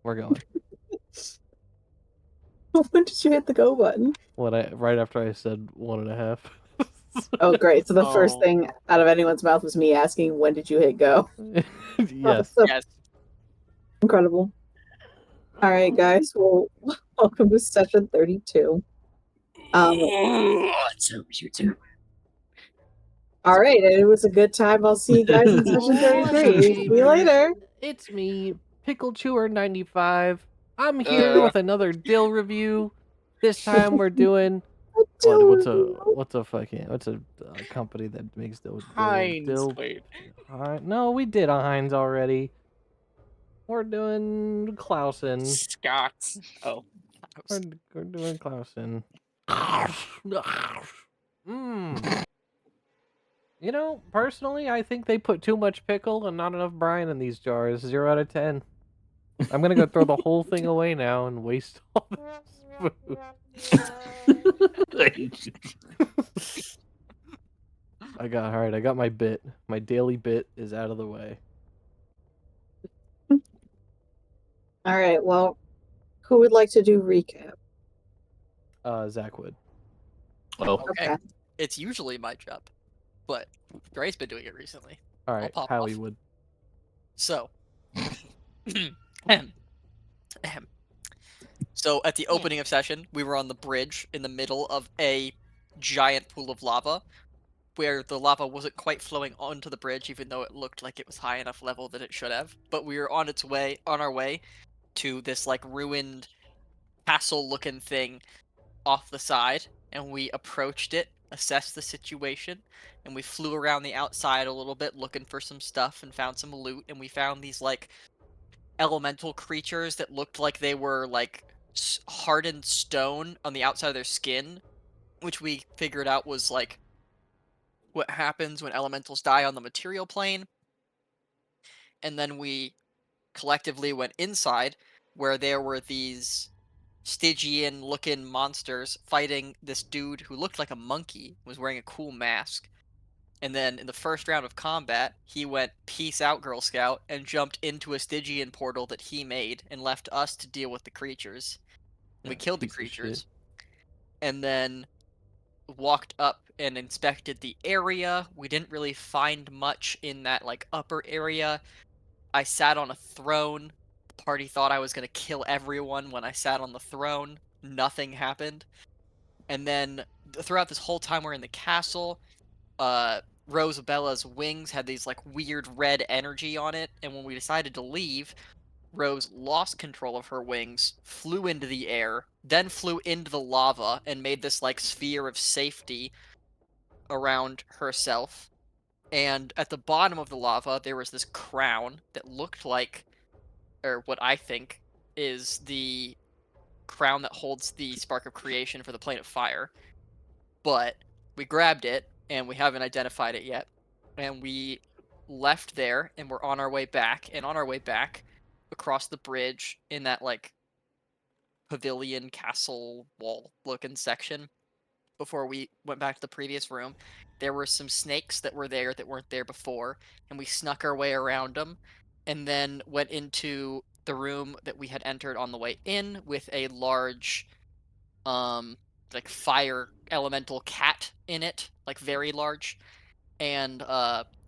We're going. When did you hit the go button? Right after I said 1.5. Oh, great. So the first Oh. thing out of anyone's mouth was me asking, when did you hit go? Yes. So Yes. incredible. All right, guys. Well, welcome to session 32. What's up, YouTube? All right, it was a good time. I'll see you guys in session 33. See you later. It's me, Pickle Chewer 95. I'm here with another dill review. This time we're doing what's a company that makes Heinz. dill? Wait. No, we did a Heinz already. We're doing Clausen. Scott's. Oh. We're doing Clausen. You know, personally, I think they put too much pickle and not enough brine in these jars. 0 out of 10. I'm gonna go throw the whole thing away now and waste all this food. I got my bit. My daily bit is out of the way. All right, well, who would like to do recap? Zach would. Oh, Okay. It's usually my job, but Dre's been doing it recently. All right, pop Howie off. would. So, so at the opening of session, we were on the bridge in the middle of a giant pool of lava, where the lava wasn't quite flowing onto the bridge, even though it looked like it was high enough level that it should have. But we were on our way to this like ruined castle-looking thing off the side, and we approached it, assessed the situation, and we flew around the outside a little bit looking for some stuff and found some loot, and we found these like elemental creatures that looked like they were like hardened stone on the outside of their skin, which we figured out was like what happens when elementals die on the material plane. And then we collectively went inside, where there were these Stygian looking monsters fighting this dude who looked like a monkey, was wearing a cool mask. And then in the first round of combat, he went peace out, Girl Scout, and jumped into a Stygian portal that he made and left us to deal with the creatures. We killed the creatures. And then walked up and inspected the area. We didn't really find much in that like upper area. I sat on a throne. The party thought I was going to kill everyone when I sat on the throne. Nothing happened. And then throughout this whole time we're in the castle, Rosabella's wings had these like weird red energy on it, and when we decided to leave, Rose lost control of her wings, flew into the air, then flew into the lava and made this like sphere of safety around herself. And at the bottom of the lava, there was this crown that looked like, or what I think is the crown that holds the spark of creation for the plane of fire. But we grabbed it and we haven't identified it yet. And we left there and we're on our way back. And on our way back across the bridge in that like pavilion castle wall looking section, before we went back to the previous room, there were some snakes that were there that weren't there before, and we snuck our way around them, and then went into the room that we had entered on the way in with a large, like fire elemental cat in it, like very large, and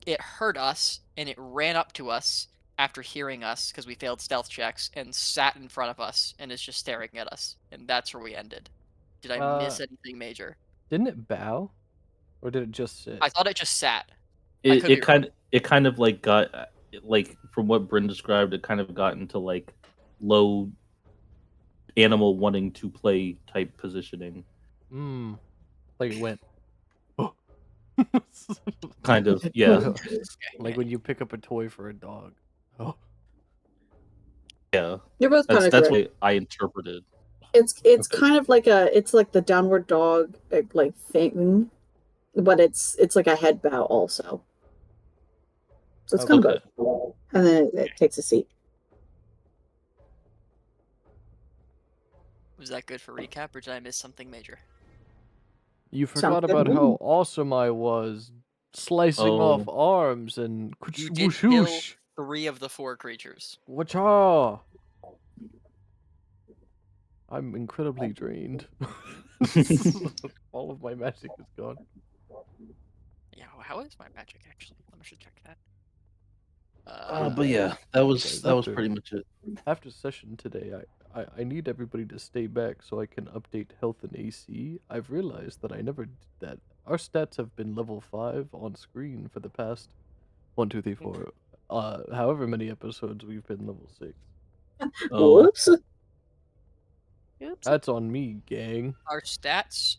it heard us, and it ran up to us after hearing us because we failed stealth checks, and sat in front of us and is just staring at us, and that's where we ended. Did I miss anything major? Didn't it bow, or did it just sit? I thought it just sat. it kind of like got like from what Bryn described, it kind of got into like low animal wanting to play type positioning. Like it went. Kind of, yeah. Like when you pick up a toy for a dog. Oh. Yeah. You're both kind of That's correct. what I interpreted. It's Okay. kind of like it's like the downward dog like thing, but it's like a head bow also. So it's kind of good. And then it takes a seat. Was that good for recap, or did I miss something major? You forgot about how awesome I was, slicing off arms and You did kill 3 of the 4 creatures. Wacha! I'm incredibly drained. All of my magic is gone. Yeah, how is my magic actually? I should check that. But yeah, that was after- pretty much it. After session today, I need everybody to stay back so I can update health and AC. I've realized that I never did that. Our stats have been level 5 on screen for the past 1, 2, 3, 4. However many episodes we've been level 6. Oh, Whoops. That's on me, gang. Our stats,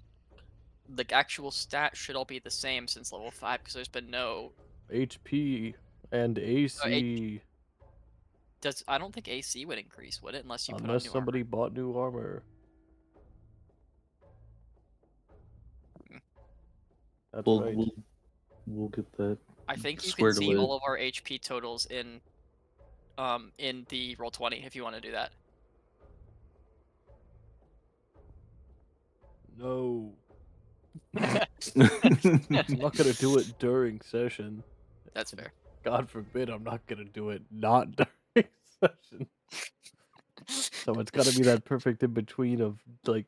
the actual stats should all be the same since level 5 because there's been no. HP and AC. I don't think AC would increase, would it? Unless you put on Unless new somebody armor. bought new armor. That's right. We'll get that. I think you can squared see away. all of our HP totals in the Roll20 if you want to do that. No. I'm not gonna do it during session. That's fair. God forbid I'm not gonna do it not during session. So it's gotta be that perfect in between of like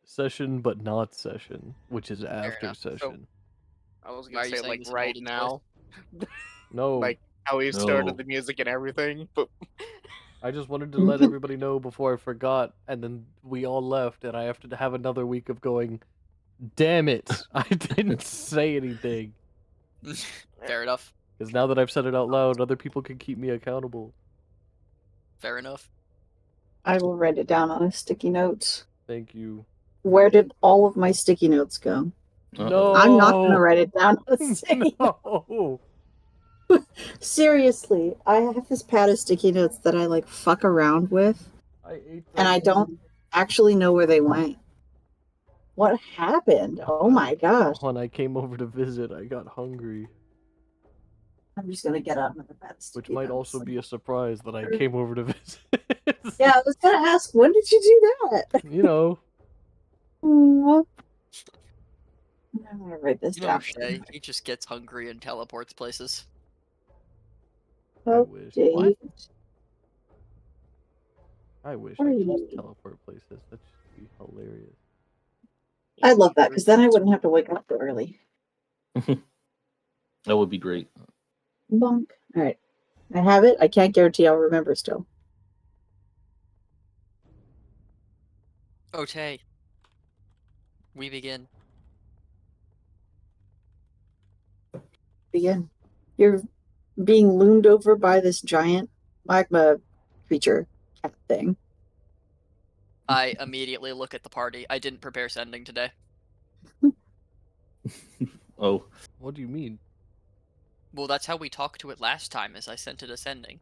session but not session, which is after enough. session. I was Why gonna are you say saying like this in right Golden now, No, like how we No. started the music and everything, but I just wanted to let everybody know before I forgot, and then we all left, and I have to have another week of going, damn it, I didn't say anything. Fair enough. Because now that I've said it out loud, other people can keep me accountable. Fair enough. I will write it down on a sticky note. Thank you. Where did all of my sticky notes go? No. I'm not gonna write it down on a sticky note. No. Seriously, I have this pad of sticky notes that I like fuck around with, I ate and I them. don't actually know where they went. What happened? Oh my gosh. When I came over to visit, I got hungry. I'm just gonna get out another pad of Which sticky might notes. also be a surprise that I came over to visit. Yeah, I was gonna ask, when did you do that? You know, Aw. I'm gonna write this You know down. Shay, he just gets hungry and teleports places. I wish. Okay. What? I wish I Where are could you? just teleport places. That should be hilarious. I'd love that, because then I wouldn't have to wake up so early. That would be great. Bonk. Alright. I have it. I can't guarantee I'll remember still. Okay. We begin. Begin. You're being loomed over by this giant magma creature cat thing. I immediately look at the party. I didn't prepare sending today. Oh, What do you mean? Well, that's how we talked to it last time, as I sent it ascending.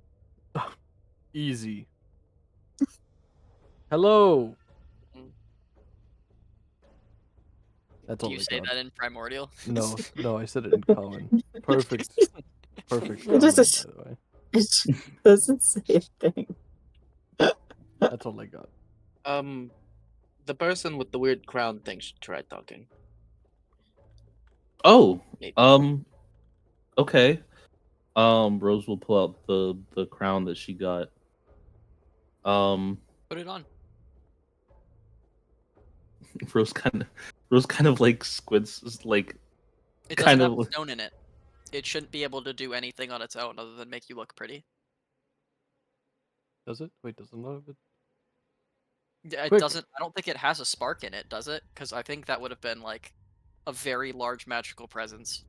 Easy. Hello. That's Do all you I say got. that in Primordial? No, I said it in common. Perfect. Perfect It just comment, is- by the way. It doesn't say a thing. That's all I got. the person with the weird crown thing should try talking. oh, Maybe. okay. Rose will pull out the crown that she got. Put it on. Rose kind of like squints, like It kind doesn't of have a stone in it. It shouldn't be able to do anything on its own other than make you look pretty. Does it? Wait, does it not have it? Yeah, it Quick. doesn't. I don't think it has a spark in it, does it? Because I think that would have been like a very large magical presence.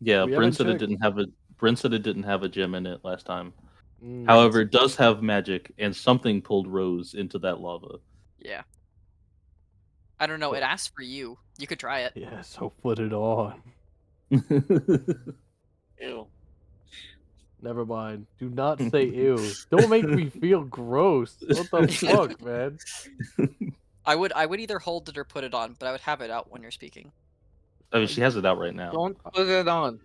yeah. We Bryn haven't said it checked. didn't have a. Bryn said it didn't have a gem in it last time. Mm, However, it does have magic, and something pulled Rose into that lava. Yeah. I don't know. It But- asked for you. You could try it. Yeah, so put it on. Ew. Never mind. Do not say ew. Don't make me feel gross. What the fuck, man? I would either hold it or put it on, but I would have it out when you're speaking. I mean, she has it out right now. Don't put it on.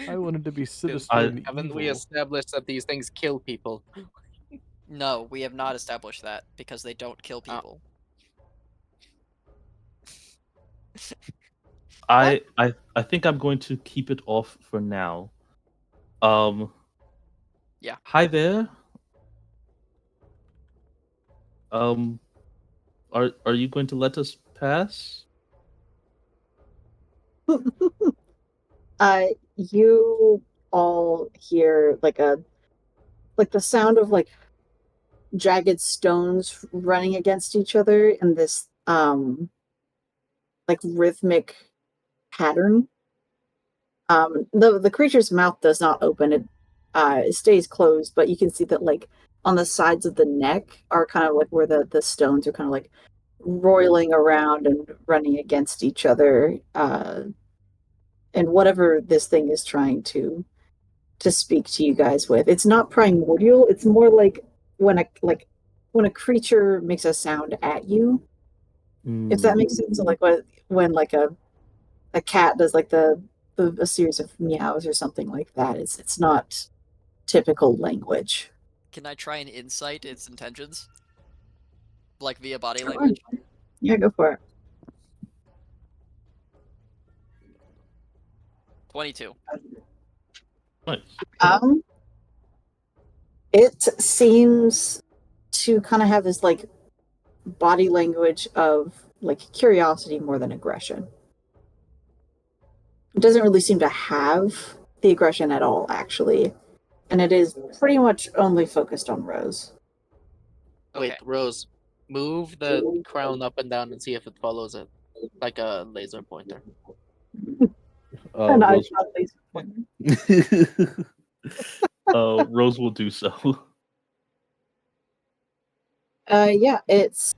I wanted to be sinister I- and Haven't we evil. established that these things kill people? No, we have not established that because they don't kill Oh. people. I think I'm going to keep it off for now. Yeah. Hi there. Are Are you going to let us pass? You all hear like the sound of like jagged stones running against each other in this like rhythmic pattern. The creature's mouth does not open. It stays closed, but you can see that like on the sides of the neck are kind of like where the stones are kind of like roiling around and running against each other. And whatever this thing is trying to speak to you guys with, it's not primordial. It's more like when a creature makes a sound at you, if that makes sense. So like when like a cat does like a series of meows or something like that. It's not typical language. Can I try and insight its intentions? Like via body Sure. language? Yeah, go for it. 22. Nice. It seems to kind of have this like body language of like curiosity more than aggression. It doesn't really seem to have the aggression at all, actually. And it is pretty much only focused on Rose. Wait, Okay. Rose, move the crown up and down and see if it follows it, like a laser pointer. And I Rose, shot laser pointer. Rose will do so. Yeah, it's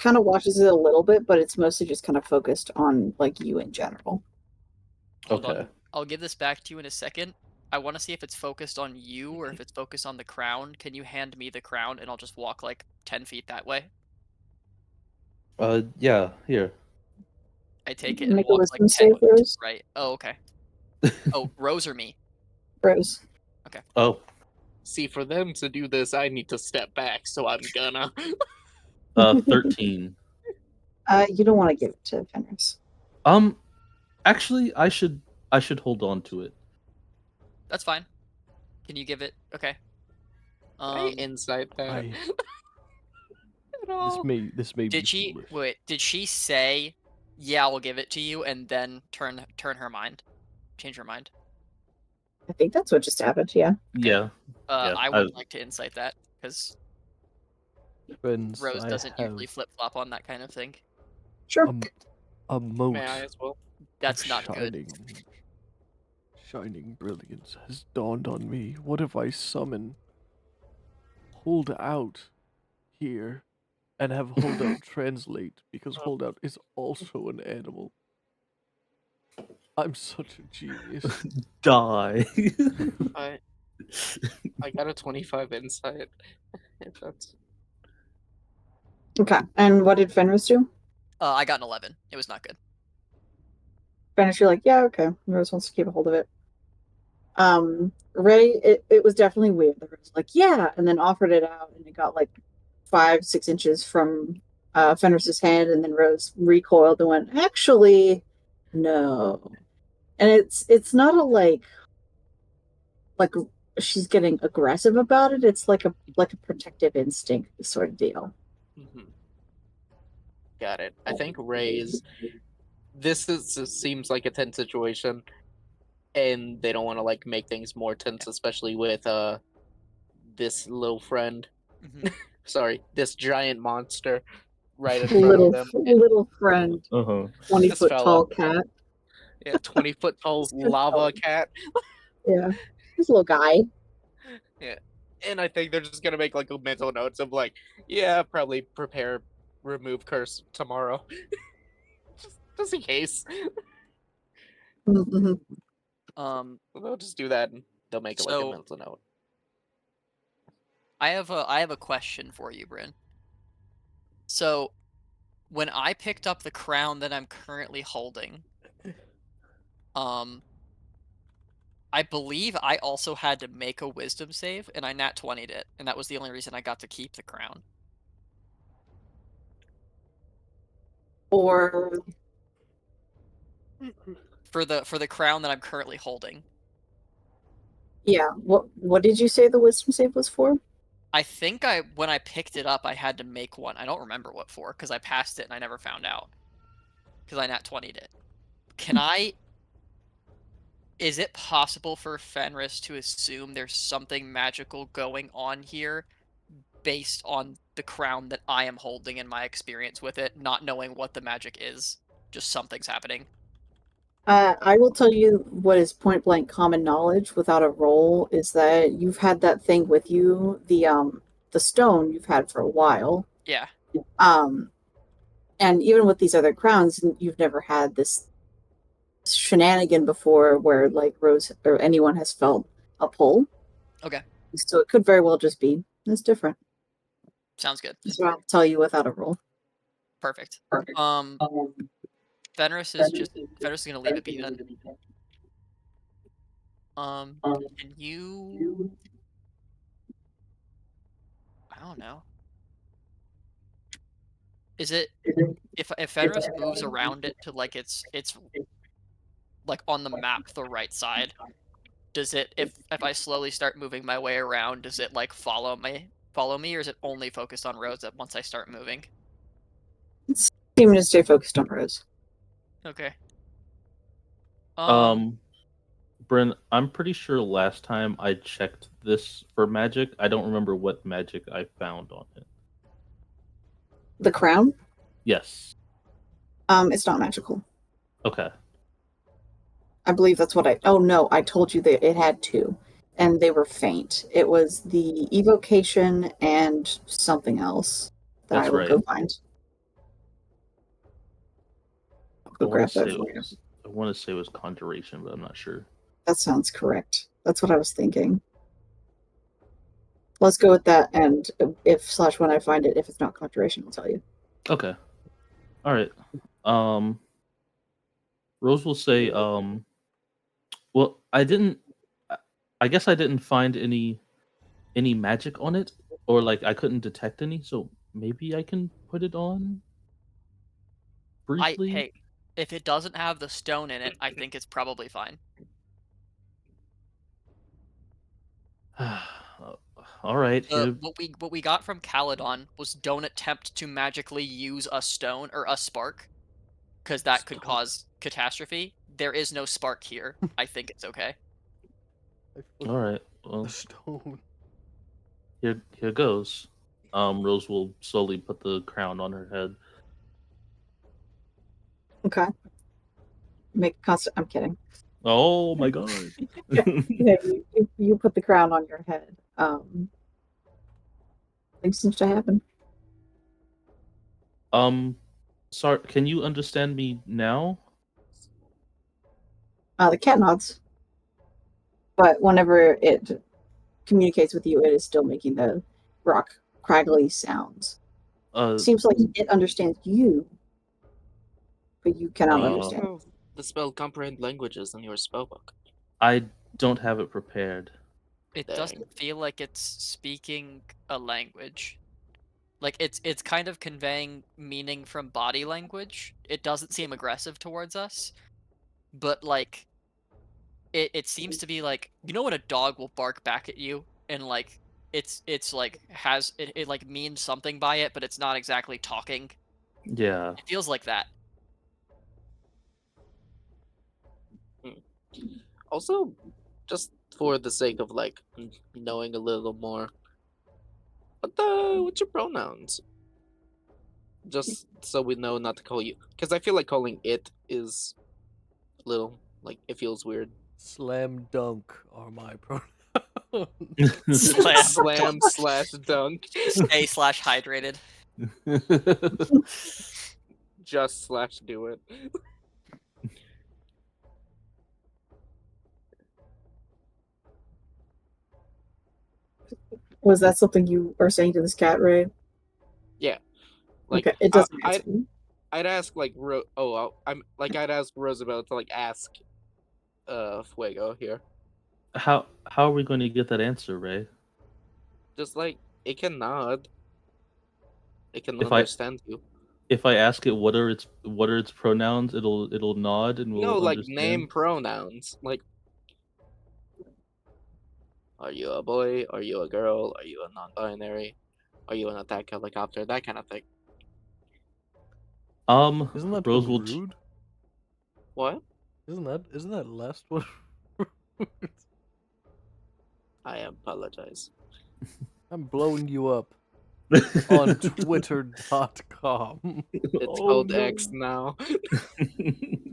kind of watches it a little bit, but it's mostly just kind of focused on like you in general. Hold Okay. on. I'll give this back to you in a second. I want to see if it's focused on you or if it's focused on the crown. Can you hand me the crown and I'll just walk like 10 feet that way? Yeah, here. I take it and Make a walk like wisdom 10 save, feet to the Rose. right. Oh, okay. Oh, Rose or me? Rose. Oh, See, for them to do this, I need to step back, so I'm gonna. 13. You don't want to give it to Fenris. Actually, I should hold on to it. That's fine. Can you give it? Okay. I insight that. I- At all. This may be Did she foolish. wait? Did she say, "Yeah, we'll give it to you," and then turn her mind, change her mind? I think that's what just happened. Yeah. Yeah. Yeah, I would like to insight that because Friends, Rose I doesn't have usually flip flop on that kind of thing. Sure. a moat May I as well? That's of not good. shining brilliance has dawned on me. What if I summon Hold Out here and have Hold Out translate, because Hold Out is also an animal. I'm such a genius. Die. I got a 25 insight. If that's Okay. And what did Fenris do? I got an 11. It was not good. Fenris, you're like, yeah, okay. Rose wants to keep a hold of it. Ray, it was definitely weird. The Rose was like, yeah, and then offered it out, and it got like 5-6 inches from Fenris's hand, and then Rose recoiled and went, actually, no. And it's not a like she's getting aggressive about it. It's like a protective instinct sort of deal. Mhm. Got it. I think Ray's. Seems like a tense situation, and they don't want to like make things more tense, especially with this little friend. Mhm. Sorry, this giant monster right in front of them. Little friend, Uh-huh. 20-foot fella. tall cat. Yeah, 20-foot tall lava cat. Yeah, this little guy. And I think they're just gonna make like a mental notes of like, yeah, probably prepare remove curse tomorrow. just in case. Mhm. They'll just do that and they'll make it like a So- mental note. I have a question for you, Bryn. So, when I picked up the crown that I'm currently holding, I believe I also had to make a wisdom save, and I nat 20'd it, and that was the only reason I got to keep the crown. Or For the crown that I'm currently holding. yeah, what did you say the wisdom save was for? I think when I picked it up, I had to make one. I don't remember what for, because I passed it and I never found out. Because I nat 20'd it. Can I... Is it possible for Fenris to assume there's something magical going on here based on the crown that I am holding and my experience with it, not knowing what the magic is? Just something's happening. I will tell you what is point blank common knowledge without a roll is that you've had that thing with you, the stone you've had for a while. Yeah. And even with these other crowns, you've never had this shenanigan before where like Rose or anyone has felt a pull. Okay. So it could very well just be it's different. Sounds good. So I'll tell you without a roll. Perfect. Fenris is gonna leave it be then. Can you... I don't know. Is it... If Fenris moves around it to like it's like on the map the right side, does it, if I slowly start moving my way around, does it like follow me, or is it only focused on Rose once I start moving? It's seeming to stay focused on Rose. Okay. Bryn, I'm pretty sure last time I checked this for magic, I don't remember what magic I found on it. The crown? Yes. It's not magical. Okay. I believe that's what oh no, I told you that it had two. And they were faint. It was the evocation and something else that That's I will right. go find. I'll go grab that for you. I want to say it was conjuration, but I'm not sure. That sounds correct. That's what I was thinking. Let's go with that, and if / when I find it, if it's not conjuration, I'll tell you. Okay. All right. Rose will say, well, I guess I didn't find any magic on it, or like I couldn't detect any, so maybe I can put it on briefly. Hey, if it doesn't have the stone in it, I think it's probably fine. All right. What we got from Caledon was don't attempt to magically use a stone or a spark, because that could cause catastrophe. There is no spark here. I think it's okay. All right. Well, The stone. here goes. Rose will slowly put the crown on her head. Okay. Make a constant. I'm kidding. Oh my god. Yeah, you put the crown on your head. Things seems to happen. Sorry, can you understand me now? The cat nods. But whenever it communicates with you, it is still making the rock craggly sounds. Seems like it understands you, but you cannot understand. Oh, the spell comprehend languages in your spellbook. I don't have it prepared. It Dang. doesn't feel like it's speaking a language. Like it's kind of conveying meaning from body language. It doesn't seem aggressive towards us, but like it seems to be like, you know when a dog will bark back at you and like it's like has it like means something by it, but it's not exactly talking. Yeah. It feels like that. Also, just for the sake of like knowing a little more, what's your pronouns? Just so we know not to call you, because I feel like calling it is a little like it feels weird. Slam dunk are my pronouns. Slam / dunk. Stay / hydrated. Just / do it. Was that something you are saying to this cat, Ray? Yeah. Like okay, it doesn't answer. I'd ask like I'd ask Roosevelt to like ask Fuego here. How are we going to get that answer, Ray? Just like it can nod. It can If understand you. If I ask it what are its pronouns, it'll nod and will No, like understand. name pronouns. Like Are you a boy? Are you a girl? Are you a non-binary? Are you an attack helicopter? That kind of thing. Isn't that Rose will. rude? What? Isn't that last one? I apologize. I'm blowing you up on Twitter.com. It's Oh, called no. X now.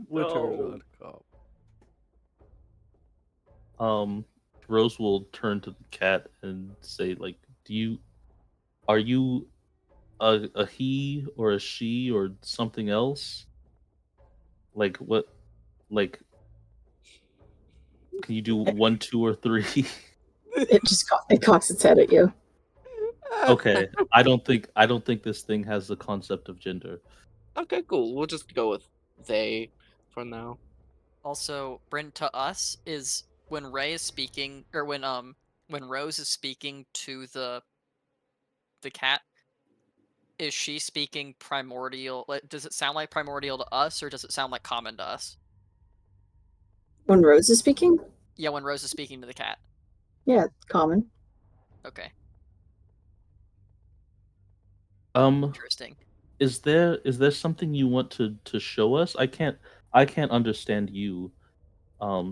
No. Twitter.com. Rose will turn to the cat and say, like, are you a he or a she or something else? Like what? Like, can you do 1, 2, or 3? It cocks its head at you. Okay, I don't think this thing has the concept of gender. Okay, cool. We'll just go with they for now. Also, Brent, to us is when Ray is speaking, or when Rose is speaking to the cat, is she speaking primordial? Does it sound like primordial to us, or does it sound like common to us? When Rose is speaking, Yeah, when Rose is speaking to the cat. yeah, it's common. Okay, Um, interesting. is there something you want to show us? I can't understand you.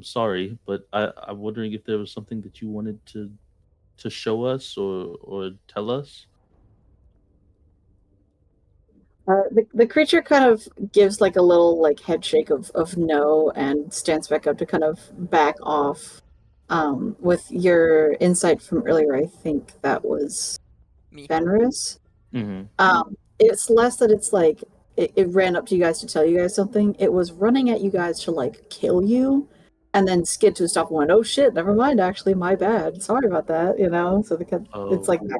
Sorry, but I'm wondering if there was something that you wanted to show us or tell us. The creature kind of gives like a little like head shake of no and stands back up to kind of back off. With your insight from earlier, I think that was Me. Fenris. Mm-hmm. It's less that it's like it ran up to you guys to tell you guys something. It was running at you guys to like kill you, and then skid to a stop and went, "Oh shit, never mind. Actually, my bad. Sorry about that." You know, so it's like that.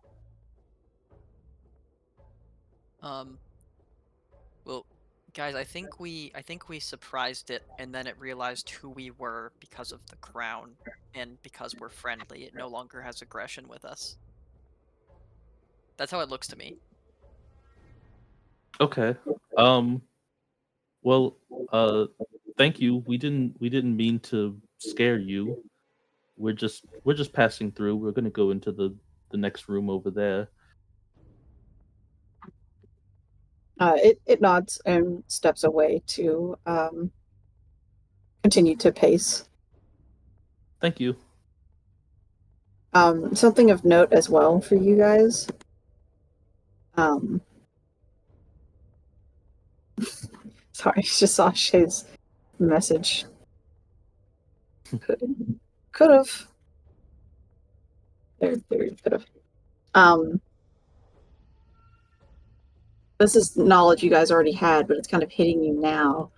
Well, guys, I think we surprised it, and then it realized who we were because of the crown, and because we're friendly, it no longer has aggression with us. That's how it looks to me. Okay. Well, thank you. We didn't mean to scare you. We're just passing through. We're gonna go into the next room over there. It nods and steps away to continue to pace. Thank you. Something of note as well for you guys. Sorry, I just saw Shay's message. Could have. There could have. This is knowledge you guys already had, but it's kind of hitting you now.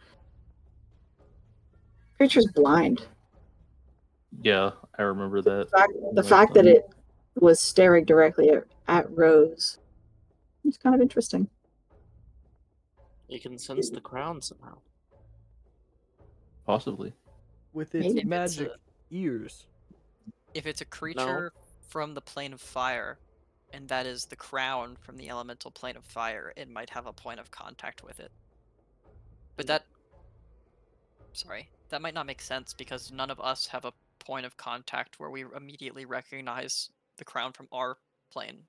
Creature's blind. Yeah, I remember that. The fact that it was staring directly at Rose is kind of interesting. You can sense the crown somehow. Possibly. With its Maybe. magic ears. If it's a creature from the plane of fire, and that is the crown from the elemental plane of fire, it might have a point of contact with it. But that might not make sense because none of us have a point of contact where we immediately recognize the crown from our plane.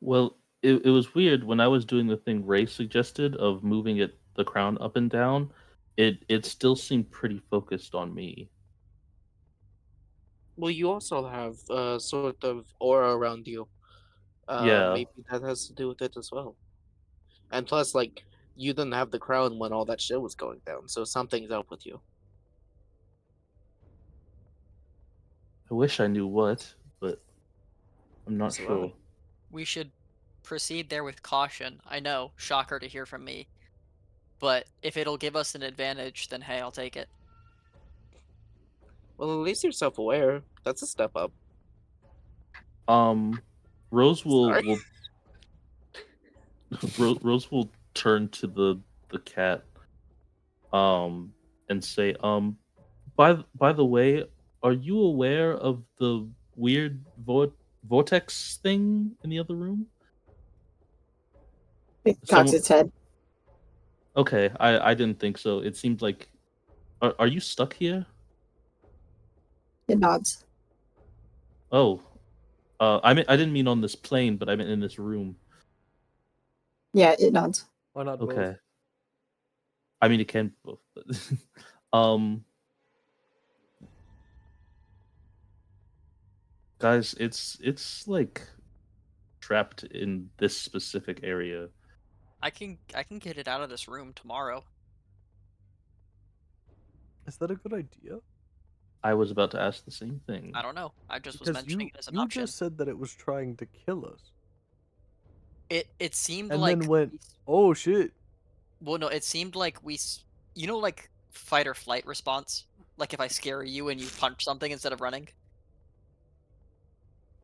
Well, it was weird when I was doing the thing Ray suggested of moving the crown up and down. It still seemed pretty focused on me. Well, you also have sort of aura around you. Yeah. Maybe that has to do with it as well. And plus, like, you didn't have the crown when all that shit was going down, so something's up with you. I wish I knew what, but I'm not So, sure. We should proceed there with caution. I know, shocker to hear from me. But if it'll give us an advantage, then hey, I'll take it. well, at least you're self-aware. That's a step up. Rose will Sorry. Rose will turn to the cat and say, by the way, are you aware of the weird vortex thing in the other room? It cocks its head. Okay, I didn't think so. It seemed like are you stuck here? It nods. Oh, I didn't mean on this plane, but I meant in this room. Yeah, it nods. Why not Okay. both? I mean, it can both, but guys, it's like trapped in this specific area. I can get it out of this room tomorrow. Is that a good idea? I was about to ask the same thing. I don't know. I just was Because mentioning you it as an you option. just said that it was trying to kill us, It seemed and like then went, "Oh shit!" well, no, it seemed like you know, like fight or flight response. Like if I scare you and you punch something instead of running.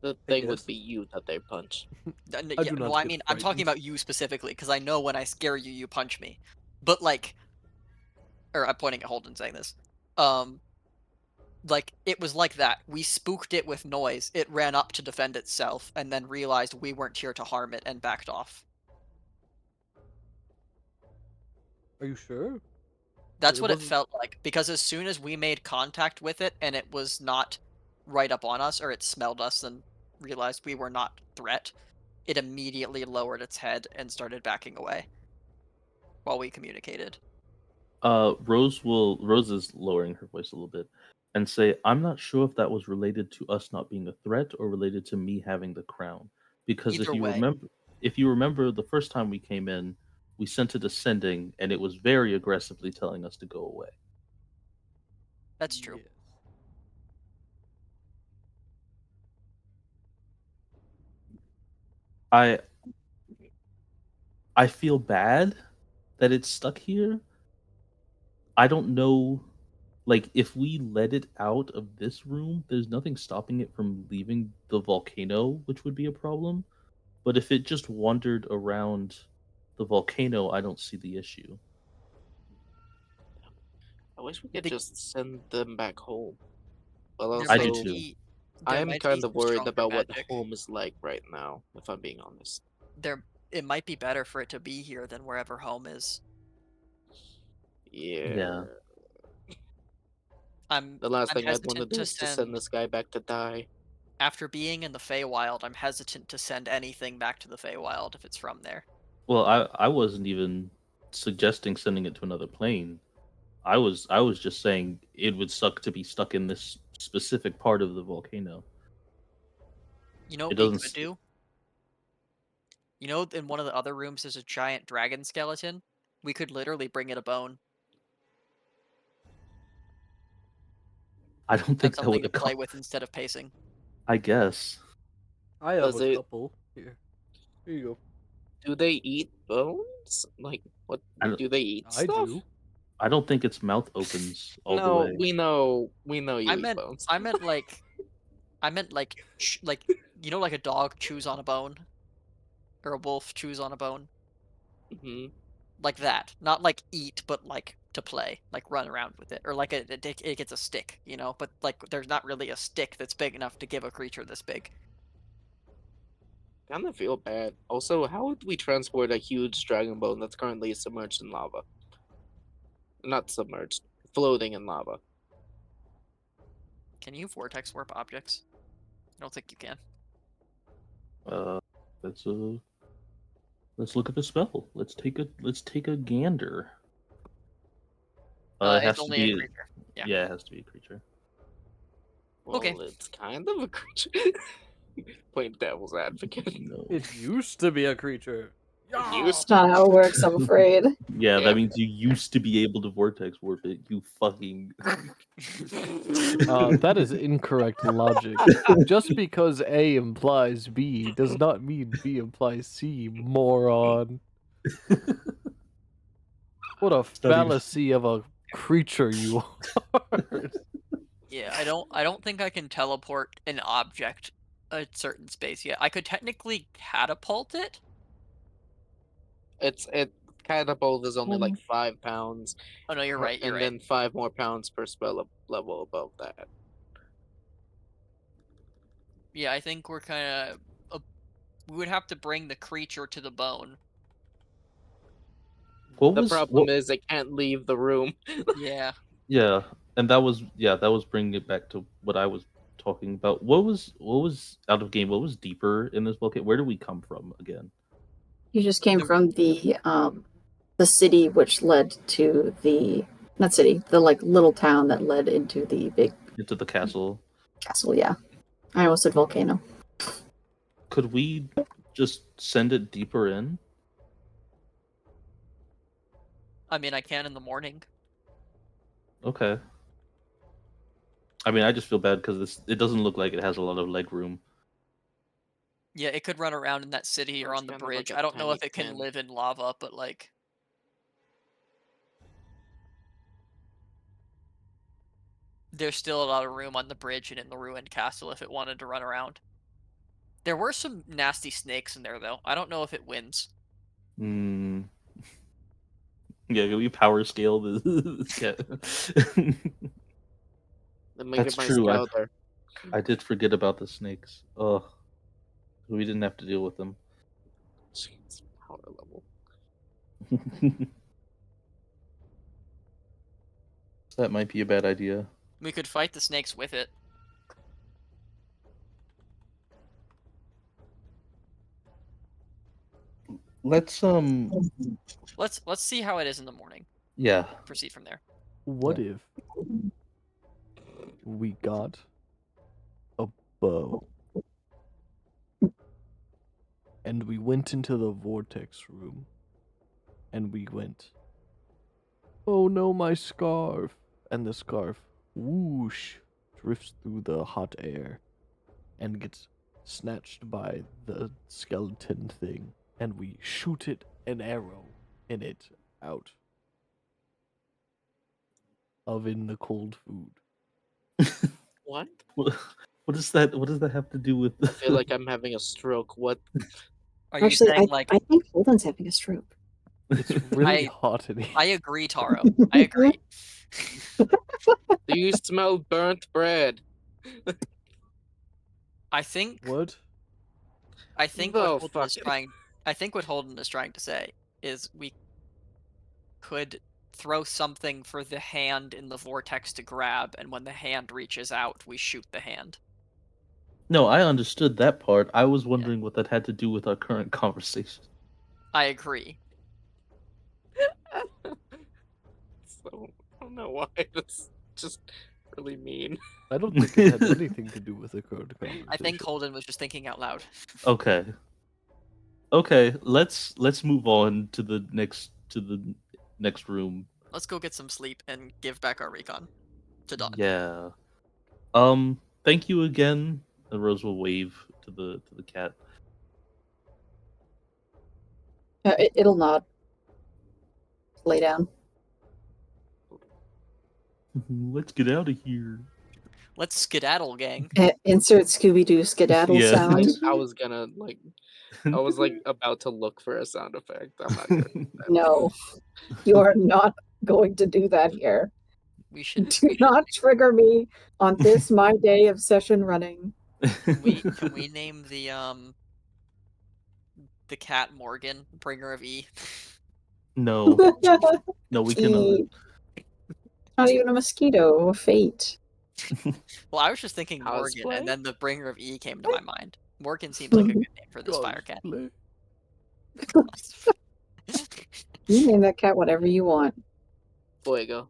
The I thing would guess. be you that they punch. I Yeah, do not no, I get mean I'm talking frightened. about you specifically because I know when I scare you, you punch me. But like, or I'm pointing at Holden saying this. Um, like it was like that. We spooked it with noise. It ran up to defend itself and then realized we weren't here to harm it and backed off. Are you sure? That's It what it wasn't. felt like because as soon as we made contact with it and it was not right up on us or it smelled us and realized we were not threat, it immediately lowered its head and started backing away while we communicated. Rose is lowering her voice a little bit and say, I'm not sure if that was related to us not being a threat or related to me having the crown. Because Either way, if you remember the first time we came in, we sent it ascending and it was very aggressively telling us to go away. that's true. Yes. I I feel bad that it's stuck here. I don't know, like, if we let it out of this room, there's nothing stopping it from leaving the volcano, which would be a problem. But if it just wandered around the volcano, I don't see the issue. I wish we could The- just send them back home. But There I do also, might too. be there I'm might be kind of some worried stronger about what magic. home is like right now, if I'm being honest. It might be better for it to be here than wherever home is. Yeah. I'm The last I'm thing I'd want to hesitant do to is to send send this guy back to die. after being in the Feywild, I'm hesitant to send anything back to the Feywild if it's from there. Well, I wasn't even suggesting sending it to another plane. I was just saying it would suck to be stuck in this specific part of the volcano. You know It what we doesn't. could do? You know, in one of the other rooms, there's a giant dragon skeleton. We could literally bring it a bone. I don't Have think that something would to play accomplish. with instead of pacing. I guess. I have Does a it- couple here. Here you go. Do they eat bones? Like, what? I don't- Do they eat I stuff? do. I don't think its mouth opens all the No, way. we know you I eat meant, bones. I meant like, like you know, like a dog chews on a bone, or a wolf chews on a bone, hmm like that. Not like eat, but like to play, like run around with it, or like it gets a stick, you know. But like, there's not really a stick that's big enough to give a creature this big. Kind of feel bad. Also, how would we transport a huge dragon bone that's currently submerged in lava? Not submerged, floating in lava. Can you vortex warp objects? I don't think you can. Let's look at the spell. Let's take a gander. It has It's to only a be creature. Yeah. yeah, it has to be a creature. Well, Okay. it's kind of a creature. Playing devil's advocate. No. It used to be a creature. Used It's not how it works, I'm afraid. Yeah, Yeah. that means you used to be able to vortex warp it. You fucking. That is incorrect logic. Just because A implies B does not mean B implies C, moron. What a not even- fallacy of a creature you are. Yeah, I don't think I can teleport an object a certain space yet. I could technically catapult it. It catapult is only like 5 pounds, Oh no, you're right. You're and right. then 5 more pounds per spell level above that. Yeah, I think we're kind of. We would have to bring the creature to the bone. What The was problem what- is it can't leave the room. Yeah. Yeah, and that was bringing it back to what I was talking about. What was out of game? What was deeper in this volcano? Where did we come from again? You just came The- from the city which led to the not city, the like little town that led into the big Into the castle. castle, yeah. I almost said volcano. Could we just send it deeper in? I mean, I can in the morning. Okay. I mean, I just feel bad because it doesn't look like it has a lot of leg room. Yeah, it could run around in that city or It's on the kind of like bridge. a I don't know tiny if it can pin. live in lava, but like there's still a lot of room on the bridge and in the ruined castle if it wanted to run around. There were some nasty snakes in there though. I don't know if it wins. Hmm. Yeah, can we power scale the cat? Then make That's it my true, scout there. I did forget about the snakes. Ugh. We didn't have to deal with them. Jeez, power level. That might be a bad idea. We could fight the snakes with it. Let's Let's see how it is in the morning. yeah. Proceed from there. What if we got a bow and we went into the vortex room and we went, oh no, my scarf, and the scarf whoosh drifts through the hot air and gets snatched by the skeleton thing, and we shoot it an arrow in it out of in the cold food. What? What does that have to do with I feel like I'm having a stroke. What? Are you Actually, saying like I think Holden's having a stroke. It's really I- hot in here. I agree, Taro. I agree. Do you smell burnt bread? I think What? I think No, what Holden is fuck it. trying I think what Holden is trying to say is we could throw something for the hand in the vortex to grab, and when the hand reaches out, we shoot the hand. No, I understood that part. I was wondering what that had to do with our current conversation. I agree. So I don't know why. That's just really mean. I don't think it had anything to do with the current conversation. I think Holden was just thinking out loud. Okay. Okay, let's move on to the next room. Let's go get some sleep and give back our recon to Dawn. Yeah. Thank you again. And Rose will wave to the cat. It'll nod. Lay down. Let's get out of here. Let's skedaddle, gang. Insert Scooby Doo skedaddle Yeah. sound. I was gonna like. I was like about to look for a sound effect. I'm not gonna do that. No, you are not going to do that here. We should. Do not trigger me on this my day of session running. Can we name the cat Morgan, bringer of E? No, no, we cannot. Not even a mosquito, a fate. Well, I was just thinking Morgan, Cosplay? and then the bringer of E came to my mind. Morgan seems like a good name for this fire cat. Cosplay. You name that cat whatever you want. Fuego.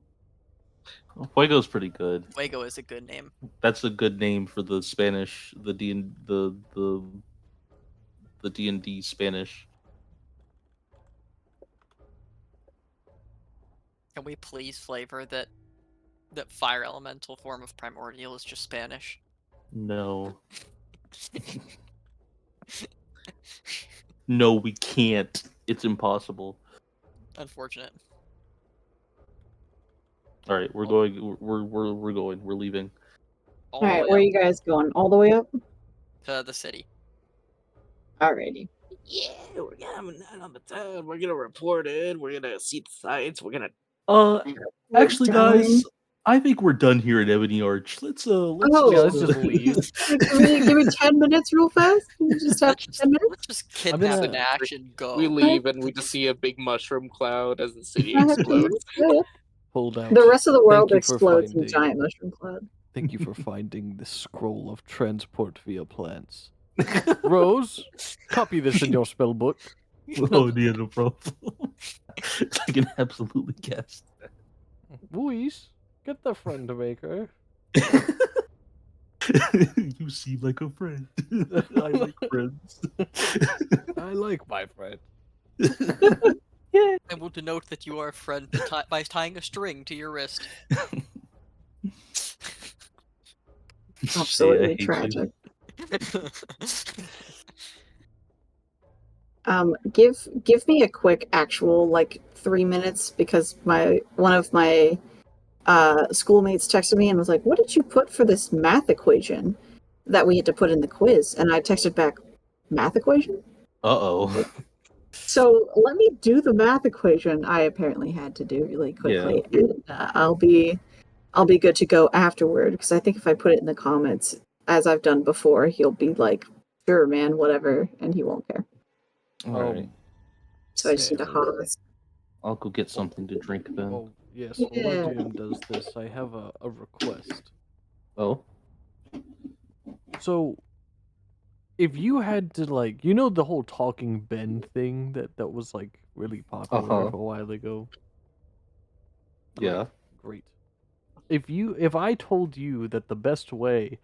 Fuego's pretty good. Fuego is a good name. That's a good name for the Spanish, the D&D Spanish. Can we please flavor that fire elemental form of primordial is just Spanish? No. No, we can't. It's impossible. Unfortunate. All right, we're going. We're going. We're leaving. All All the right, way where are up you guys going? All the way up? to the city. Alrighty. Yeah, we're gonna have a night on the town. We're gonna report in. We're gonna see the sights. We're gonna. Actually, We're guys, I think we're done here at Ebony Arch. Let's Oh. Yeah, let's just leave. give me 10 minutes real fast. Can you just have Let's just, 10 minutes? let's just kidnap gonna- Nash and go. We leave and we just see a big mushroom cloud as the city I have 10 explodes. minutes. Yeah, yeah. Hold out. The rest of the world you for explodes in finding- giant mushroom cloud. Thank you for finding the scroll of transport via plants. Rose, copy this in your spell book. Oh, yeah, no problem. I can absolutely guess. Luis, get the friend maker. You seem like a friend. I like friends. I like my friend. I want to note that you are a friend by tying a string to your wrist. Absolutely I hate you. tragic. Give me a quick actual like 3 minutes because one of my schoolmates texted me and was like, "What did you put for this math equation that we had to put in the quiz?" And I texted back, "Math equation?" Uh-oh. So let me do the math equation I apparently had to do really quickly, and I'll be good to go afterward. Because I think if I put it in the comments, as I've done before, he'll be like, "Sure, man, whatever," and he won't care. Alright. So I just need to Sarah. harvest. I'll go get something to drink then. Oh, yes, Yeah. while Jim does this, I have a request. Oh? So, if you had to, like, you know the whole Talking Ben thing that was, like, really popular Uh-huh. a while ago? Yeah. Great. If I told you that the best way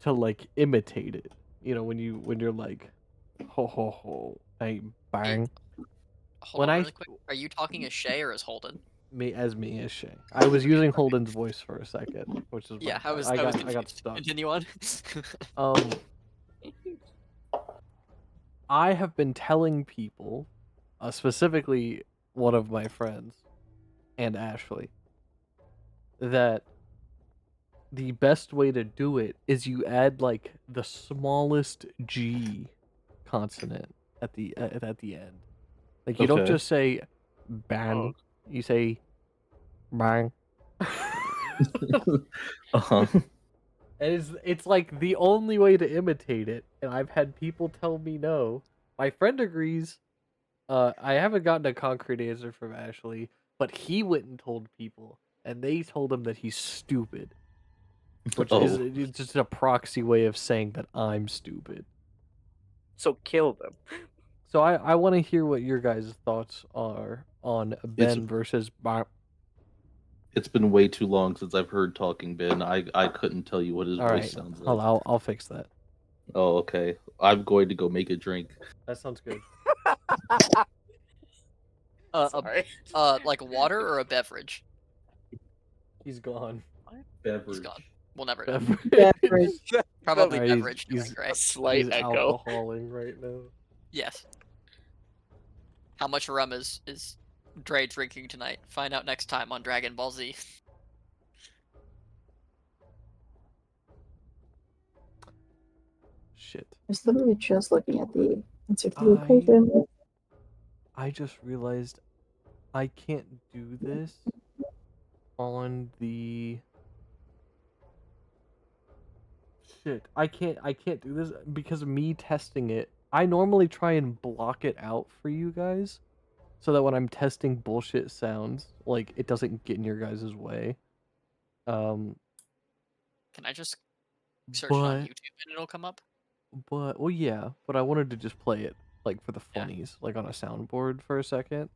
to, like, imitate it, you know, when you're like, ho ho ho, bang, bang, Hold When on I- really quick. Are you talking as Shay or as Holden? me as Shay. I was using Holden's voice for a second, which is Yeah, my I was bad. I got confused. stuck. Continue on. I have been telling people, specifically one of my friends and Ashley, that the best way to do it is you add like the smallest G consonant at the end. Like you don't Okay. just say bang, you say bang. Uh-huh. And it's like the only way to imitate it, and I've had people tell me no. My friend agrees. I haven't gotten a concrete answer from Ashley, but he went and told people, and they told him that he's stupid, which is Oh. it's just a proxy way of saying that I'm stupid. So kill them. So I want to hear what your guys' thoughts are on Ben versus Bar. It's been way too long since I've heard Talking Ben. I couldn't tell you what his All voice right, sounds like. I'll fix that. Oh, okay. I'm going to go make a drink. That sounds good. Sorry. Like water or a beverage? He's gone. Beverage. He's gone. We'll never know. Beverage. Probably Alright, beverage. he's- Doing great. A slight He's echo. alcoholing right now. Yes. How much rum is Dre drinking tonight? Find out next time on Dragon Ball Z. Shit. I was literally just looking at the answer to the I- equation. I just realized I can't do this on the shit. I can't do this because of me testing it. I normally try and block it out for you guys so that when I'm testing bullshit sounds, like it doesn't get in your guys' way. Can I just search it on But YouTube and it'll come up? well yeah, but I wanted to just play it like for the Yeah. funnies, like on a soundboard for a second.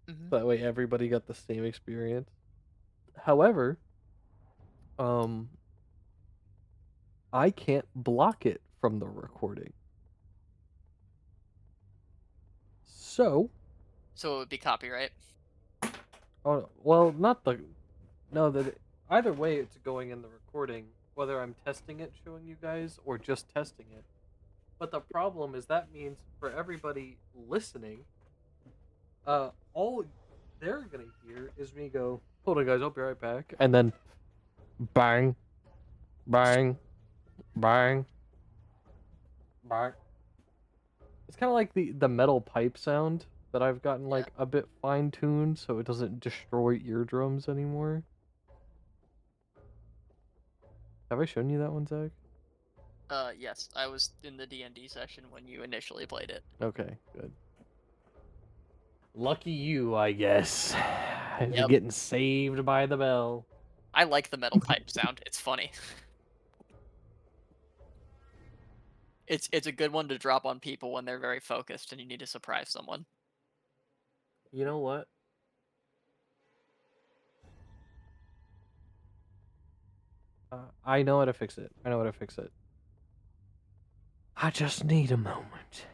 Mhm. That way everybody got the same experience. However, I can't block it from the recording. So, So it would be copyright. oh well, not the no that either way it's going in the recording, whether I'm testing it, showing you guys, or just testing it. But the problem is that means for everybody listening, all they're gonna hear is me go, "Hold on, guys, I'll be right back," and then bang, bang, bang, bang. It's kind of like the metal pipe sound that I've gotten like a bit fine tuned, so it doesn't destroy eardrums anymore. Have I shown you that one, Zach? Yes, I was in the D&D session when you initially played it. Okay, good. Lucky you, I guess. You're Yep. getting saved by the bell. I like the metal pipe sound. It's funny. It's a good one to drop on people when they're very focused and you need to surprise someone. You know what? I know how to fix it. I know how to fix it. I just need a moment.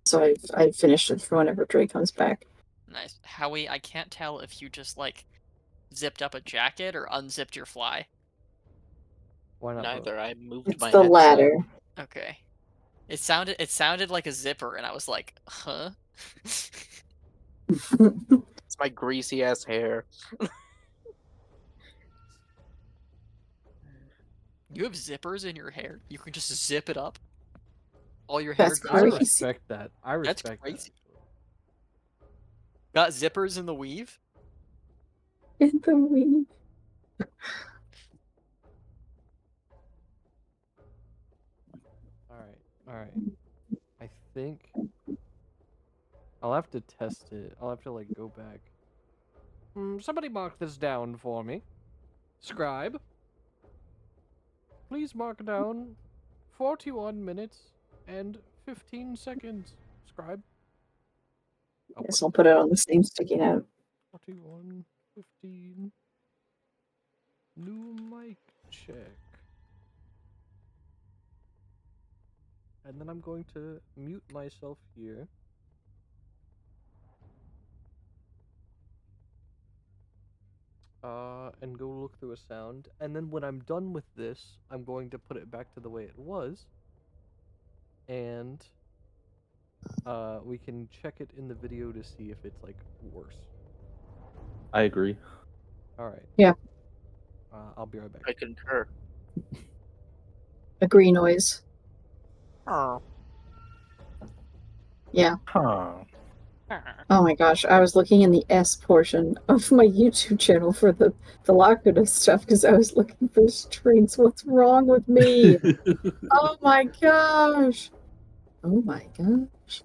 So I've finished it for whenever Dre comes back. Nice. Howie, I can't tell if you just like zipped up a jacket or unzipped your fly. Why not? both? Neither. I moved It's my the headset. latter. Okay. It sounded like a zipper, and I was like, huh? It's my greasy ass hair. You have zippers in your hair? You can just zip it up? All your hair That's goes I crazy. away? respect that. I That's respect crazy. that. Got zippers in the weave? In the weave. All right. I think I'll have to test it. I'll have to like go back. Somebody mark this down for me. Scribe. Please mark down 41 minutes and 15 seconds. Scribe. Oh, Guess I'll put it on the same sticky note. 41, 15. New mic check. And then I'm going to mute myself here. And go look through a sound. And then when I'm done with this, I'm going to put it back to the way it was. And we can check it in the video to see if it's like worse. I agree. All right. Yeah. I'll be right back. I concur. Agree noise. Oh. Yeah. Huh. Oh my gosh, I was looking in the S portion of my YouTube channel for the Lakuta stuff because I was looking for strings. What's wrong with me? Oh my gosh. Oh my gosh.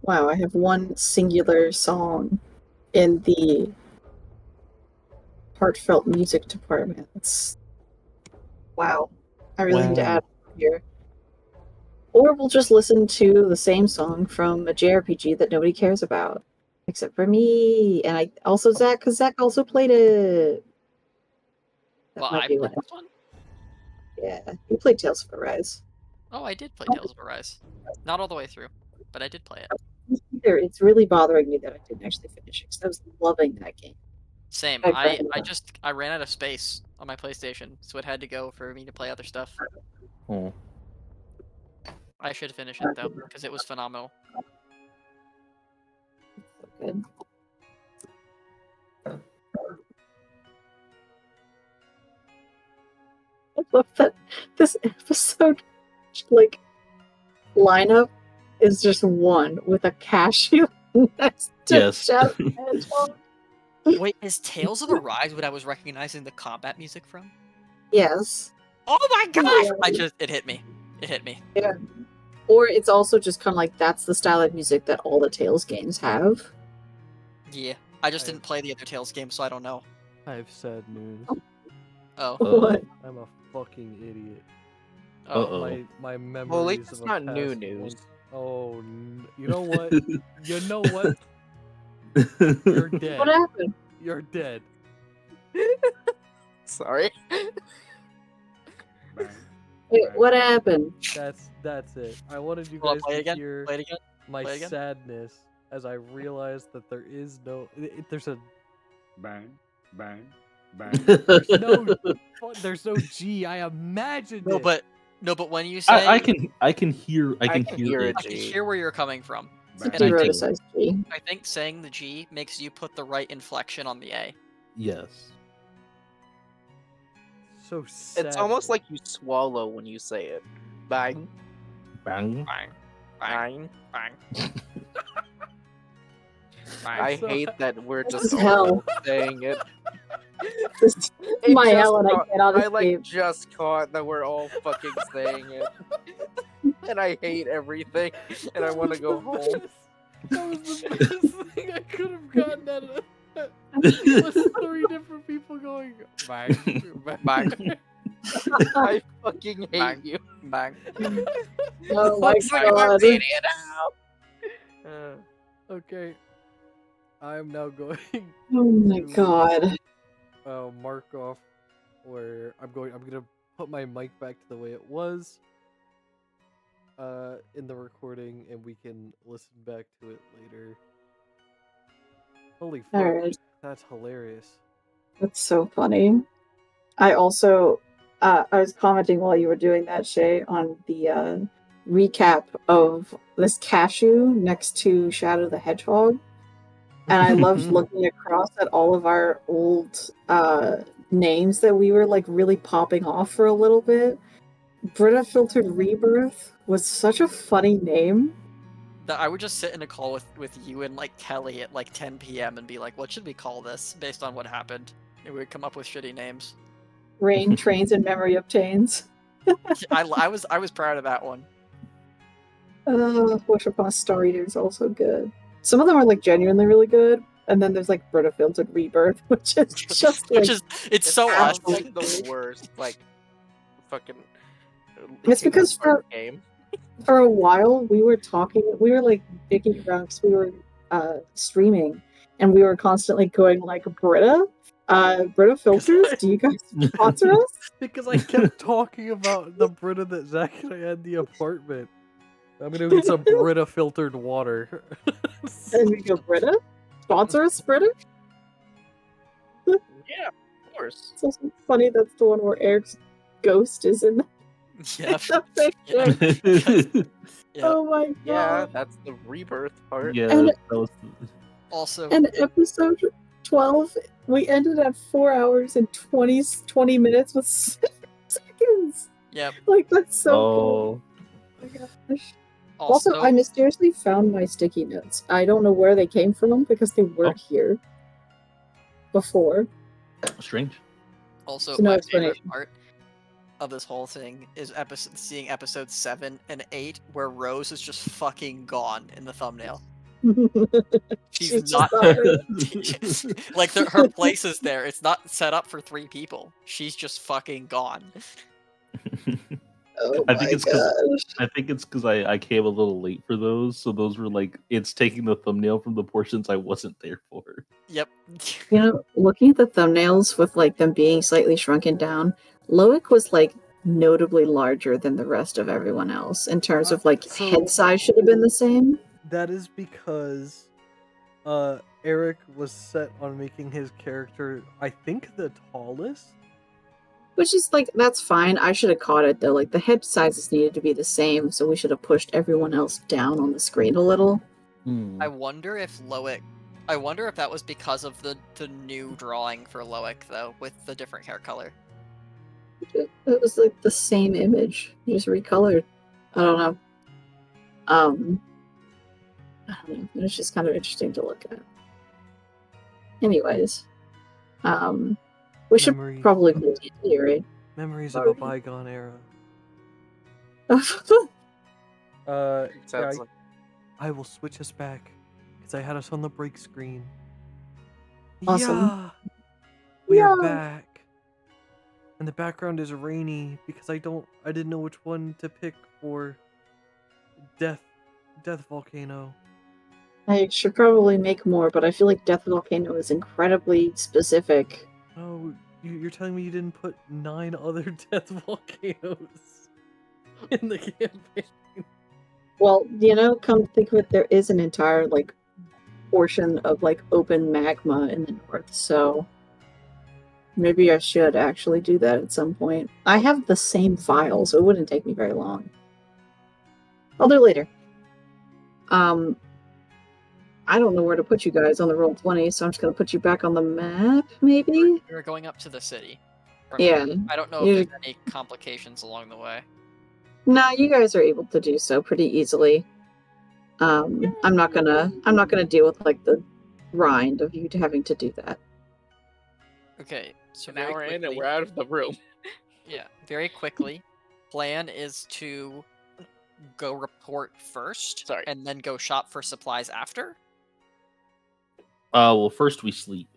Wow, I have one singular song in the heartfelt music department. It's wow. I really need to Wow. add here. Or we'll just listen to the same song from a JRPG that nobody cares about. Except for me. And I also Zach, because Zach also played it. That Well, might I be played what this one? Yeah. You played Tales of Arise. Oh, I did play Tales of Arise. Not all the way through, but I did play it. It's really bothering me that I didn't actually finish it because I was loving that game. Same. I I agree. I ran out of space on my PlayStation, so it had to go for me to play other stuff. Oh. I should finish it though, because it was phenomenal. So good. I love that this episode like lineup is just one with a cashew next to Yes. Jeff Hedgehog. Wait, is Tales of Arise what I was recognizing the combat music from? Yes. Oh my gosh! Yeah. It hit me. It hit me. Yeah. Or it's also just kind of like that's the style of music that all the Tales games have. Yeah. I just I- didn't play the other Tales games, so I don't know. I have sad news. Oh. What? I'm a fucking idiot. Oh. Uh-oh. My memories Well, at least of it's a not new past news. once- Oh, you know what? You know what? You're dead. What happened? You're dead. Sorry. Wait, what happened? That's it. I wanted you Hold on, guys play it to again. hear Play it again. my play again. sadness as I realized that there is no. There's a Bang, bang, bang. there's no G. I imagined No, it. but when you say I can hear I can hear it. it. I can hear where you're coming from. It's a bang. And I zero to think- size G. I think saying the G makes you put the right inflection on the A. Yes. So sad. It's almost like you swallow when you say it. Bang, Bang. Bang. bang. Bang. I so- hate that we're This just is hell. all saying it. This It my just hell and I caught- cannot I escape. like just caught that we're all fucking saying it. And I hate everything. And I want to go home. That was the best thing I could have gotten out of that. Was 3 different people going bang, bang, Bang. I fucking hate Bang. you. Bang. Oh my Looks like I'm god. an idiot now. Okay, I am now going Oh my god. mark off where I'm gonna put my mic back to the way it was in the recording, and we can listen back to it later. Holy fuck, Alright. that's hilarious. That's so funny. I also I was commenting while you were doing that, Shay, on the recap of this cashew next to Shadow the Hedgehog. And I loved looking across at all of our old names that we were like really popping off for a little bit. Brita Filtered Rebirth was such a funny name. That I would just sit in a call with you and like Kelly at like 10 p.m. and be like, what should we call this based on what happened? And we would come up with shitty names. Rain, Trains, and Memory Obtains. I was proud of that one. Wish Upon a Star Eater is also good. Some of them are like genuinely really good, and then there's like Brita Filtered Rebirth, which is just Which like, is it's It so us. sounds like the worst. Like fucking. It's because Kingdom Hearts for- game. for a while we were like dicking around because we were streaming, and we were constantly going like Brita Filters. Do you guys sponsor us? Because I kept talking about the Brita that Zach and I had in the apartment. I'm gonna get some Brita filtered water. And we go Brita, sponsor us, Brita. Yeah, of course. It's also funny that's the one where Eric's ghost is in Yeah. the picture. Yeah. Oh my god! Yeah, that's the rebirth part. Yeah, And- that was. Also, And episode 12, we ended at 4 hours and 20 minutes with 7 seconds. yep. Like, that's so cool. Oh, Oh my gosh. Also, Also, I mysteriously found my sticky notes. I don't know where they came from because they weren't here before. strange. Also, So no my favorite explanation. part of this whole thing is seeing episodes 7 and 8, where Rose is just fucking gone in the thumbnail. She's She's not just there. like her place is there. It's not set up for 3 people. She's just fucking gone. Oh I my think it's because I came a little late for those, so those were like it's taking the thumbnail from the portions I wasn't there for. Yep. You know, looking at the thumbnails with like them being slightly shrunken down, Loic was like notably larger than the rest of everyone else in terms of like So- head size should have been the same. That is because Eric was set on making his character, I think, the tallest. Which is like, that's fine. I should have caught it though. Like the head sizes needed to be the same, so we should have pushed everyone else down on the screen a little. I wonder if that was because of the new drawing for Loic though, with the different hair color. It was like the same image, just recolored. I don't know. I don't know. It was just kind of interesting to look at. Anyways, we should Memories. probably continue, right? Memories of Sorry. a bygone era. Sounds Yeah, like I will switch us back because I had us on the break screen. Awesome. Yeah, we are Yeah. back, and the background is rainy because I didn't know which one to pick for Death Volcano. I should probably make more, but I feel like Death Volcano is incredibly specific. Oh, you're telling me you didn't put 9 other Death Volcanoes in the campaign? Well, you know, come to think of it, there is an entire like portion of like open magma in the north, so maybe I should actually do that at some point. I have the same file, so it wouldn't take me very long. I'll do it later. I don't know where to put you guys on the Roll20, so I'm just gonna put you back on the map, maybe? We're going up to the city. from Yeah. here. I don't know You- if there's any complications along the way. No, you guys are able to do so pretty easily. I'm not gonna deal with like the grind of you having to do that. Okay, so an very hour in and quickly, we're out of the room. yeah, very quickly, plan is to go report first, Sorry. and then go shop for supplies after? Well, first we sleep.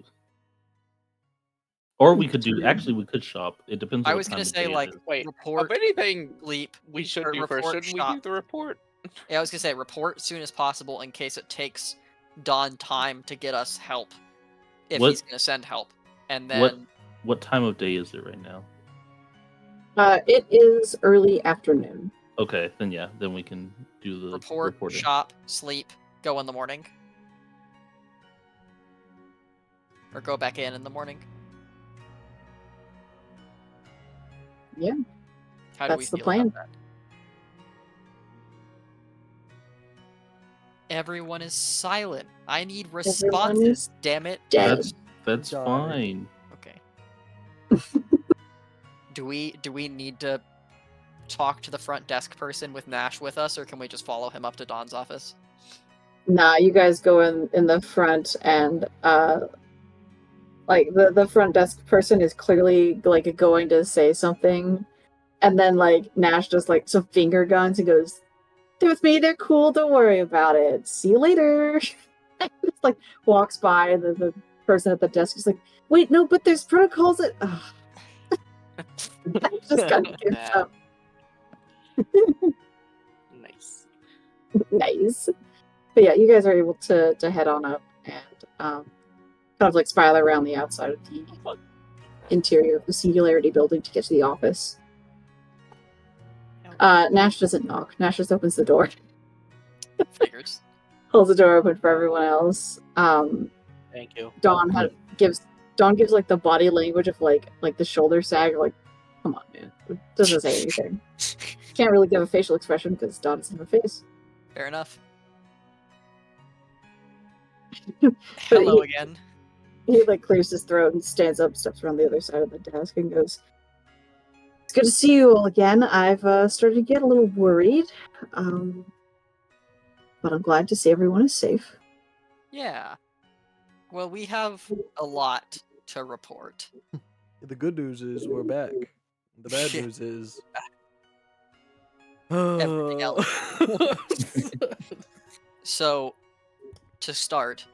Or we could do. Actually, we could shop. It depends on I what was time gonna of say day like it is. Wait, report, of anything sleep. we should or do first, report, shouldn't we shop. do the report? Yeah, I was gonna say report as soon as possible in case it takes Don time to get us help, if What- he's gonna send help, and What then what time of day is it right now? It is early afternoon. Okay, then yeah, then we can do the report, reporting. shop, sleep, go in the morning, or go back in the morning. Yeah, How do we that's the feel plan. about that? Everyone is silent. I need Everyone responses. is Damn it. dead. That's Got it. fine. Okay. Do we need to talk to the front desk person with Nash with us, or can we just follow him up to Don's office? Nah, you guys go in the front, and like the front desk person is clearly like going to say something, and then like Nash does like some finger guns and goes, "They're with me. They're cool. Don't worry about it. See you later." Just like walks by, and the person at the desk is like, "Wait, no, but there's protocols that." Ugh. Just kind of gives Yeah. up. Nice. Nice. But yeah, you guys are able to head on up and kind of like spiral around the outside of the interior of the Singularity building to get to the office. Nash doesn't knock. Nash just opens the door, Figures. holds the door open for everyone else. Thank you. Dawn gives like the body language of like the shoulder sag, like, come on, man. It doesn't say anything. Can't really give a facial expression because Dawn doesn't have a face. Fair enough. But Hello again. He like clears his throat and stands up, steps around the other side of the desk, and goes, "It's good to see you all again. I've started to get a little worried, but I'm glad to see everyone is safe." Yeah. Well, we have a lot to report. The good news is we're back. The bad Yeah. news is Everything else. So, to start,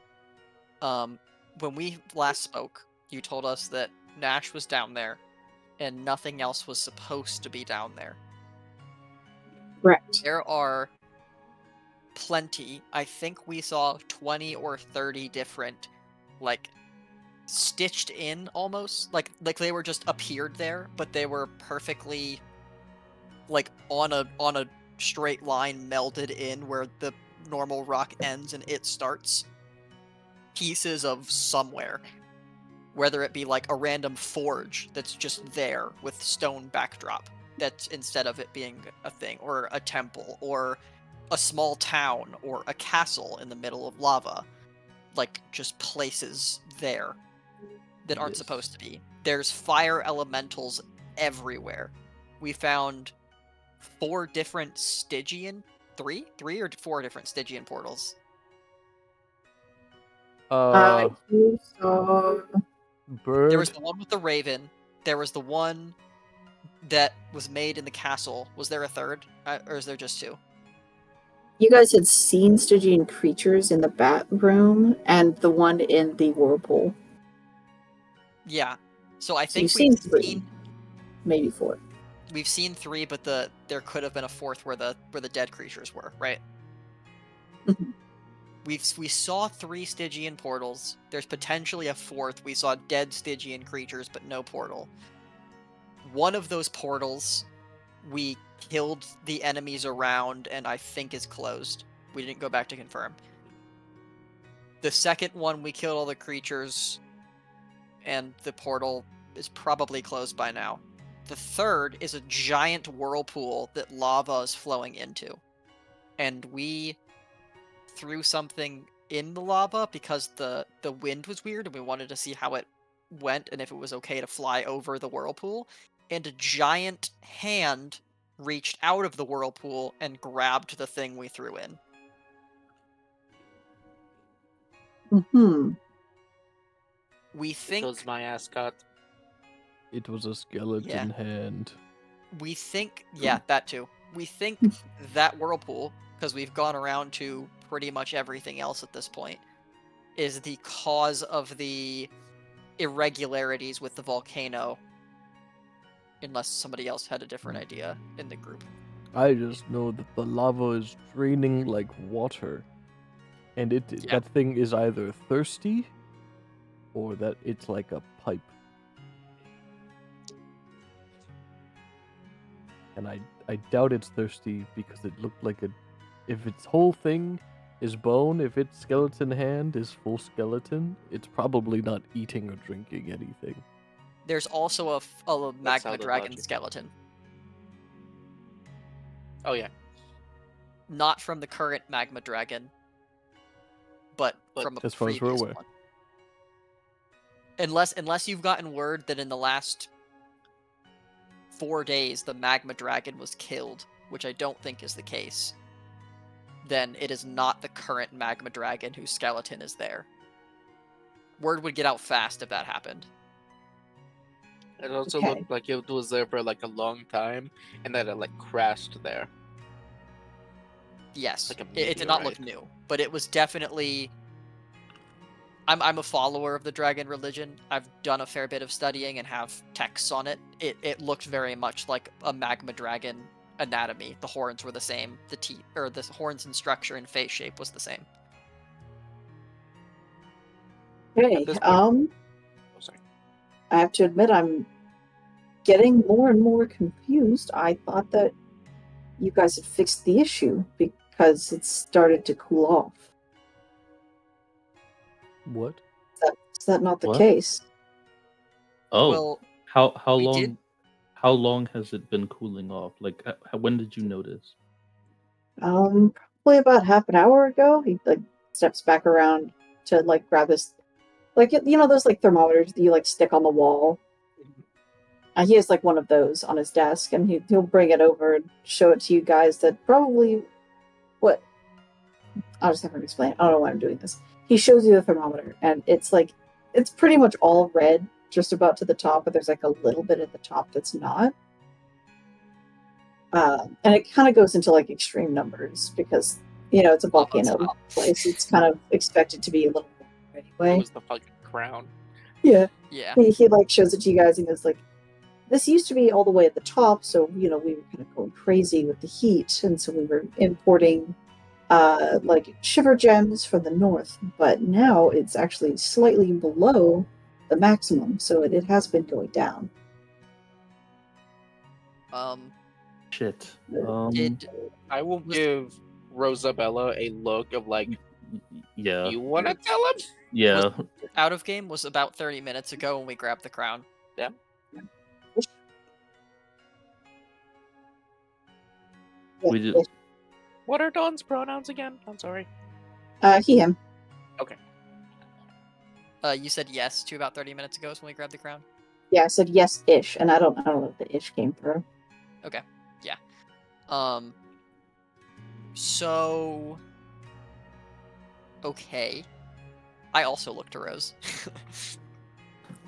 when we last spoke, you told us that Nash was down there, and nothing else was supposed to be down there. Correct. There are plenty. I think we saw 20 or 30 different, like, stitched in almost. Like they were just appeared there, but they were perfectly, like, on a straight line melded in where the normal rock ends and it starts. Pieces of somewhere. Whether it be like a random forge that's just there with stone backdrop, that's instead of it being a thing, or a temple, or a small town, or a castle in the middle of lava. Like, just places there that aren't Yes. supposed to be. There's fire elementals everywhere. We found 4 different Stygian, 3 or 4 different Stygian portals. You saw Bird. There was the one with the raven. There was the one that was made in the castle. Was there a third? Or is there just 2? You guys had seen Stygian creatures in the bat room and the one in the whirlpool. Yeah. So I So think you've seen we've 3, seen maybe 4. we've seen 3, but there could have been a 4th where the dead creatures were, right? Mhm. We saw 3 Stygian portals. There's potentially a 4th. We saw dead Stygian creatures, but no portal. One of those portals, we killed the enemies around, and I think is closed. We didn't go back to confirm. The second one, we killed all the creatures, and the portal is probably closed by now. The third is a giant whirlpool that lava is flowing into. And we threw something in the lava because the wind was weird and we wanted to see how it went and if it was okay to fly over the whirlpool. And a giant hand reached out of the whirlpool and grabbed the thing we threw in. Mm-hmm. We think Kills my ascot. It was a skeleton hand. we think, yeah, that too. we think that whirlpool, because we've gone around to pretty much everything else at this point, is the cause of the irregularities with the volcano. Unless somebody else had a different idea in the group. I just know that the lava is draining like water, and that thing is either thirsty, or that it's like a pipe. And I doubt it's thirsty because it looked like if its whole thing is bone, if its skeleton hand is full skeleton, it's probably not eating or drinking anything. There's also a magma sounded dragon logical. skeleton. Oh yeah. Not from the current magma dragon, but from a as far as we're previous aware. one. Unless you've gotten word that in the last 4 days the magma dragon was killed, which I don't think is the case, then it is not the current magma dragon whose skeleton is there. Word would get out fast if that happened. It also Okay. looked like it was there for like a long time, and that it like crashed there. Yes, Like a it did not look meteorite. new, but it was definitely. I'm a follower of the dragon religion. I've done a fair bit of studying and have texts on it. It looked very much like a magma dragon anatomy. The horns were the same. The teeth, or the horns and structure and face shape was the same. Okay. this point- Oh, sorry. I have to admit, I'm getting more and more confused. I thought that you guys had fixed the issue because it started to cool off. What? Is that not the What? case? Oh, Well, how we long? did- How long has it been cooling off? Like, when did you notice? Probably about half an hour ago. He like steps back around to like grab this, like those like thermometers that you like stick on the wall. He has like one of those on his desk, and he'll bring it over and show it to you guys. That probably what I'll just have to explain. I don't know why I'm doing this. He shows you the thermometer, and it's pretty much all red, just about to the top, but there's like a little bit at the top that's not. And it kind of goes into like extreme numbers because it's a volcano place. It's kind of expected to be a little warmer It anyway. was the fucking crown. Yeah. yeah. He like shows it to you guys and goes like, this used to be all the way at the top, so we were kind of going crazy with the heat, and so we were importing like shiver gems from the north, but now it's actually slightly below the maximum, so it has been going down. Shit. Did I will give Rosabella a look of like, Yeah. you want to tell him? Yeah. out of game was about 30 minutes ago when we grabbed the crown. We did. What are Dawn's pronouns again? I'm sorry. He, him. You said yes to about 30 minutes ago is when we grabbed the crown. Yeah, I said yes-ish, and I don't know if the ish came through. So okay. I also looked to Rose.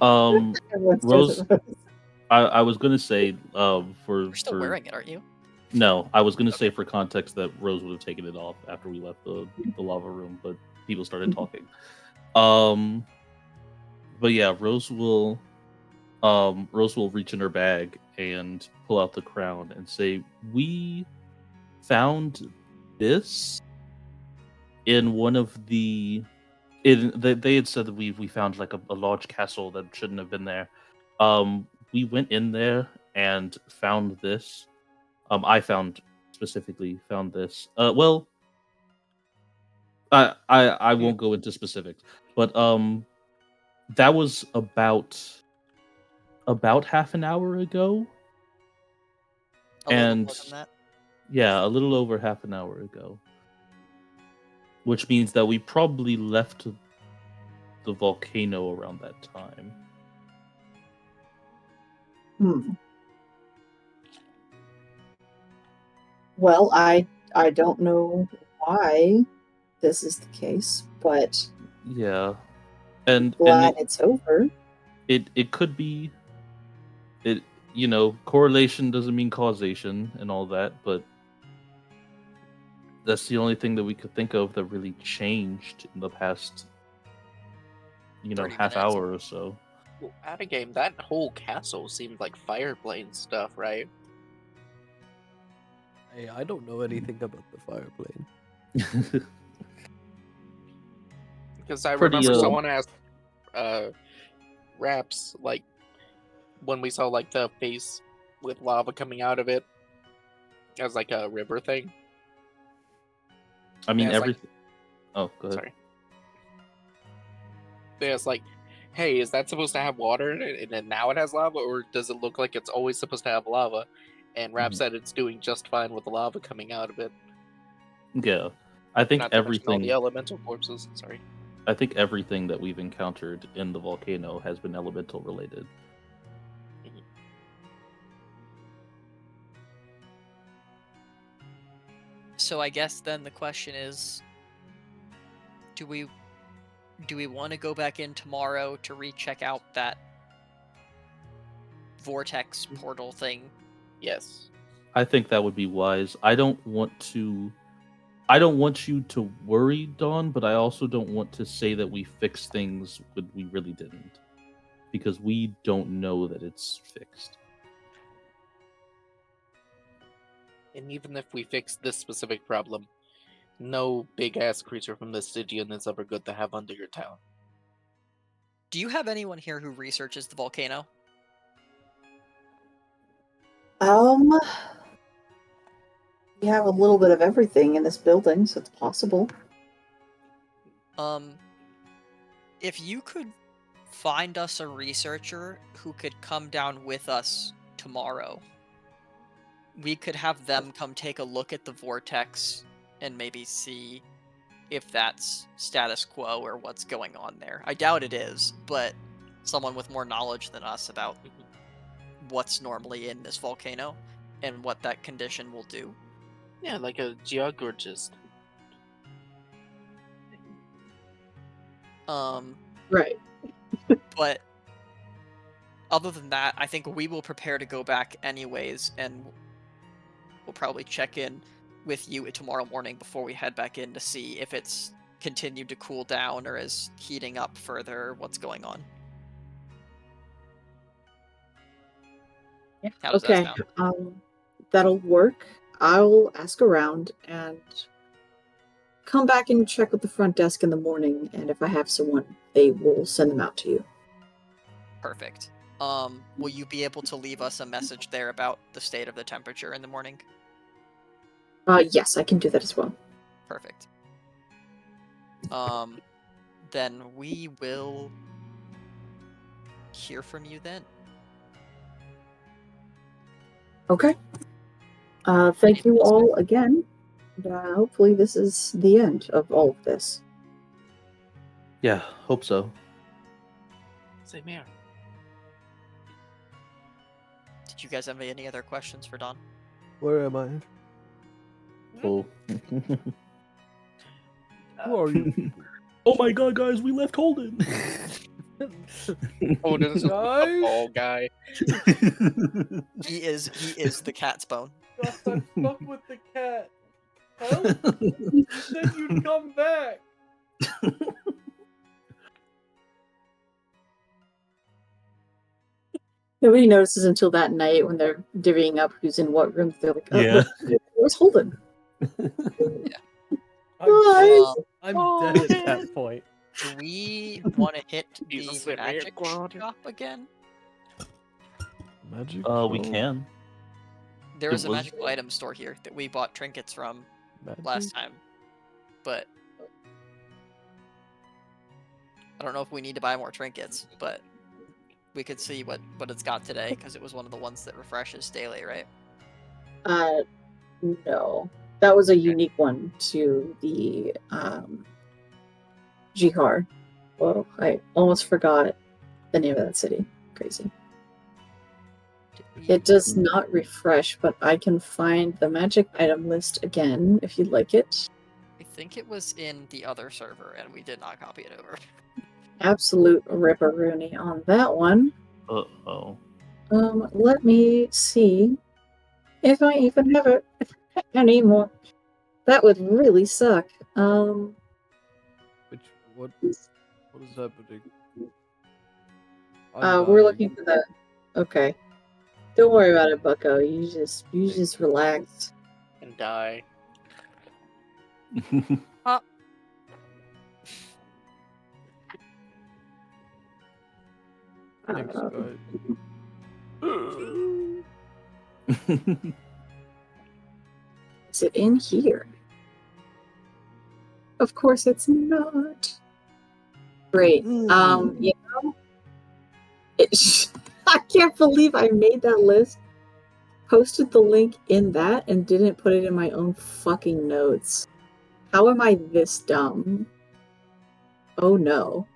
Everyone stares Rose- at Rose. I was gonna say for You're still wearing it, aren't you? No, I was gonna say for context that Rose would have taken it off after we left the lava room, but people started talking. But yeah, Rose will reach in her bag and pull out the crown and say, "We found this in one of they had said that we found like a large castle that shouldn't have been there. We went in there and found this. I specifically found this. Well, I won't go into specifics, but that was about half an hour ago. A little And- more than that. Yeah, a little over half an hour ago. Which means that we probably left the volcano around that time. Well, I don't know why this is the case, but Yeah, and glad it's over. it could be, correlation doesn't mean causation and all that, but That's the only thing that we could think of that really changed in the past, 30 half minutes. hour or so. Well, out of game, that whole castle seemed like Fireplane stuff, right? Hey, I don't know anything about the Fireplane. Because I Pretty, remember someone asked Raps, like, when we saw, like, the face with lava coming out of it as, like, a river thing. I mean, Yeah, it's like- everything. Oh, go ahead. Sorry. Yeah, it's like, hey, is that supposed to have water in it, and then now it has lava, or does it look like it's always supposed to have lava? And Rap Mhm. said it's doing just fine with the lava coming out of it. Yeah, I think Not to mention all everything. the elemental corpses. Sorry. I think everything that we've encountered in the volcano has been elemental related. So I guess then the question is, do we want to go back in tomorrow to recheck out that vortex portal thing? Yes. I think that would be wise. I don't want you to worry, Dawn, but I also don't want to say that we fixed things when we really didn't. Because we don't know that it's fixed. And even if we fix this specific problem, no big ass creature from the Stygian is ever good to have under your town. Do you have anyone here who researches the volcano? We have a little bit of everything in this building, so it's possible. If you could find us a researcher who could come down with us tomorrow, we could have them come take a look at the vortex and maybe see if that's status quo or what's going on there. I doubt it is, but someone with more knowledge than us about what's normally in this volcano and what that condition will do. Yeah, like a geologist. Right. But other than that, I think we will prepare to go back anyways, and we'll probably check in with you tomorrow morning before we head back in to see if it's continued to cool down or is heating up further, or what's going on. How does Okay. that sound? That'll work. I'll ask around and come back and check with the front desk in the morning, and if I have someone, they will send them out to you. Perfect. Will you be able to leave us a message there about the state of the temperature in the morning? Yes, I can do that as well. Perfect. Then we will hear from you then. Okay. Thank you all again. And, hopefully this is the end of all of this. Yeah, hope so. Same here. Did you guys have any other questions for Don? Where am I? Oh. Who are you? Oh my god, guys, we left Holden. Oh, this is a Guys? ball guy. He is the cat's bone. Gus, I'm stuck with the cat. Help! You said you'd come back. Nobody notices until that night when they're divvying up who's in what room. They're like, Yeah. Where's Holden? I'm Oh, dead at man. that point. Do we want to hit Jesus, the let me magic go. shop again? Magic. We can. There It was a was- magical item store here that we bought trinkets from last time, but I don't know if we need to buy more trinkets, but we could see what it's got today, because it was one of the ones that refreshes daily, right? No. That was a unique one to the Jihar. Well, I almost forgot the name of that city. Crazy. Did we- It does not refresh, but I can find the magic item list again if you'd like it. I think it was in the other server, and we did not copy it over. Absolute ripperoonie on that one. Uh-oh. Let me see if I even have it anymore. That would really suck. Which what is happening? I'm We're dying. looking for the. Okay. Don't worry about it, Bucko. You just relax. And die. Thanks, Um, guys. Is it in here? Of course it's not. Great. You know, I can't believe I made that list, posted the link in that, and didn't put it in my own fucking notes. How am I this dumb? Oh no.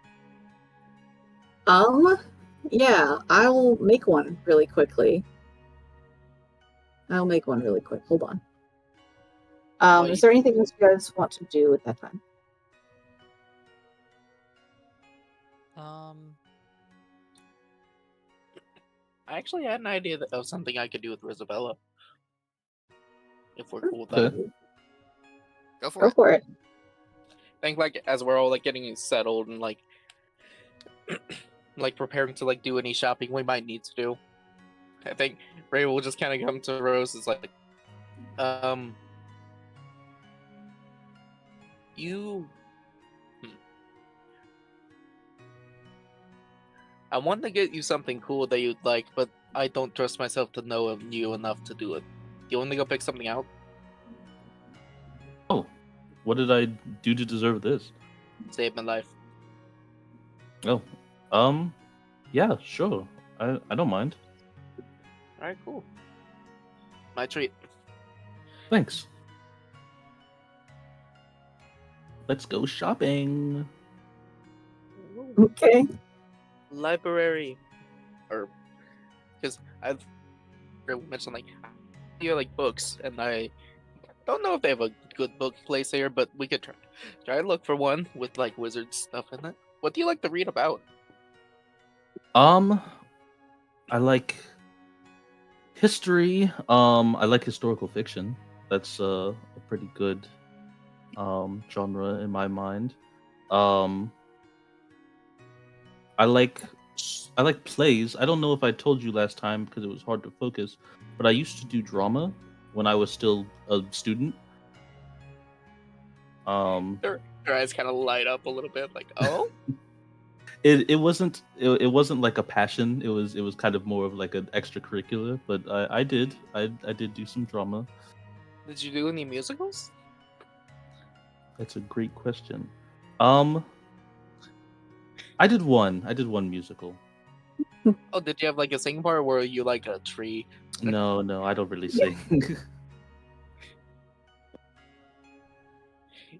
Yeah, I'll make one really quickly. Hold on. Is there anything else you guys want to do at that time? I actually had an idea of something I could do with Rosabella. If we're cool with that. Okay. Go for Go it. for it. I think like as we're all like getting settled and like like preparing to like do any shopping we might need to do, I think Ray will just kind of come to Rose as like, you. I want to get you something cool that you'd like, but I don't trust myself to know you enough to do it. You want to go pick something out? Oh, what did I do to deserve this? Save my life. Oh, yeah, sure. I don't mind. All right, cool. My treat. Thanks. Let's go shopping. Okay. Library, or because I've mentioned like you like books, and I don't know if they have a good book place here, but we could try to look for one with like wizard stuff in it. What do you like to read about? I like history. I like historical fiction. That's a pretty good genre in my mind. I like plays. I don't know if I told you last time because it was hard to focus, but I used to do drama when I was still a student. Their eyes kind of light up a little bit, like, oh, it wasn't like a passion. It was kind of more of like an extracurricular. But I did do some drama. did you do any musicals? That's a great question. I did one musical. Oh, did you have like a singing part where you like a tree? No, I don't really sing.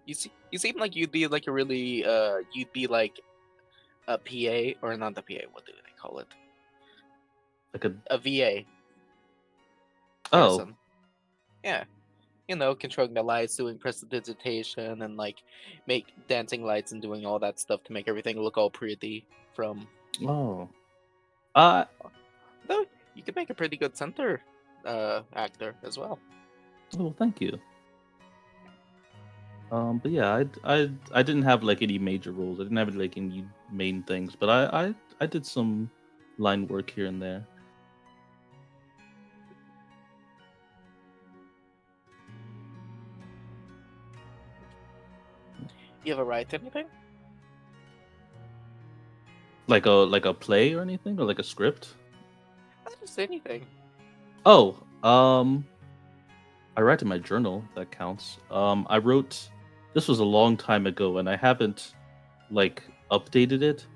You seem like you'd be like a really you'd be like a PA, or not the PA, what do they call it? Like a A VA oh, person. Yeah. You know, controlling the lights, doing prestidigitation, and like make dancing lights and doing all that stuff to make everything look all pretty from oh. though you could make a pretty good center actor as well. Oh, thank you. But yeah, I didn't have like any major roles. I didn't have like any main things, but I did some line work here and there. You ever write anything? Like a play or anything, or like a script. Not just anything. Oh, I write in my journal. That counts. I wrote. This was a long time ago, and I haven't like updated it.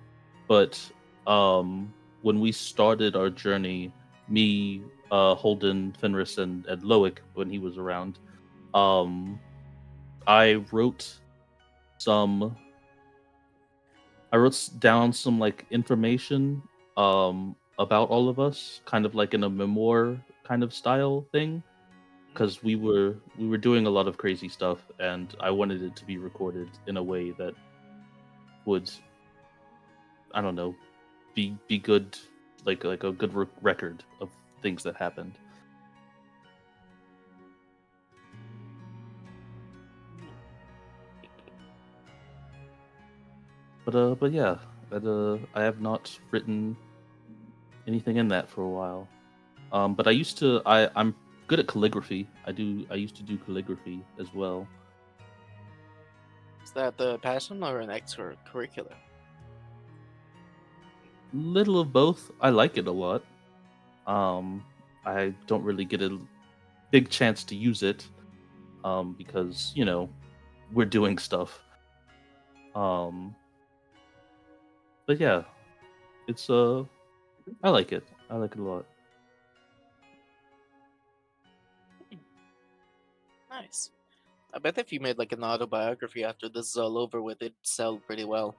But when we started our journey, me, Holden, Fenris, and Loic, when he was around, I wrote down some like information about all of us, kind of like in a memoir kind of style thing, because we were doing a lot of crazy stuff, and I wanted it to be recorded in a way that would, I don't know, be good, like a good record of things that happened. But yeah, I have not written anything in that for a while. But I'm good at calligraphy. I used to do calligraphy as well. Is that the passion or an extracurricular? Little of both. I like it a lot. I don't really get a big chance to use it, because we're doing stuff. But yeah, it's I like it. I like it a lot. Nice. I bet if you made like an autobiography after this is all over with, it'd sell pretty well.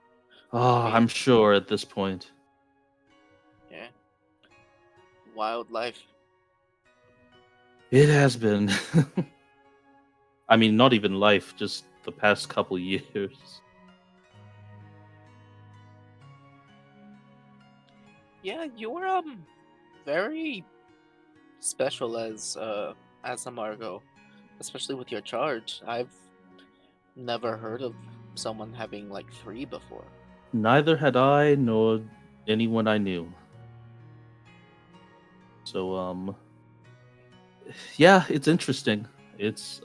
Oh, mean- I'm sure at this point. Yeah. Wild life. It has been. I mean, not even life, just the past couple years. Yeah, you were very special as a Margot, especially with your charge. I've never heard of someone having like 3 before. Neither had I nor anyone I knew. So yeah, it's interesting. It's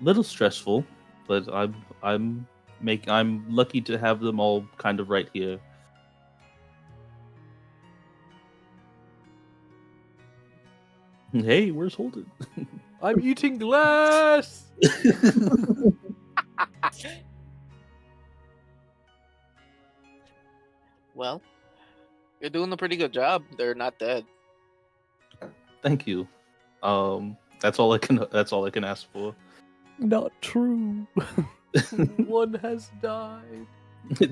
little stressful, but I'm lucky to have them all kind of right here. Hey, where's Holden? I'm eating glass. Well, you're doing a pretty good job. They're not dead. Thank you. That's all I can ask for. Not true. One has died.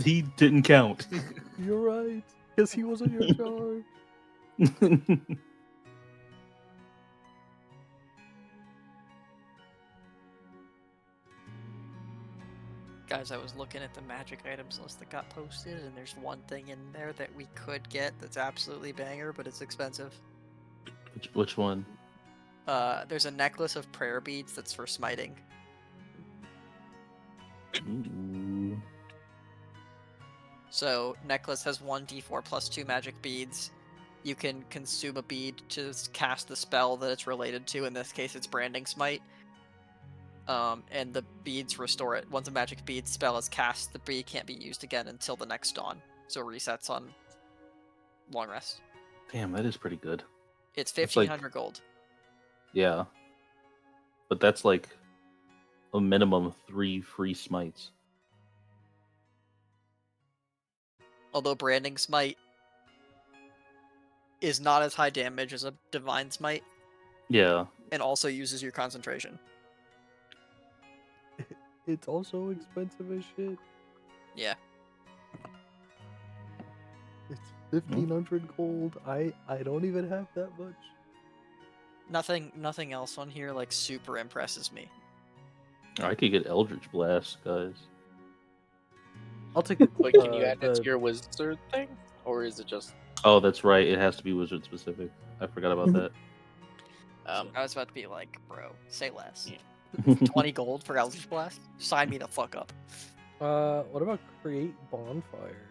He didn't count. You're right, because he wasn't your charge. Guys, I was looking at the magic items list that got posted, and there's one thing in there that we could get that's absolutely banger, but it's expensive. Which one? There's a necklace of prayer beads that's for smiting. Ooh. So, necklace has 1d4 plus 2 magic beads. You can consume a bead to cast the spell that it's related to. In this case, it's Branding Smite. And the beads restore it. Once a magic bead spell is cast, the bead can't be used again until the next dawn. So it resets on long rest. Damn, that is pretty good. It's That's like- 1,500 gold. Yeah. But that's like a minimum of 3 free smites. Although Branding Smite is not as high damage as a Divine Smite, Yeah. and also uses your concentration. It's also expensive as shit. Yeah. It's 1,500 gold. I don't even have that much. Nothing else on here like super impresses me. I could get Eldritch Blast, guys. I'll take it. But can you add it to your wizard thing, or is it just Oh, that's right. It has to be wizard specific. I forgot about that. I was about to be like, bro, say less. Yeah. 20 gold for Eldritch Blast? Sign me the fuck up. What about create bonfire?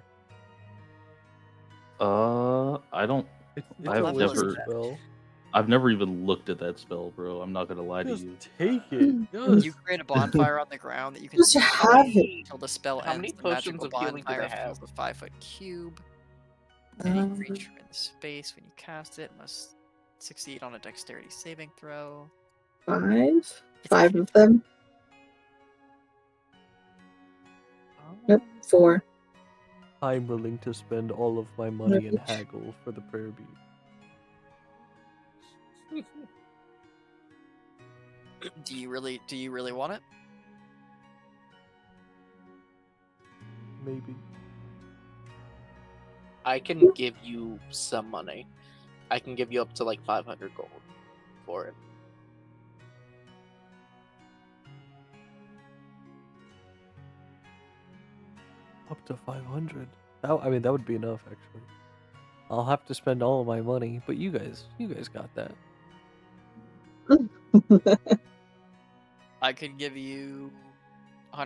I don't. It's I've a wizard never- spell. I've never even looked at that spell, bro. I'm not gonna lie to Just you. take it. Yes. You create a bonfire on the ground that you can Just see have it. until the spell How ends. many The potions magical of healing do they bonfire have? fills a 5-foot cube. Any Um, creature in the space when you cast it must succeed on a dexterity saving throw. 5? It's 5 a- of them? Yep, 4. I'm willing to spend all of my money and haggle for the prayer bead. Do you really want it? Maybe. I can give you some money. I can give you up to like 500 gold for it. Up to 500. That would be enough actually. I'll have to spend all of my money, but you guys got that. I could give you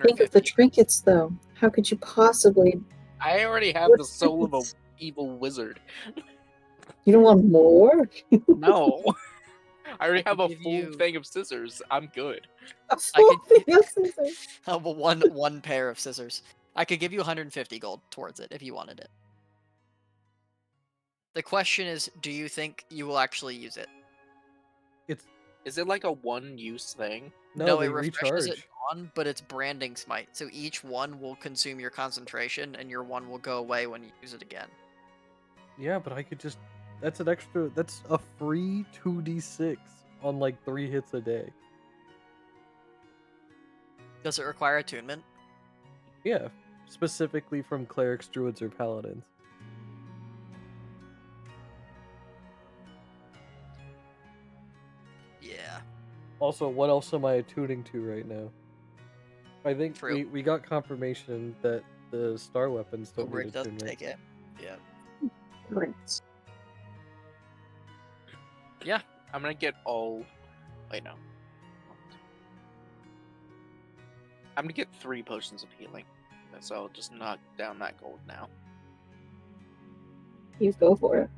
Think of the 150. trinkets, though. How could you possibly? I already have What the soul of a trinkets? evil wizard. You don't want more? No. I already I have could a give full you- thing of scissors. I'm good. A I full could- thing of scissors. Well, one pair of scissors. I could give you 150 gold towards it if you wanted it. The question is, do you think you will actually use it? Is it like a one-use thing? No, it they refreshes recharge. it on, but it's branding smite. So each one will consume your concentration, and your one will go away when you use it again. Yeah, but I could just. That's an extra. That's a free 2d6 on like 3 hits a day. Does it require attunement? Yeah, specifically from clerics, druids, or paladins. Yeah. Also, what else am I attuning to right now? I think True. we got confirmation that the star weapons don't Rick need doesn't attunement. take it. Yeah. Right. I'm gonna get all. Wait, no. I'm gonna get 3 potions of healing. So I'll just knock down that gold now. You go for it.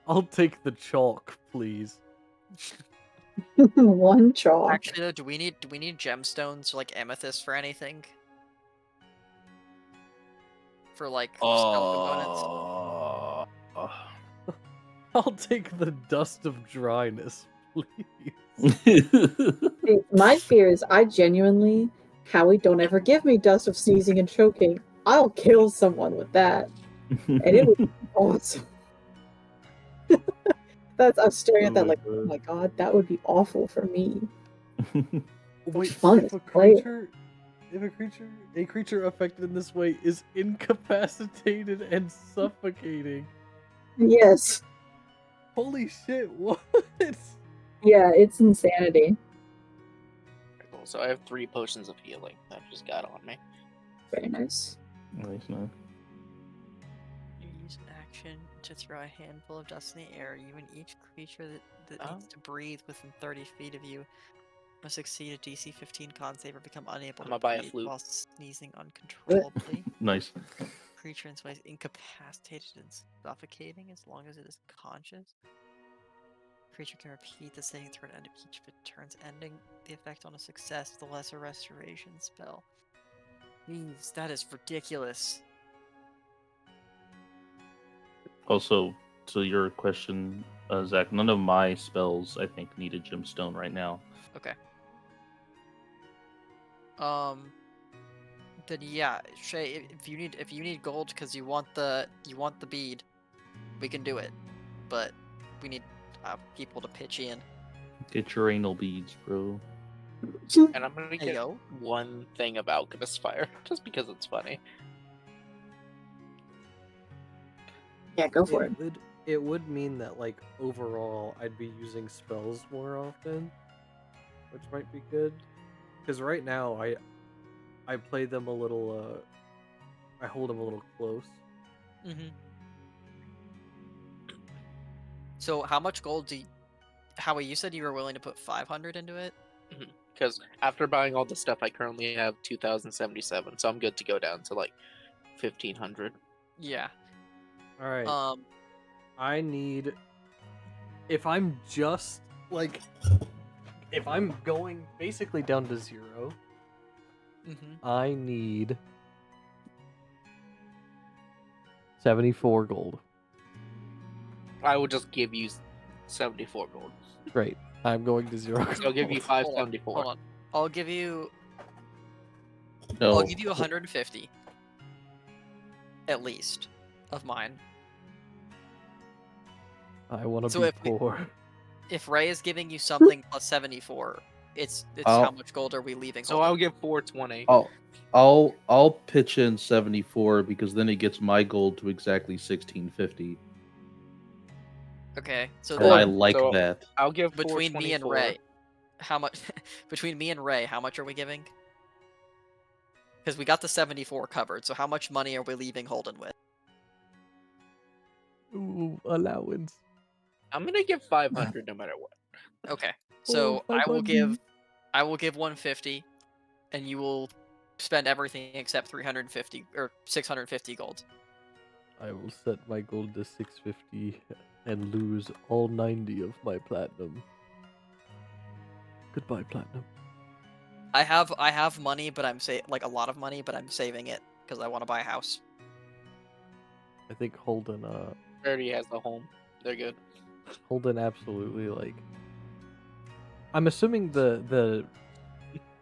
I'll take the chalk, please. One chalk. Actually, though, do we need gemstones or like amethyst for anything? For like spell components? I'll take the dust of dryness, please. See, my fear is I genuinely, Howie, don't ever give me dust of sneezing and choking. I'll kill someone with that. And it would be awesome. I'm staring at that like, oh my god, that would be awful for me. Wait, fun if to a play it. a creature affected in this way is incapacitated and suffocating. Yes. Holy shit, what? Yeah, it's insanity. Cool. So I have 3 potions of healing that I just got on me. Very nice. Nice, man. You use an action to throw a handful of dust in the air. You and each creature that needs to breathe within 30 feet of you must succeed a DC 15 con save or become unable I'ma to buy a breathe flute. while sneezing uncontrollably. Nice. Creature in some way is incapacitated and suffocating as long as it is conscious. Creature can repeat the saving throw at the end of each of its turns, ending the effect on a success with a lesser restoration spell. Jeez, that is ridiculous. Also, to your question, Zach, none of my spells I think need a gemstone right now. Okay. Then yeah, Shay, if you need gold because you want the bead, we can do it. But we need people to pitch in. Get your anal beads, bro. And I'm gonna Hey get yo. one thing of Alchemist Fire, just because it's funny. Yeah, go for it. It would mean that like overall I'd be using spells more often, which might be good. Because right now I play them a little I hold them a little close. Mm-hmm. So how much gold do you... Howie, you said you were willing to put 500 into it? Because after buying all the stuff, I currently have 2,077, so I'm good to go down to like 1,500. Yeah. All right. Um, I need, if I'm just like, if I'm going basically down to 0, mhm. I need 74 gold. I will just give you 74 gold. Great. I'm going to 0. So I'll give you Hold on, 574. hold on. I'll give you No. I'll give you 150 at least of mine. I want to So be if we- poor. If Ray is giving you something plus 74, it's how much gold are we leaving? So holding? I'll give 420. I'll pitch in 74 because then it gets my gold to exactly 1650. Okay, so And I then like So- that. I'll give between me and 424. Ray, how much? Between me and Ray, how much are we giving? Because we got the 74 covered. So how much money are we leaving Holden with? Ooh, allowance. I'm gonna give 500 no matter what. Okay, so Oh, I will 500. give 150 and you will spend everything except 350 or 650 gold. I will set my gold to 650 and lose all 90 of my platinum. Goodbye, platinum. I have money, but I'm like a lot of money, but I'm saving it because I want to buy a house. I think Holden Already has a home. They're good. Holden absolutely like. I'm assuming the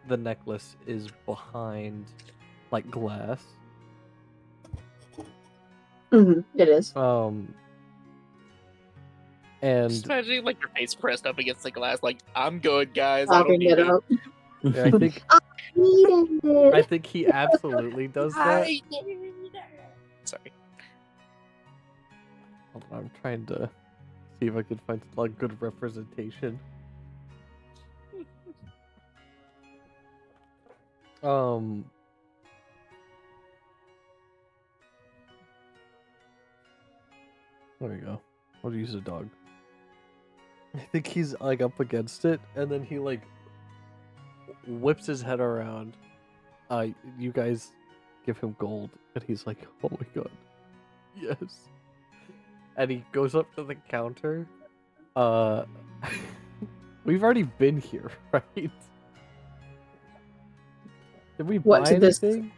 necklace is behind like glass. It is. And Just imagine like your face pressed up against the glass, like I'm good, guys. I don't Popping need it it. up. yeah, I think Needed. I think he absolutely does that. I need it. Sorry. Hold on, I'm trying to see if I can find a good representation. There we go. I'll use a dog. I think he's like up against it, and then he like whips his head around. You guys give him gold, and he's like, "Oh my god, yes!" And he goes up to the counter. We've already been here, right? Did we What, buy to this- anything?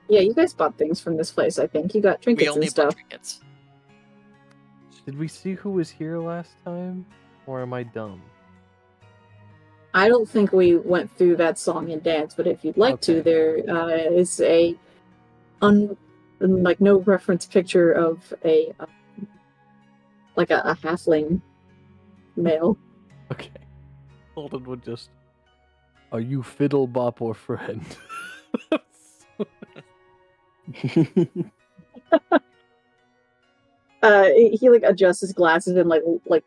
Yeah, you guys bought things from this place, I think. You got We trinkets only and bought stuff. trinkets. Did we see who was here last time, or am I dumb? I don't think we went through that song and dance, but if you'd like to, Okay. there is a like no reference picture of a like a halfling male. Okay. Holden would just. Are you Fiddlebop or friend? He like adjusts his glasses and like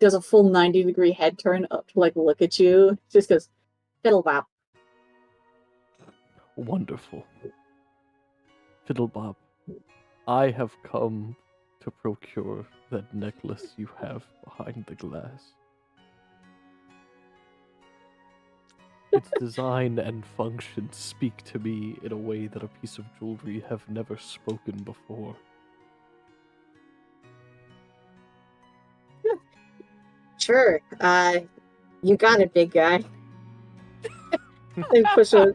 does a full 90-degree head turn up to like look at you. Just goes, Fiddlebop. Wonderful. Fiddlebop, I have come to procure that necklace you have behind the glass. Its design and function speak to me in a way that a piece of jewelry have never spoken before. Sure. You got it, big guy. They push a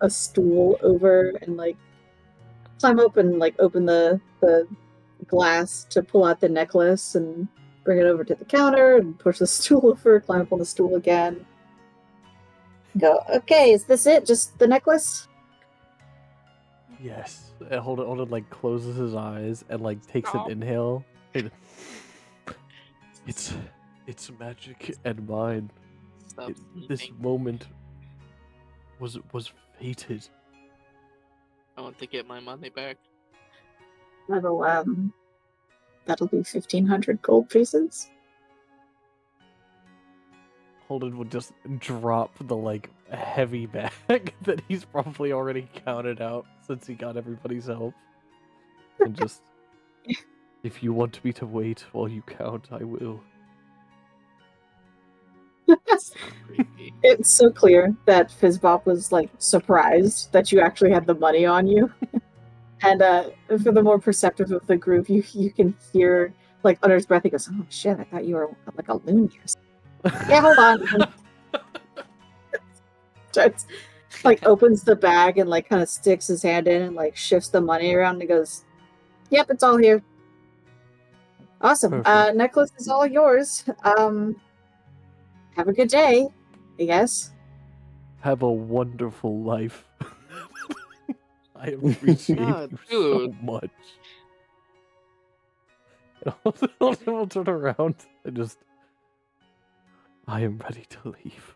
stool over and like climb up and like open the glass to pull out the necklace and bring it over to the counter and push the stool over, climb up on the stool again. Go, okay, is this it? Just the necklace? Yes. And Holden like closes his eyes and like takes Aw. an inhale. It's magic and mine. Stop This eating. moment was fated. I want to get my money back. That'll be 1,500 gold pieces. Holden would just drop the like heavy bag that he's probably already counted out since he got everybody's help. And just if you want me to wait while you count, I will. Creepy. It's so clear that Fizzbop was like surprised that you actually had the money on you. And for the more perceptive of the group, you can hear like under his breath he goes, "Oh shit, I thought you were like a loon here." Yeah, hold on. Starts, like opens the bag and like kind of sticks his hand in and like shifts the money around and goes, "Yep, it's all here. Awesome. Perfect. Necklace is all yours. Have a good day, I guess." Have a wonderful life. I appreciate God, you so dude. much. And Holden will turn around and just. I am ready to leave.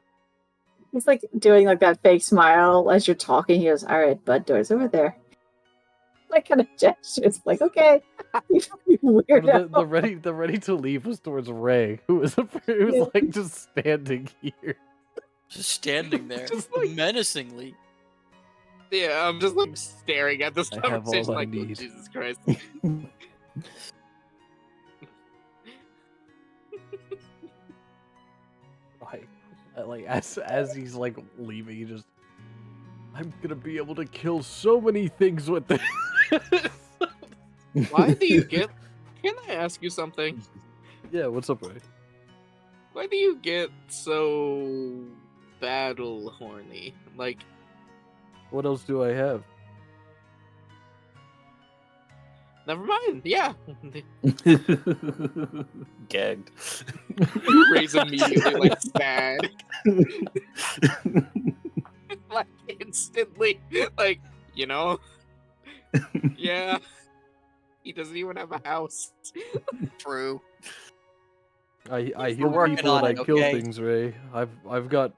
He's like doing like that fake smile as you're talking. He goes, "All right, bud, door's over there." Like kind of gestures, like, "Okay." You weirdo. The ready to leave was towards Ray, who was like just standing here. Just standing there, Just like- menacingly. Yeah, I'm just like staring at this I have all conversation I like, oh, need. Jesus Christ. Like as he's like leaving, he just I'm gonna be able to kill so many things with this. Why do you get? Can I ask you something? Yeah, what's up, Ray? Why do you get so battle horny? Like, What else do I have? never mind. Yeah, Gagged. Ray's immediately like sad, like instantly, like yeah. He doesn't even have a house. True. I We're heal working people and on I it, kill okay? things, Ray. I've got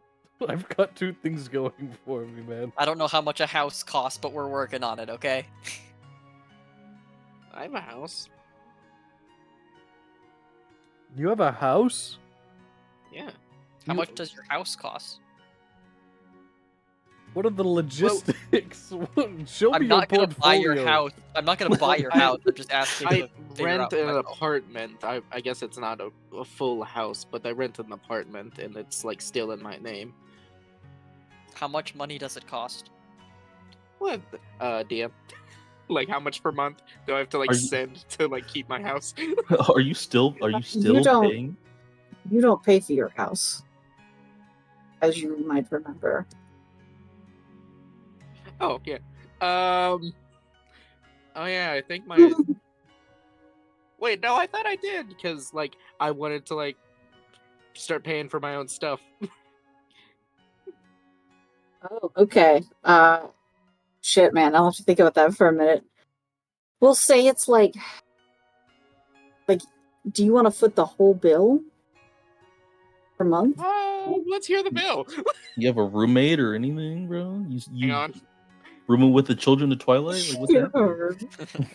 2 things going for me, man. I don't know how much a house costs, but we're working on it, okay? I have a house. You have a house? Yeah. How You- much does your house cost? What are the logistics? Show me I'm your not gonna portfolio. buy your house. I'm not gonna buy your house. I'm just asking I to figure rent out an myself. apartment. I guess it's not a full house, but I rent an apartment and it's like still in my name. How much money does it cost? What? DM. Like how much per month do I have to like Are you- send to like keep my house? Are you still don't- paying? You don't pay for your house, as you might remember. Oh yeah. Oh yeah, I think my. Wait, no, I thought I did because like I wanted to like start paying for my own stuff. Oh, okay. Shit, man. I'll have to think about that for a minute. We'll say it's like, do you want to foot the whole bill per month? Let's hear the bill. You have a roommate or anything, bro? Hang You on. rooming with the children of Twilight? Like, what's happening?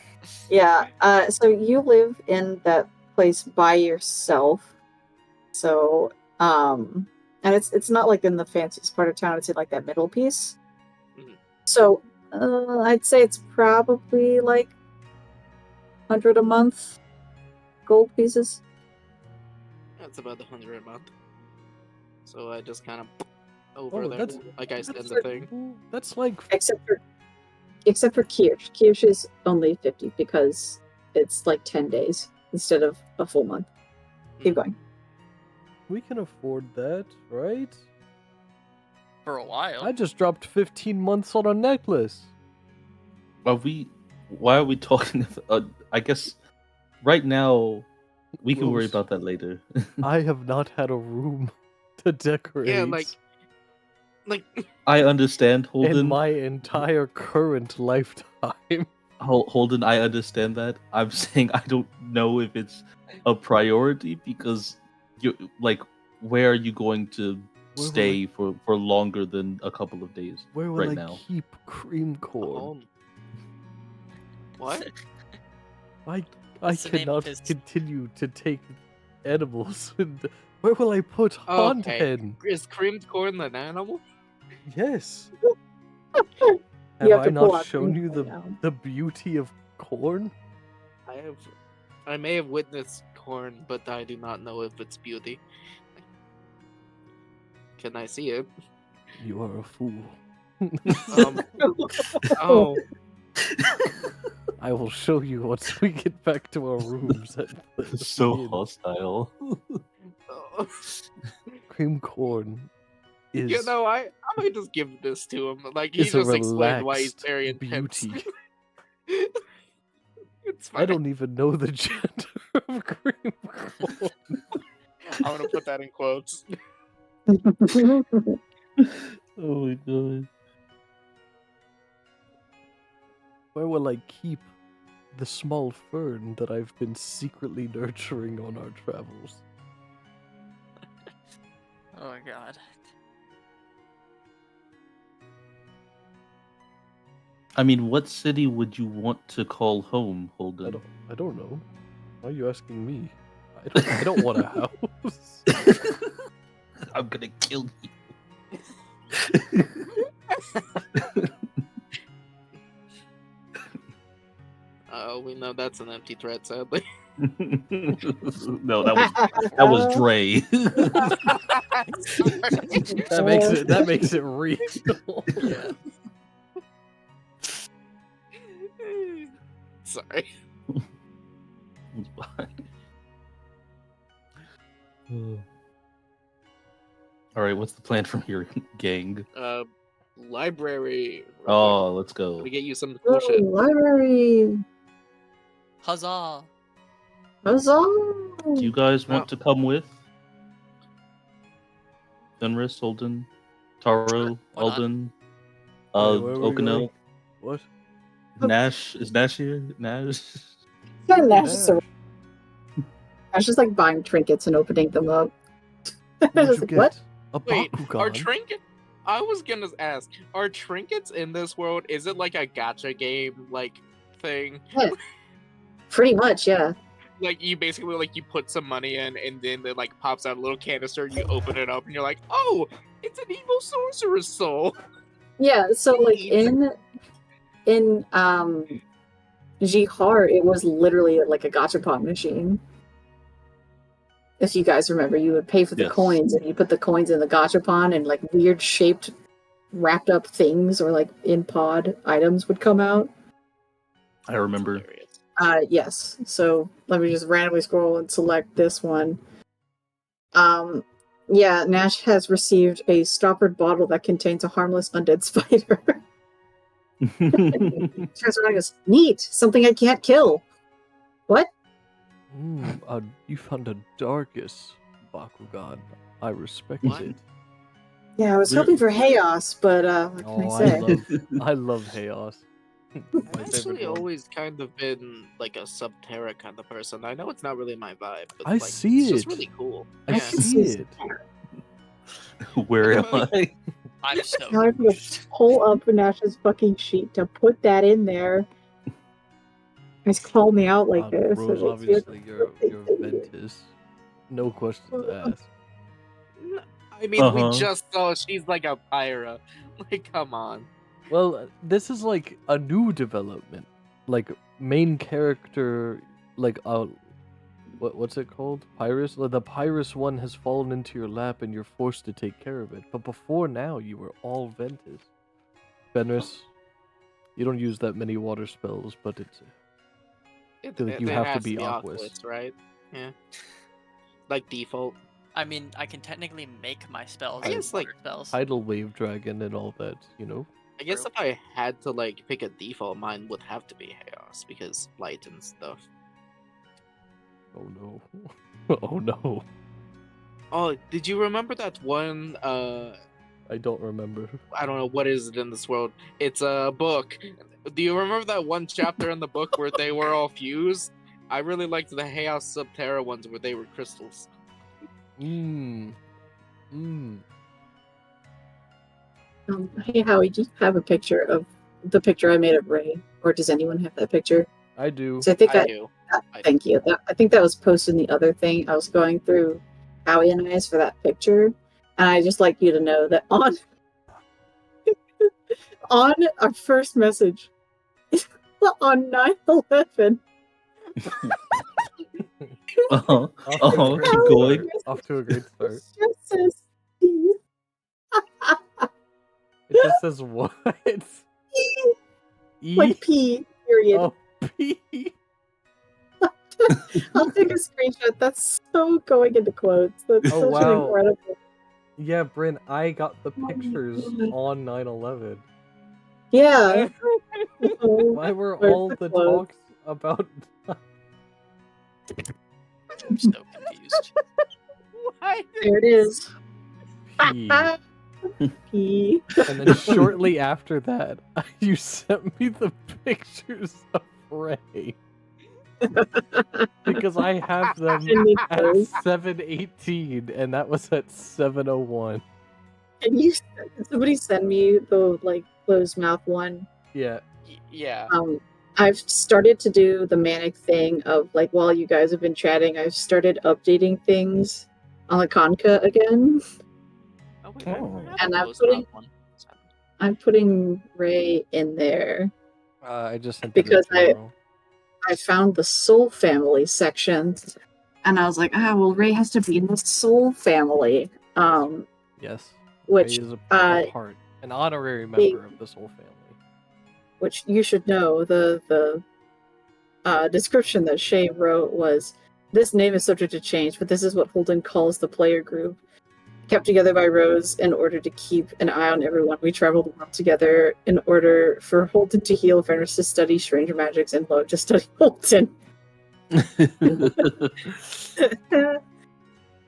Yeah. So you live in that place by yourself. So, and it's not like in the fanciest part of town. It's in like that middle piece. Mhm. So, I'd say it's probably like 100 a month gold pieces. That's about 100 a month. So I just kind of Oh, over there, that's- like I send That's the thing. That's like Except for Kirsch. Kirsch is only 50 because it's like 10 days instead of a full month. Keep going. we can afford that, right? For a while. I just dropped 15 months on a necklace. Why are we talking? I guess right now we can worry Rose. about that later. I have not had a room to decorate Yeah, like I understand, in Holden. my entire current lifetime. Holden, I understand that. I'm saying I don't know if it's a priority because you like, where are you going to will stay for longer than a couple of days? Where will Right I now. keep cream corn? home. What? I What's the name of cannot his- continue to take edibles. And where will I put Okay. Haunted? Is creamed corn an animal? Yes. You Have have I to pull not out shown cream you corn now. the beauty of corn? I may have witnessed corn, but I do not know if it's beauty. Can I see it? You are a fool. Oh, I will show you once we get back to our rooms. So Inn. hostile. Cream corn is you know, I might just give this to him. Like he is a just explained why he's relaxed very intense. beauty. It's fine. I don't even know the gender of cream corn. I'm gonna put that in quotes. Oh my god. Where will I keep the small fern that I've been secretly nurturing on our travels? Oh my god. I mean, what city would you want to call home, Holden? I don't know. Why are you asking me? I don't want a house. I'm gonna kill you. Oh, we know that's an empty threat, sadly. No, that was Dre. That makes it real. Yeah. Sorry. It's fine. All right, what's the plan from here, gang? Library. Oh, let's go. Let me get you some cool Oh, shit. library. Huzzah! Huzzah. Do you guys want No. to come with? Fenris, Holden, Taro, Why not? Alden, Wait, where are we Okanel, going? What? Nash. Is Nash here? Nash. Yeah, Ooh, Nash is Nash. I was just like buying trinkets and opening them up. I What'd was you like, get? what? A Wait, are Bakugan? trinket? I was gonna ask, are trinkets in this world? Is it like a gacha game like thing? Pretty much, yeah. Like you basically like you put some money in, and then it like pops out a little canister. You open it up, and you're like, oh, it's an evil sorcerer's soul. Yeah, so like Neat. in Jihar, it was literally like a gachapon machine. If you guys remember, you would pay for the Yes. coins and you put the coins in the gachapon and like weird shaped wrapped up things or like in pod items would come out. I remember. Hilarious. Yes. So let me just randomly scroll and select this one. Yeah, Nash has received a stoppered bottle that contains a harmless undead spider. Turns around and goes, neat, something I can't kill. What? You found a darkest Bakugan. I respect What? it. Yeah, I was There- hoping for chaos, but what can Oh, I say? I love chaos. My I've favorite actually one. always kind of been like a Subterra kind of person. I know it's not really my vibe, but I like, see it's just it. really cool. I Yeah. see it. Where am I? I'm so Now I have to pull up Nash's fucking sheet to put that in there. He's called me out like this. Rose, so it's obviously you're Ventus. No questions asked. I mean, we Uh-huh. just saw she's like a Pyra. Like, come on. Well, this is like a new development. Like main character, like what's it called? Pyrus. Like, the Pyrus one has fallen into your lap and you're forced to take care of it. But before now, you were all Ventus. Fenris, you don't use that many water spells, but it's feel like you have to has be Aquas. right? Yeah. Like default. I mean, I can technically make my spells I as guess, like, water spells. Tidal Wave Dragon and all that. You know. I guess True. if I had to like pick a default, mine would have to be Chaos because light and stuff. Oh no. Oh no. Oh, did you remember that one? I don't remember. I don't know what is it in this world. It's a book. Do you remember that one chapter in the book where they were all fused? I really liked the Chaos Subterra ones where they were crystals. Hey Howie, do you have a picture of the picture I made of Ray, or does anyone have that picture? I do. So I think I do. thank you. I think that was posted in the other thing. I was going through Howie and I's for that picture, and I just like you to know that on on our first message on 9/11. Uh-huh. Uh-huh. Keep Howie going. Off to a great start. just says P. It just says what? E? like P. Period. Oh, P. I'll take a screenshot. That's so going into quotes. That's Oh, such wow. an incredible. Yeah, Bryn, I got the Oh my pictures God. on 9/11. Yeah. Why were Where's all the the quote? talks about I'm so confused. Why? There it is. P? P. And then shortly after that, you sent me the pictures of Ray. Because I have them Can you at post? 7:18, and that was at 7:01. Can somebody send me the like closed mouth one? Yeah. Yeah. I've started to do the manic thing of like while you guys have been chatting, I've started updating things on the Conca again. Oh, wait, Oh. I have And a I'm closed putting- mouth one. I'm putting Ray in there. I just sent Because it in general. I found the Soul Family section, and I was like, well, Ray has to be in the Soul Family. Yes. Which Ray is a part, an honorary member of this whole family. which you should know, the description that Shay wrote was, "This name is subject to change, but this is what Holden calls the player group. Kept together by Rose in order to keep an eye on everyone. We travel the world together in order for Holden to heal, Fenris to study stranger magics, and Lo to study Holden." my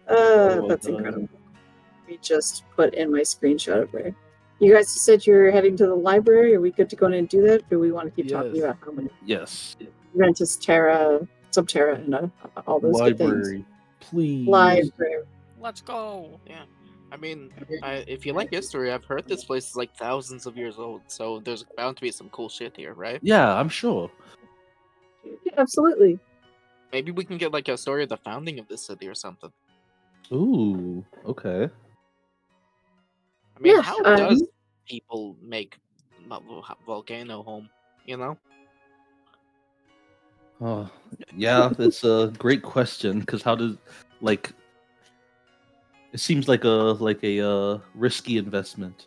That's God. incredible. We just put in my screenshot of Ray. You guys said you're heading to the library. Are we good to go in and do that? Or do we want to keep talking Yes. about how many Yes. Ventus Terra, Subterra, and all those good things? Library, please. Library. Let's go. Yeah. I mean, if you like history, I've heard this place is like thousands of years old, so there's bound to be some cool shit here, right? Yeah, I'm sure. Yeah, absolutely. Maybe we can get like a story of the founding of this city or something. Ooh, okay. I mean, Yeah, how does people make volcano home? You know? Oh, yeah, it's a great question because how does like it seems like a risky investment.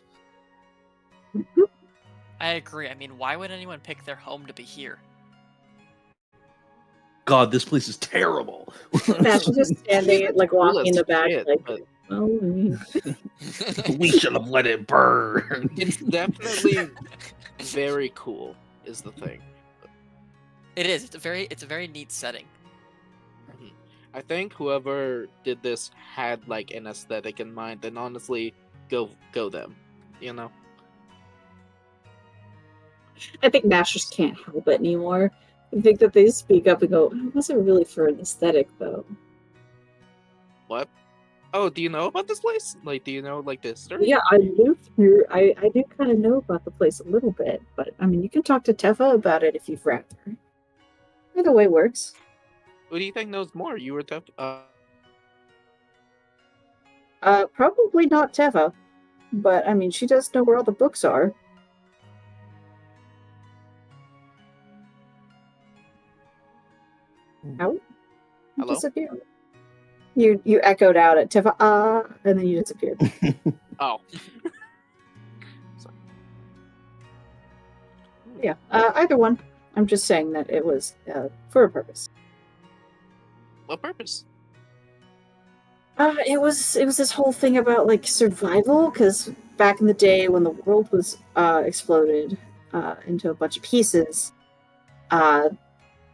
I agree. I mean, why would anyone pick their home to be here? God, this place is terrible. Matt's just standing, like walking in the back, Shit, like, but oh, We should have let it burn. it's definitely very cool. Is the thing. It is. It's a very neat setting. I think whoever did this had like an aesthetic in mind, and honestly, go them. You know. I think Masters can't help it anymore. I think that they speak up and go, it wasn't really for an aesthetic, though. What? Oh, do you know about this place? Like, do you know like the history? Yeah, I moved here. I do kind of know about the place a little bit, but I mean, you can talk to Teffa about it if you'd rather. Either way works. Who do you think knows more? You or Tef? Probably not Teffa, but I mean, she does know where all the books are. How? You Hello? disappeared. You echoed out at Teffa, and then you disappeared. Oh. Sorry. Yeah, either one. I'm just saying that it was for a purpose. What purpose? It was this whole thing about like survival, because back in the day when the world was exploded into a bunch of pieces,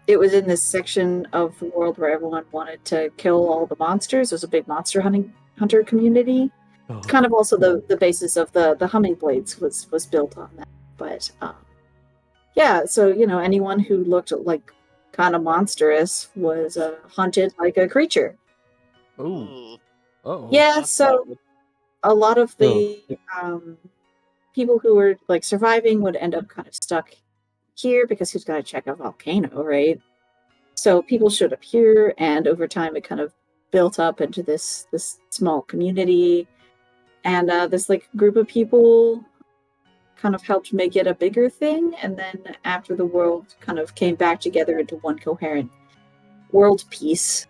it was in this section of the world where everyone wanted to kill all the monsters. There was a big monster hunter community. Oh. It's kind of also the basis of the Humming Blades was built on that. But yeah, so you know, anyone who looked like kind of monstrous was hunted like a creature. Oh. Oh. Yeah, That's so not good. a lot of the people who were like surviving would end up kind of stuck here because who's going to check a volcano, right? So people showed up here, and over time it kind of built up into this small community, and this like group of people kind of helped make it a bigger thing. And then after the world kind of came back together into one coherent world piece,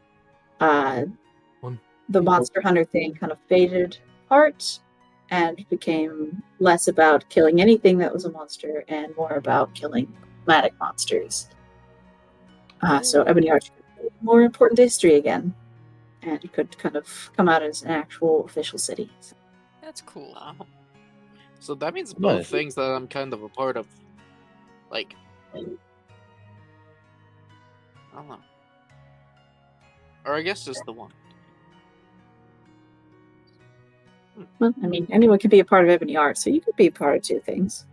the monster hunter thing kind of faded apart and became less about killing anything that was a monster and more about killing problematic monsters. So Ebony Arch was more important to history again, and it could kind of come out as an actual official city. That's cool. Wow. So that means both Nice. things that I'm kind of a part of. Like, I don't know. Or I guess just the one. Well, I mean, anyone could be a part of Ebony Art, so you could be a part of two things.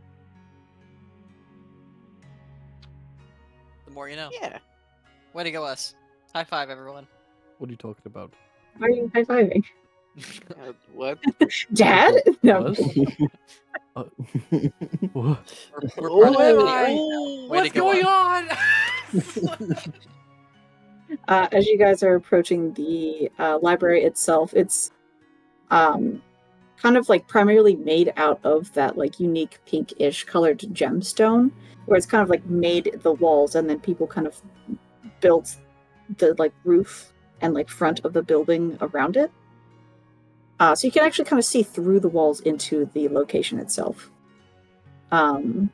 The more you know. Yeah. Way to go, us. High five, everyone. What are you talking about? Why are you high-fiving? What? Dad? No. Us? What? We're Oh, part of am Ebony I? Art. Way to go, us. on? As you guys are approaching the library itself, it's kind of like primarily made out of that like unique pinkish colored gemstone, where it's kind of like made the walls, and then people kind of built the like roof and like front of the building around it. So you can actually kind of see through the walls into the location itself. And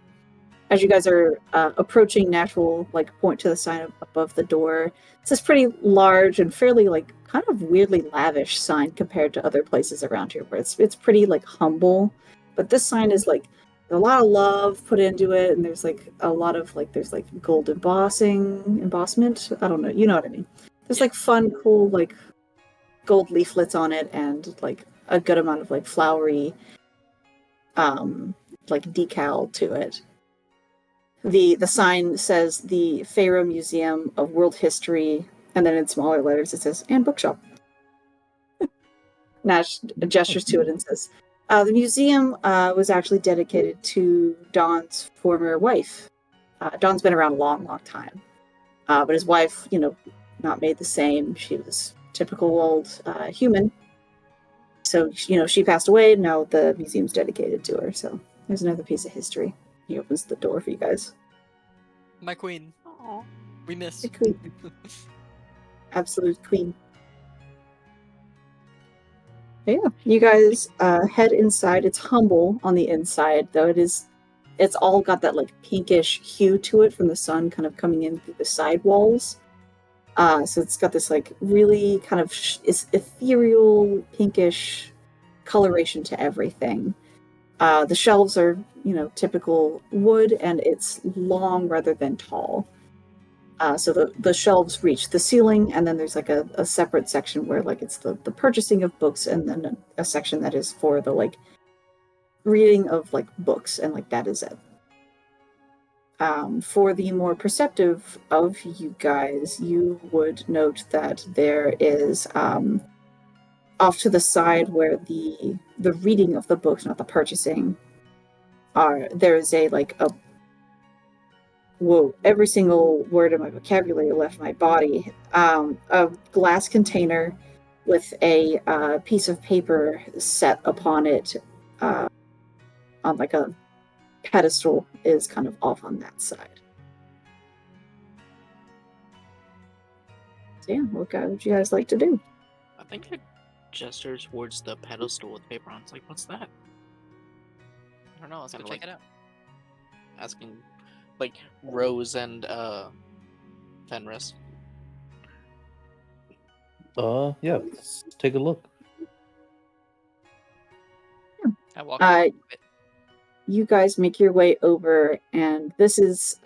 as you guys are approaching, Nash will like point to the sign above the door. It's this pretty large and fairly like kind of weirdly lavish sign compared to other places around here, where it's pretty like humble. But this sign is like a lot of love put into it, and there's like a lot of like there's like gold embossment. I don't know, you know what I mean. There's like fun, cool like gold leaflets on it, and like a good amount of like flowery like decal to it. The sign says the Pharaoh Museum of World History, and then in smaller letters it says and bookshop. Nash gestures to it and says, the museum was actually dedicated to Don's former wife. Don's been around a long, long time. But his wife, not made the same. She was typical old human. So, she passed away, and now the museum's dedicated to her. So there's another piece of history. He opens the door for you guys. My queen. Aww. We miss. The queen. Absolute queen. Yeah, you guys head inside. It's humble on the inside, though it's all got that like pinkish hue to it from the sun kind of coming in through the side walls. So it's got this like really kind of ethereal pinkish coloration to everything. The shelves are, typical wood, and it's long rather than tall. So the shelves reach the ceiling, and then there's like a separate section where like it's the purchasing of books, and then a section that is for the like reading of like books, and like that is it. For the more perceptive of you guys, you would note that there is off to the side where the reading of the books, not the purchasing, there is a whoa, every single word in my vocabulary left my body. A glass container with a piece of paper set upon it on like a pedestal is kind of off on that side. So yeah, what would you guys like to do? I think it gestures towards the pedestal with paper on. It's like, what's that? I don't know. Let's go Kinda check it out. Asking, like, Rose and Fenris. Yeah, let's take a look. I walk over to it. You guys make your way over, and this is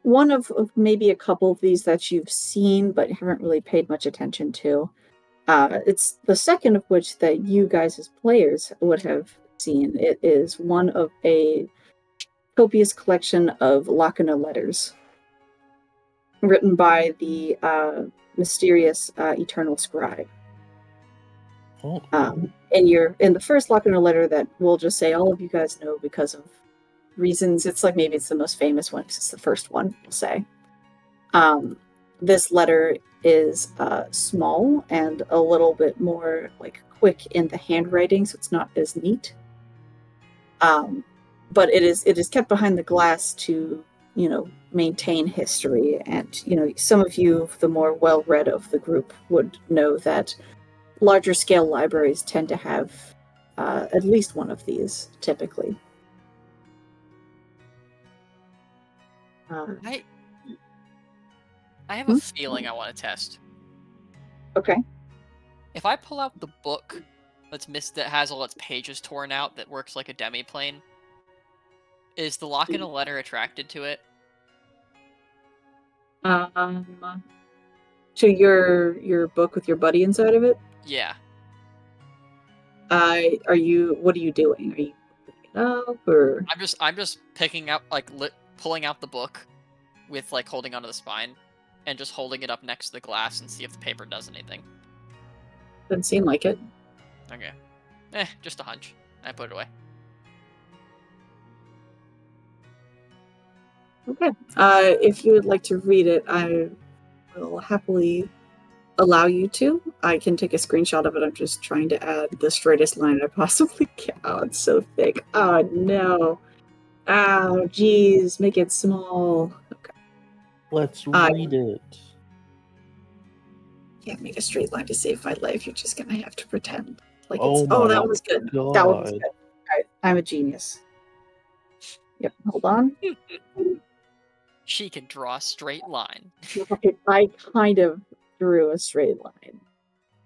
one of maybe a couple of these that you've seen but haven't really paid much attention to. It's the second of which that you guys as players would have seen. It is one of a copious collection of Lacuna letters written by the mysterious Eternal Scribe. Oh, In the first Lacuna letter that we'll just say all of you guys know because of reasons. It's like maybe it's the most famous one because it's the first one, we'll say. This letter is small and a little bit more like quick in the handwriting, so it's not as neat. But it is kept behind the glass to, maintain history. And, some of you, the more well-read of the group, would know that larger scale libraries tend to have at least one of these, typically. I have a feeling I want to test. Okay. If I pull out the book that has all its pages torn out that works like a demiplane, is the lock in a letter attracted to it? To your book with your buddy inside of it? Yeah. What are you doing? Are you picking it up, or? I'm just picking up, pulling out the book with, holding onto the spine, and just holding it up next to the glass and see if the paper does anything. Doesn't seem like it. Okay. Just a hunch. I put it away. Okay. If you would like to read it, I will happily allow you to. I can take a screenshot of it. I'm just trying to add the straightest line I possibly can. Oh, it's so thick. Oh, no. Oh, geez. Make it small. Okay. let's read it. Can't make a straight line to save my life. You're just going to have to pretend. Oh, that was good. God. That one was good. I'm a genius. Yep, hold on. She can draw a straight line. I kind of drew a straight line.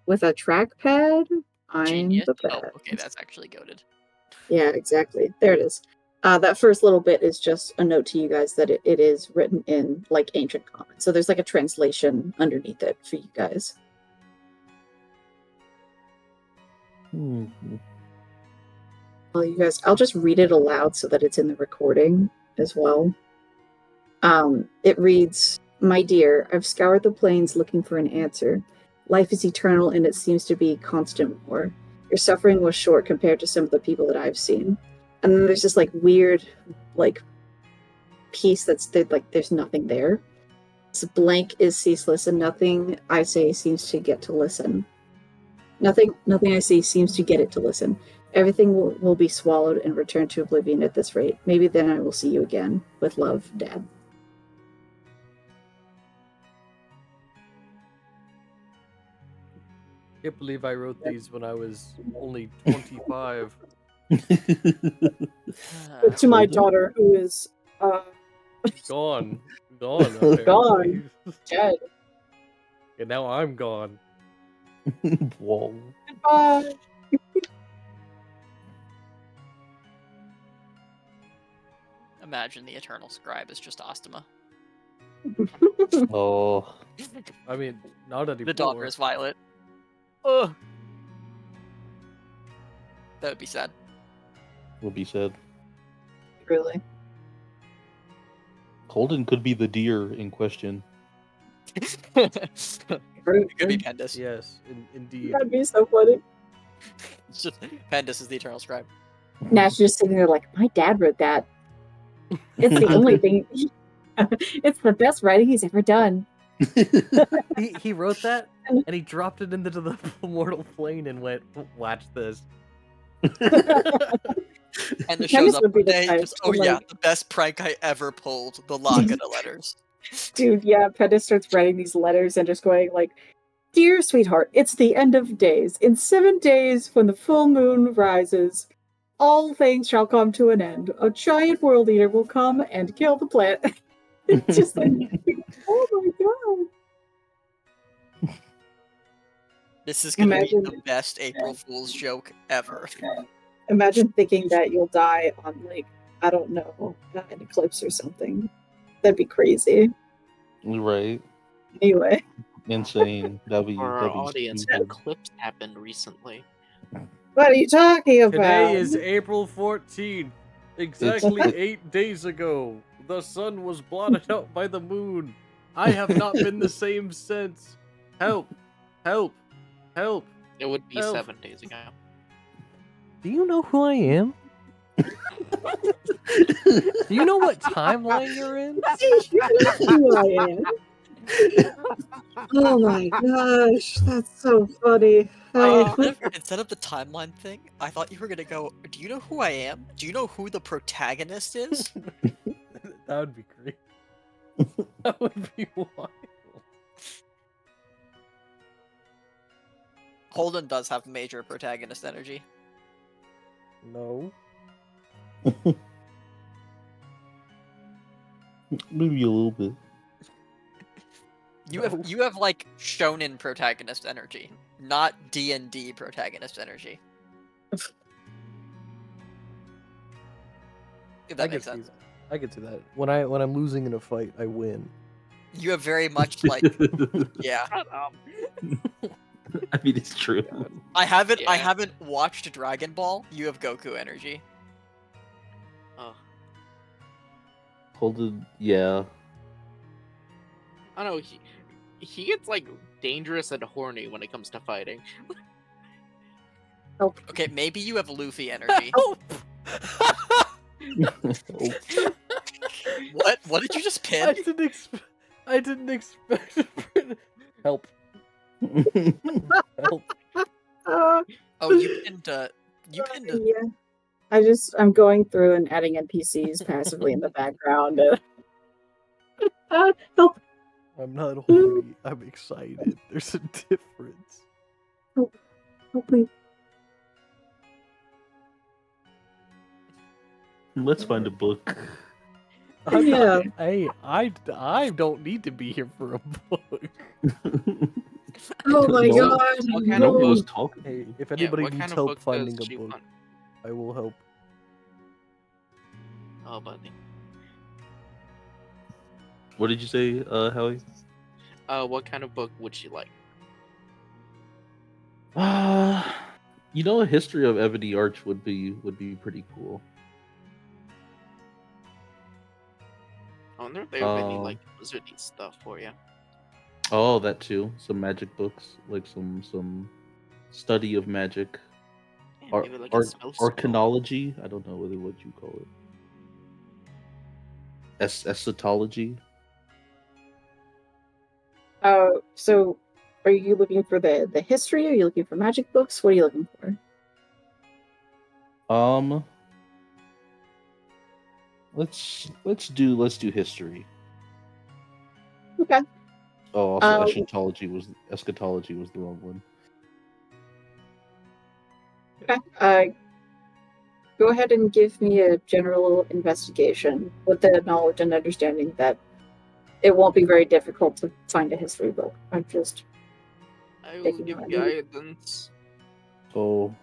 With a trackpad, I'm Genius. the Oh, best. okay, that's actually goaded. Yeah, exactly. There it is. That first little bit is just a note to you guys that it is written in like ancient common. So there's like a translation underneath it for you guys. Hmm. Well, you guys, I'll just read it aloud so that it's in the recording as well. It reads, "My dear, I've scoured the plains looking for an answer. Life is eternal and it seems to be constant war. Your suffering was short compared to some of the people that I've seen." And then there's this like weird, like piece that's like there's nothing there. It's blank is ceaseless, and nothing I say seems to get to listen. Nothing I say seems to get it to listen. Everything will be swallowed and returned to oblivion at this rate. Maybe then I will see you again. With love, Dad. Can't believe I wrote these when I was only 25. To my Holden? daughter, who is Gone. Apparently. Gone. dead. And now I'm gone. Whoa. Goodbye. Imagine the eternal scribe is just Ostema. Oh. I mean, not anymore. The daughter is Violet. Ugh. That would be sad. Would be said. Really? Holden could be the deer in question. It could be Pendus. Yes, indeed. That'd be so funny. It's just Pendus is the eternal scribe. Nash just sitting there like, my dad wrote that. It's the only thing. It's the best writing he's ever done. He wrote that and he dropped it into the mortal plane and went, "Watch this." And the Pendus shows up would be one the day, type just, to, oh yeah, like- the best prank I ever pulled, the Lagana letters. Dude, yeah, Penda starts writing these letters and just going like, "Dear sweetheart, it's the end of days. In 7 days, when the full moon rises, all things shall come to an end. A giant world eater will come and kill the planet." It's just like, oh my god. This is gonna Imagine- be the best April Fool's joke ever. Imagine thinking that you'll die on, like, I don't know, an eclipse or something. That'd be crazy. Right. Anyway, Insane. That'd be, For our that'd be audience, stupid. eclipse happened recently. what are you talking about? Today is April 14th. Exactly 8 days ago, the sun was blotted out by the moon. I have not been the same since. Help! Help! Help! It would be Oh. 7 days ago. Do you know who I am? Do you know what timeline you're in? Who I am. Oh my gosh, that's so funny. Instead of the timeline thing, I thought you were gonna go, do you know who I am? Do you know who the protagonist is? That would be great. That would be wild. Holden does have major protagonist energy. No. Maybe a little bit. You No. have like shonen protagonist energy, not D&D protagonist energy. If that I makes can see sense. that. I can see that. When I'm losing in a fight, I win. You have very much like yeah. Shut up. I mean, it's true. I haven't Yeah. watched Dragon Ball. You have Goku energy. Oh, Holden, yeah. I don't know. He gets like dangerous and horny when it comes to fighting. Okay, maybe you have Luffy energy. Oh. What did you just I pin? didn't expect. Help! Help! Uh, Oh, you pinned yeah. I'm going through and adding NPCs passively in the background. Help! I'm not horny. I'm excited. There's a difference. Help me. Let's find a book. I'm Yeah. not, hey, I don't need to be here for a book. Oh my No. god. What kind No of one book? was talking. to Hey, you. if Yeah, anybody what needs kind of help book finding does a she book, want? I will help. Oh, buddy. What did you say, Howie? What kind of book would she like? You know, a history of Ebony Arch would be pretty cool. I wonder if they have any Um, like wizardy stuff for you. Oh, that too. Some magic books, like some study of magic, Yeah, or maybe like a spell scroll. arcanology. I don't know what you call it. Eschatology. So are you looking for the history? Are you looking for magic books? What are you looking for? Let's do history. Okay. Oh, also Uh, eschatology was the wrong one. Okay. Go ahead and give me a general investigation with the knowledge and understanding that it won't be very difficult to find a history book. I'm just I will taking give that. guidance. So,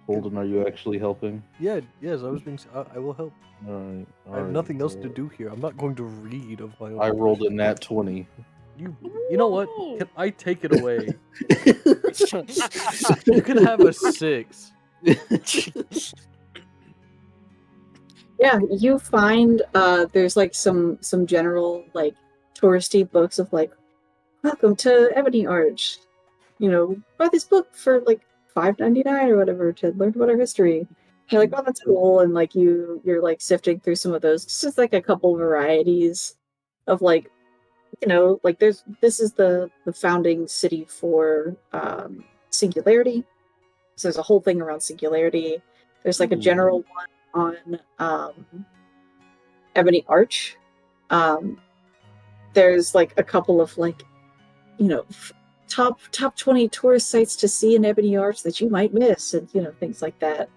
Holden, are you actually helping? Yeah, yes, I was being. I will help. All right. I have nothing else to do here. I'm not going to read of my own. I rolled a volition. nat 20. You know what? Can I take it away? You can have a 6. Yeah, you find there's like some general like touristy books of like welcome to Ebony Arch. You know, buy this book for like $5.99 or whatever to learn about our history. You're like, oh, that's cool, and like you're like sifting through some of those. It's just like a couple varieties of like, you know, like this is the founding city for Singularity. So there's a whole thing around Singularity. There's like a general one on Ebony Arch. There's like a couple of like, you know, top 20 tourist sites to see in Ebony Arch that you might miss, and you know, things like that.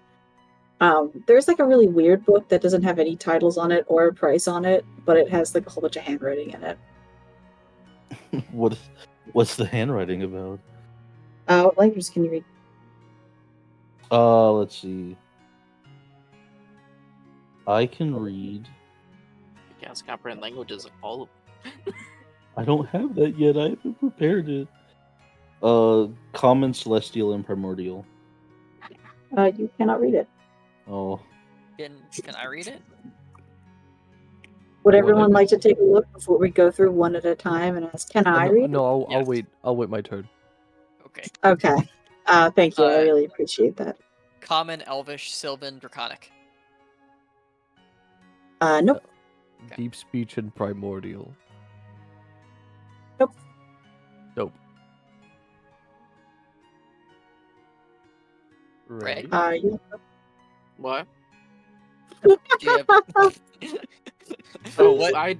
There's like a really weird book that doesn't have any titles on it or a price on it, but it has like a whole bunch of handwriting in it. What's the handwriting about? What languages can you read? Let's see. I can read. You can't comprehend languages of all of them. I don't have that yet. I haven't prepared it. Common, Celestial, and Primordial. You cannot read it. Oh, Can I read it? Would Go everyone ahead. like to take a look before we go through one at a time and ask, can I no, read? no, I'll Yes. wait. I'll wait my turn. Okay. Okay. Thank you. I Uh, really appreciate that. Common, Elvish, Sylvan, Draconic. Nope. Okay. Deep speech and primordial. Nope. Nope. Right. Yeah. What? Do you have... Oh, What? I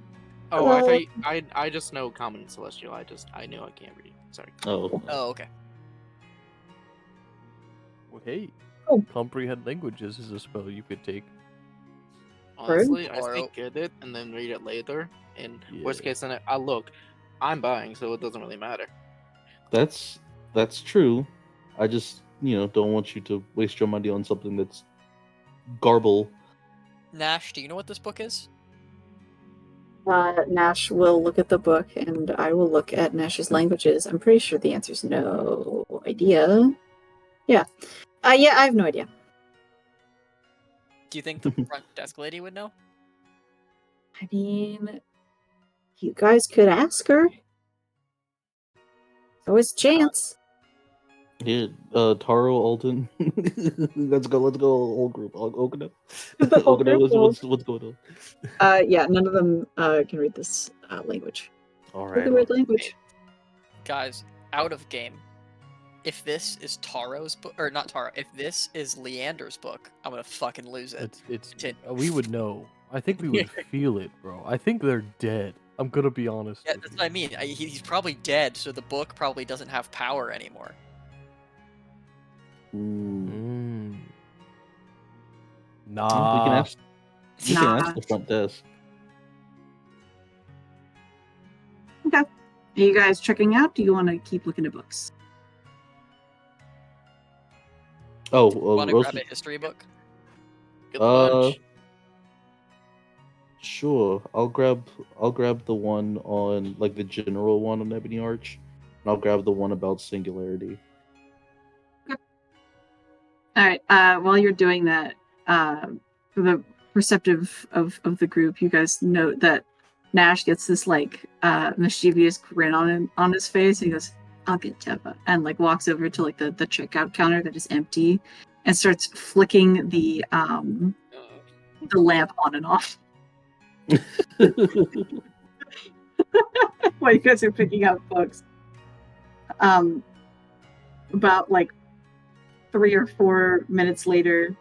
thought I just know common and celestial. I knew I can't read. Sorry. oh. Oh, okay. Well, hey, Oh. comprehend languages is a spell you could take. Honestly, I Or- say get it and then read it later. And worst Yeah. case scenario, I look. I'm buying, so it doesn't really matter. That's true. I just don't want you to waste your money on something that's garble. Nash, do you know what this book is? Nash will look at the book, and I will look at Nash's languages. I'm pretty sure the answer is no idea. Yeah. Yeah, I have no idea. Do you think the front desk lady would know? I mean, you guys could ask her. There's always a chance. Yeah, Taro, Alton. let's go, whole group. Okuna. The whole Okuna, group what's going on? Yeah, none of them can read this language. All Really right. weird language. Guys, out of game. If this is Taro's book, or not Taro, if this is Leander's book, I'm gonna fucking lose it. It's Tin. we would know. I think we would feel it, bro. I think they're dead. I'm gonna be honest. Yeah, with that's you. what I mean. He's probably dead, so the book probably doesn't have power anymore. Nah. We can ask. We can Nah. ask the front desk. Okay. Are you guys checking out? Do you want to keep looking at books? Oh, Want to Rose. grab a history book? Good lunch. Sure. I'll grab the one on like the general one on Ebony Arch, and I'll grab the one about singularity. All right. While you're doing that, for the perceptive of the group, you guys note that Nash gets this like mischievous grin on his face. And he goes, "I'll get Teva," and like walks over to like the checkout counter that is empty, and starts flicking the lamp on and off while you guys are picking out books. About like 3 or 4 minutes later,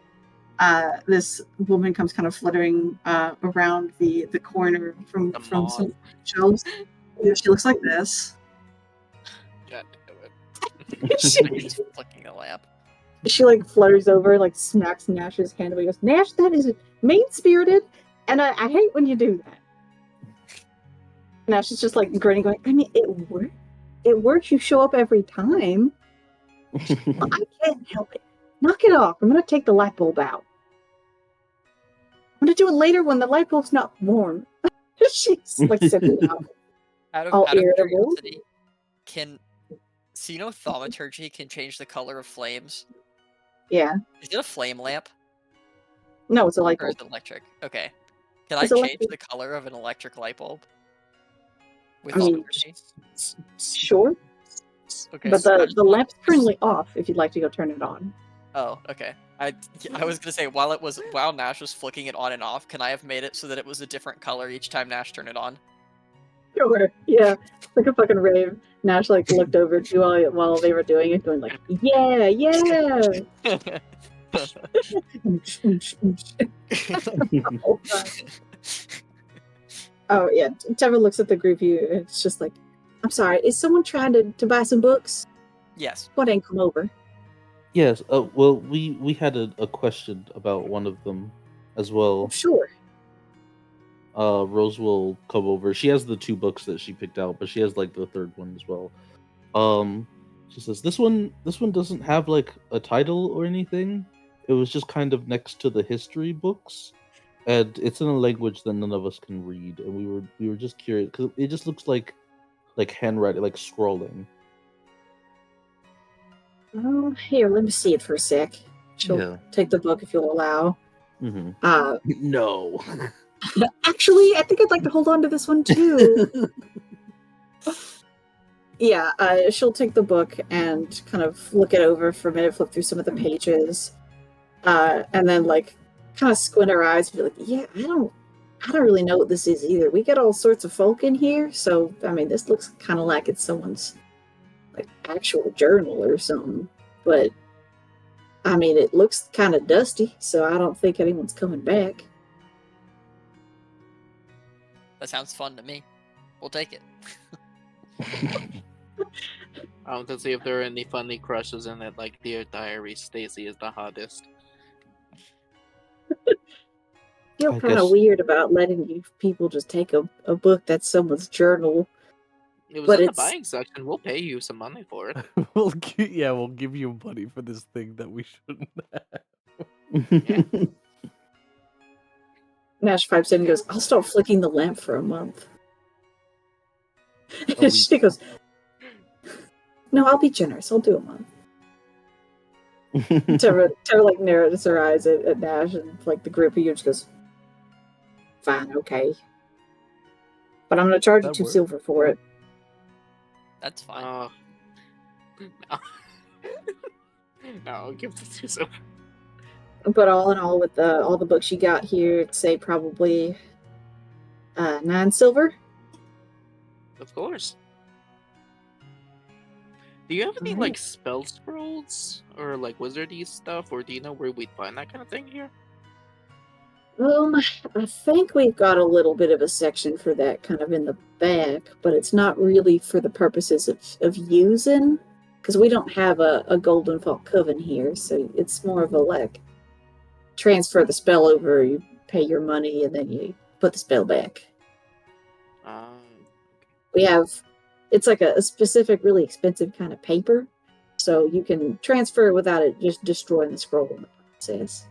this woman comes kind of fluttering around the corner from The some moth. shelves. Yeah, she looks like this. God damn it. He's flicking a lamp. She like flutters over, like smacks Nash's hand away. Goes, "Nash, that is mean-spirited, and I hate when you do that." Nash is just like grinning, going, "I mean, it works. It works. You show up every time. But I can't help it. Knock it off. I'm gonna take the light bulb out. I'm gonna do it later when the light bulb's not warm." She's like sipping out. Out All of irritable. curiosity, thaumaturgy can change the color of flames. Yeah. Is it a flame lamp No, it's a light or is bulb. it electric? Okay. Can I It's change electric. the color of an electric light bulb with I mean, thaumaturgy? Sure. Okay. But the lamp's currently off if you'd like to go turn it on. Oh, okay. I was gonna say while Nash was flicking it on and off, can I have made it so that it was a different color each time Nash turned it on? Sure. Yeah. Like a fucking rave. Nash like looked over to you while they were doing it, going like, "Yeah, yeah." Oh yeah. Teva looks at the group. It's just like, "I'm sorry. Is someone trying to buy some books? Yes. Why didn't come over?" Yes. Well, we had a question about one of them as well. Sure. Rose will come over. She has the 2 books that she picked out, but she has like the 3rd one as well. She says this one doesn't have like a title or anything. It was just kind of next to the history books, and it's in a language that none of us can read. And we were just curious because it just looks like handwriting, like scrolling. Oh, here, let me see it for a sec. She'll Yeah. take the book if you'll allow. Mm-hmm. Uh, No. actually, I think I'd like to hold on to this one too. Yeah, she'll take the book and kind of look it over for a minute, flip through some of the pages, and then like kind of squint her eyes and be like, "Yeah, I don't really know what this is either. We get all sorts of folk in here, so I mean, this looks kind of like it's someone's like actual journal or something. But I mean, it looks kind of dusty, so I don't think anyone's coming back." That sounds fun to me. We'll take it. I want to see if there are any funny crushes in it, like Dear Diary, Stacy is the hottest. Feel I kind of guess- weird about letting you people just take a book that's someone's journal. It was But in the it's- buying section. We'll pay you some money for it. we'll give you money for this thing that we shouldn't have. Nash pipes in and goes, "I'll start flicking the lamp for a month." week. She goes, "No, I'll be generous. I'll do a month." Tara like narrows her eyes at Nash and like the group of you just goes, "Fine, okay. But I'm gonna charge you That 2 works. silver for it." That's fine. No. No, I'll give it to you. But all in all, with all the books you got here, I'd say probably 9 silver. Of course. Do you have any Alright. like spell scrolls or like wizardy stuff, or do you know where we'd find that kind of thing here? I think we've got a little bit of a section for that kind of in the back, but it's not really for the purposes of using, because we don't have a Golden Vault Coven here, so it's more of a like transfer the spell over, you pay your money, and then you put the spell back. We have, it's like a specific, really expensive kind of paper, so you can transfer it without it just destroying the scroll in the process.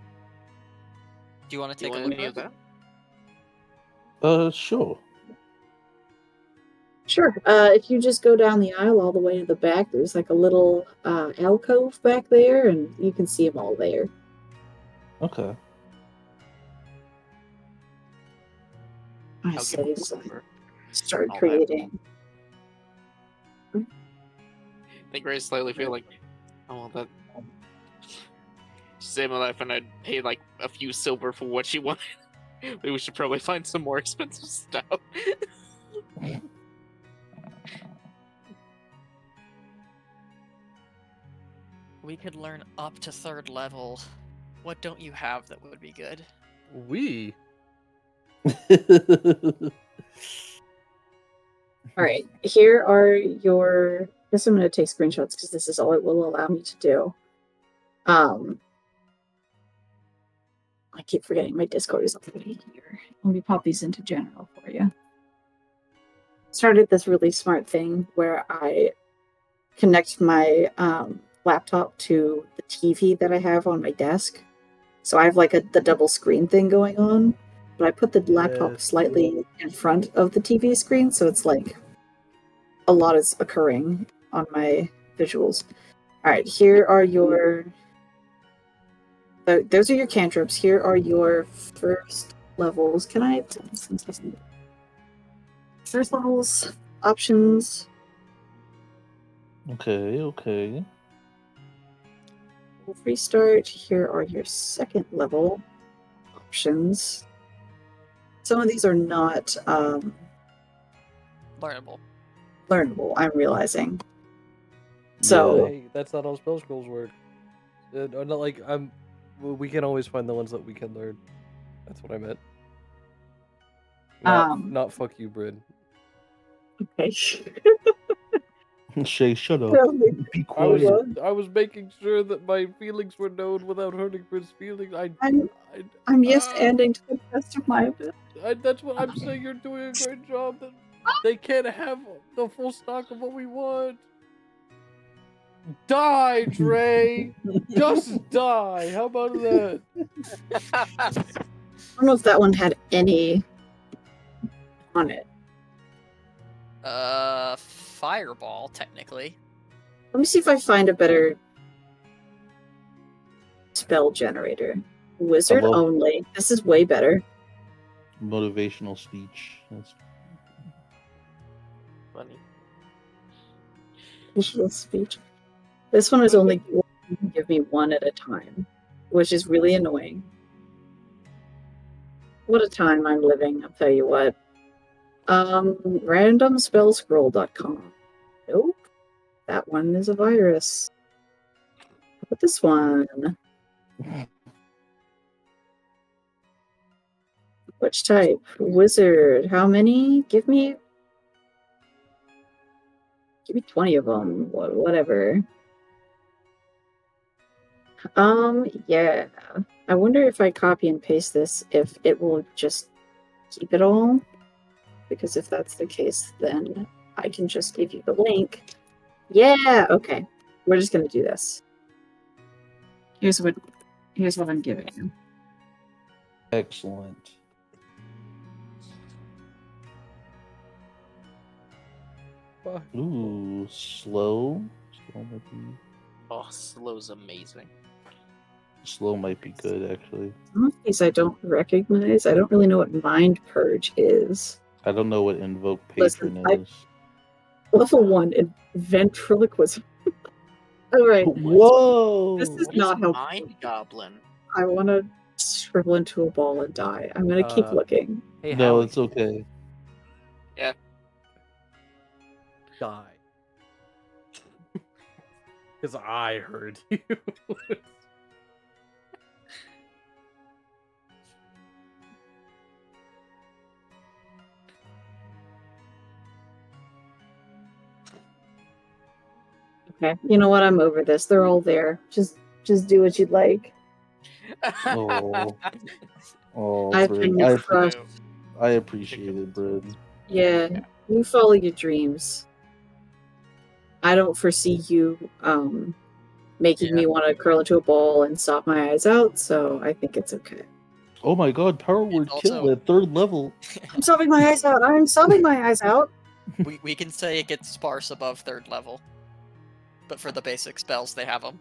Do you want to Do you take a want look any at of that? that? Sure. Sure. If you just go down the aisle all the way to the back, there's like a little alcove back there, and you can see them all there. Okay. I I'll say give it so. over. Start all that. creating. I think Ray slightly feel like, oh, that. Save my life, and I'd pay like a few silver for what she wanted. Maybe we should probably find some more expensive stuff. We could learn up to 3rd level. What don't you have that would be good? We. All right. Here are your. I guess I'm going to take screenshots because this is all it will allow me to do. I keep forgetting my Discord is already here. Let me pop these into general for you. Started this really smart thing where I connect my laptop to the TV that I have on my desk. So I have like the double screen thing going on, but I put the laptop Yes. slightly in front of the TV screen, so it's like a lot is occurring on my visuals. All right, here are your. Those are your cantrips. Here are your first levels. Can I? First levels options. Okay. Restart. Here are your second level options. Some of these are not Learnable. learnable, I'm realizing. So, Hey, that's not how spell scrolls work. Not like we can always find the ones that we can learn. That's what I meant. Not fuck you, Bryn. okay. Shay, shut up. Be I was quiet. I was making sure that my feelings were known without hurting Bryn's feelings. I'm yes ending to the best of my ability. That's what I'm saying. You're doing a great job. That they can't have the full stock of what we want. Die, Dre. Just die. How about that? I don't know if that one had any on it. Fireball, technically. Let me see if I find a better spell generator. Wizard Hello? only. This is way better. Motivational speech. That's... Funny. Visual speech. This one is only give me one at a time, which is really annoying. What a time I'm living, I'll tell you what. Randomspellscroll.com. Nope. That one is a virus. How about this one? Which type? Wizard. How many? Give me 20 of them. Whatever. Yeah. I wonder if I copy and paste this, if it will just keep it all. Because if that's the case, then I can just give you the link. Yeah, okay. We're just gonna do this. Here's what I'm giving you. Excellent. Fuck. Ooh, slow. Slow might be. Oh, slow's amazing. Slow might be good actually. Some of these I don't recognize. I don't really know what Mind Purge is. I don't know what invoke Listen, patron is. Level 1 in ventriloquism. Alright, Whoa! this is What not helpful. Mind Goblin? I want to shrivel into a ball and die. I'm gonna keep looking. Hey, No, Howie, it's okay. die. Because I heard you. Okay, you know what? I'm over this. They're all there. Just do what you'd like. Oh, oh, I've Bryn. been crushed. I appreciate it, Bryn. Yeah, you follow your dreams. I don't foresee you making me want to curl into a ball and sob my eyes out, so I think it's okay. Oh my god, Power Word also- Kill at 3rd level. I'm sobbing my eyes out. I'm sobbing my eyes out. we can say it gets sparse above 3rd level. But for the basic spells, they have them.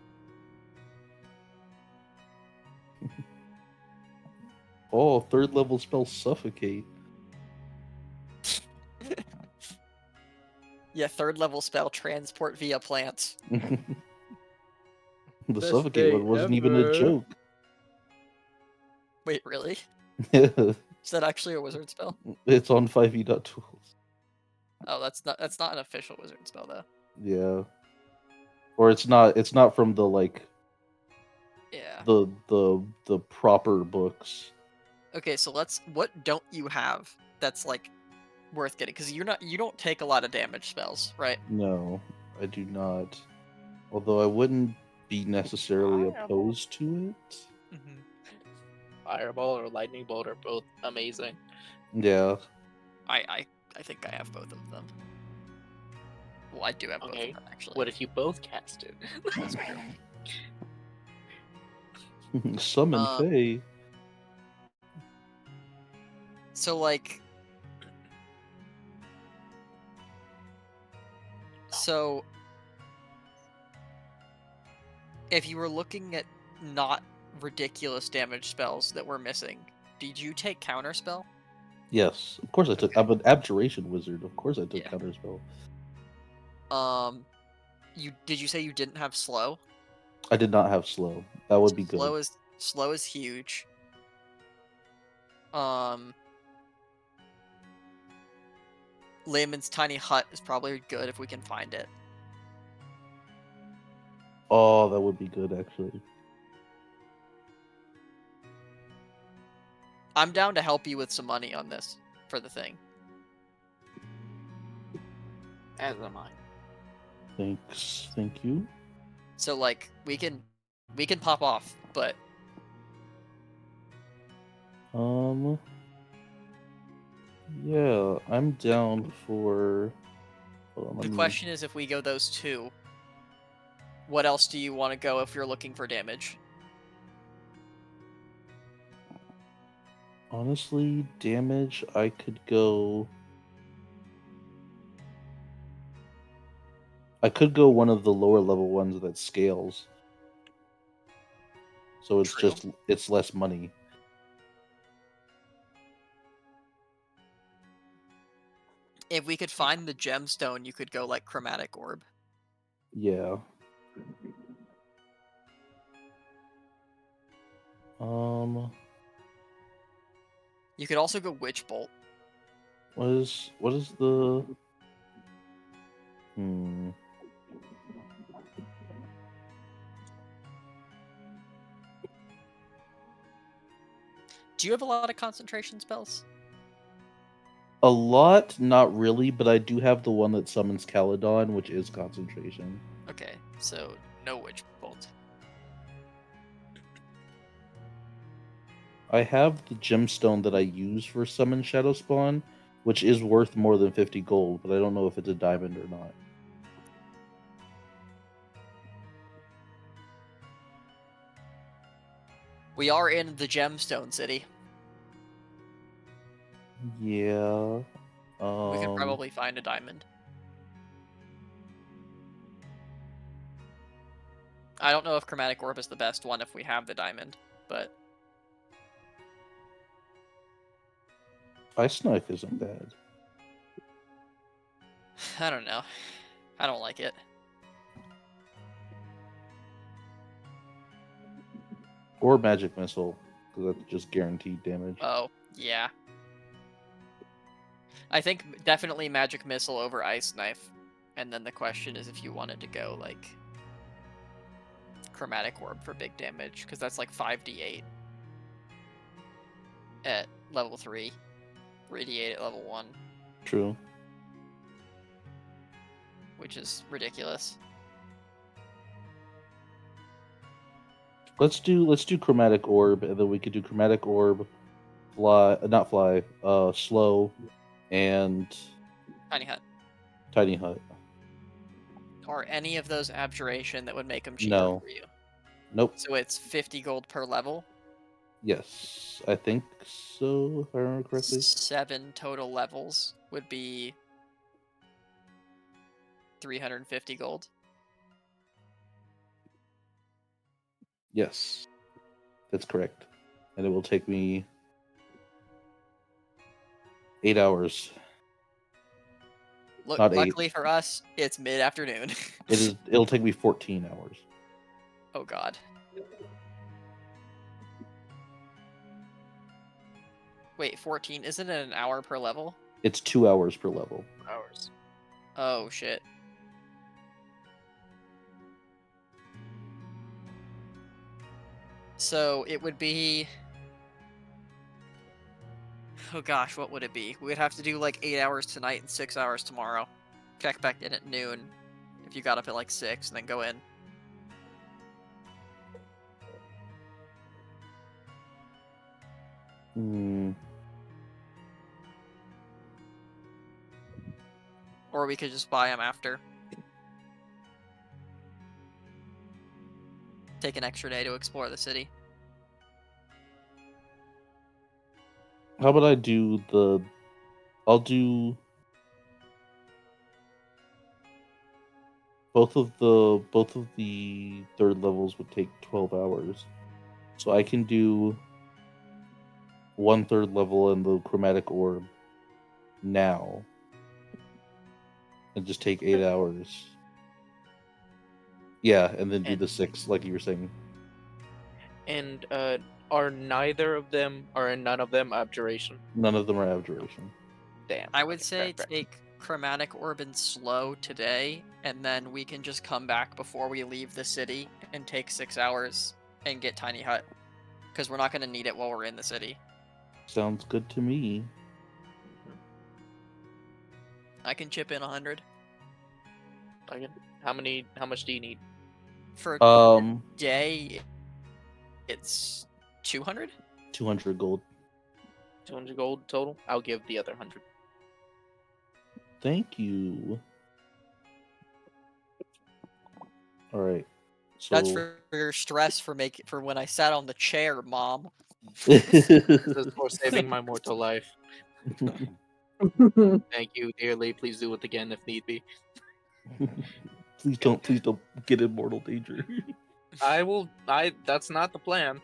Oh, 3rd level spell Suffocate. Yeah, 3rd level spell transport via plants. The Best Suffocate one day wasn't even a ever. joke. Wait, really? It's Is that actually a wizard spell? on 5e.tools. Oh, that's not an official wizard spell though. Yeah. Or it's not from the like Yeah. the proper books. Okay, so what don't you have that's like worth getting? Because you don't take a lot of damage spells, right? No, I do not. Although I wouldn't be necessarily Fireball. opposed to it. Mm-hmm. Fireball or lightning bolt are both amazing. Yeah. I think I have both of them. Well, I do have both Okay, of them actually. What if you both cast it? That's true. Summon Fae. So like, if you were looking at not ridiculous damage spells that were missing, did you take counterspell? Yes, of course I took. I'm an abjuration wizard. Of course I took Yeah. counterspell. Did you say you didn't have slow? I did not have slow. That would be good. Slow is huge. Layman's Tiny Hut is probably good if we can find it. Oh, that would be good actually. I'm down to help you with some money on this for the thing. As am I. Thanks. Thank you. So like we can pop off, but Yeah, I'm down for. Hold on, let the me- question is if we go those two, what else do you want to go if you're looking for damage? Honestly, damage. I could go. I could go one of the lower level ones that scales. So it's True. it's less money. If we could find the gemstone, you could go like Chromatic Orb. Yeah. You could also go Witch Bolt. What is the Do you have a lot of concentration spells? A lot, not really, but I do have the one that summons Caledon, which is concentration. Okay, so no Witch Bolt. I have the gemstone that I use for summon Shadow Spawn, which is worth more than 50 gold, but I don't know if it's a diamond or not. We are in the Gemstone City. Yeah. We could probably find a diamond. I don't know if Chromatic Orb is the best one if we have the diamond, but Ice Knife isn't bad. I don't know. I don't like it. Or Magic Missile, because that's just guaranteed damage. Oh, yeah. I think definitely Magic Missile over Ice Knife. And then the question is if you wanted to go, like, Chromatic Orb for big damage, because that's like 5d8 at level 3, 3d8 at level 1, True. which is ridiculous. Let's do chromatic orb, and then we could do chromatic orb, slow, and Tiny hut. tiny hut. Or any of those abjuration that would make them cheaper No. for you. Nope. So it's 50 gold per level. Yes, I think so. If I remember correctly. 7 total levels would be 350 gold. Yes, that's correct, and it will take me 8 hours. Look, Not 8. luckily for us, it's mid-afternoon. It'll take me 14 hours. Oh god. Wait, 14? Isn't it an hour per level? It's 2 hours per level. Hours. Oh shit. So it would be... Oh gosh, what would it be? We'd have to do like 8 hours tonight and 6 hours tomorrow. Check back in at noon if you got up at like 6 and then go in. Hmm. Or we could just buy them after. Take an extra day to explore the city. How about I do the? I'll do both of the third levels would take 12 hours, so I can do 1/3 level in the chromatic orb now, and just take 8 hours. Yeah, and then do And- the 6 like you were saying. And are none of them abjuration? None of them are abjuration. Damn. I would okay, say fair. take Chromatic Orb and Slow today, and then we can just come back before we leave the city and take 6 hours and get Tiny Hut. Because we're not going to need it while we're in the city. Sounds good to me. I can chip in 100. Okay. How much do you need? For Um, day, it's 200? 200 gold. 200 gold total? I'll give the other 100. Thank you. All right. So That's for your stress for when I sat on the chair, Mom. This is for saving my mortal life. Thank you dearly. Please do it again if need be. please don't get in mortal danger. That's not the plan.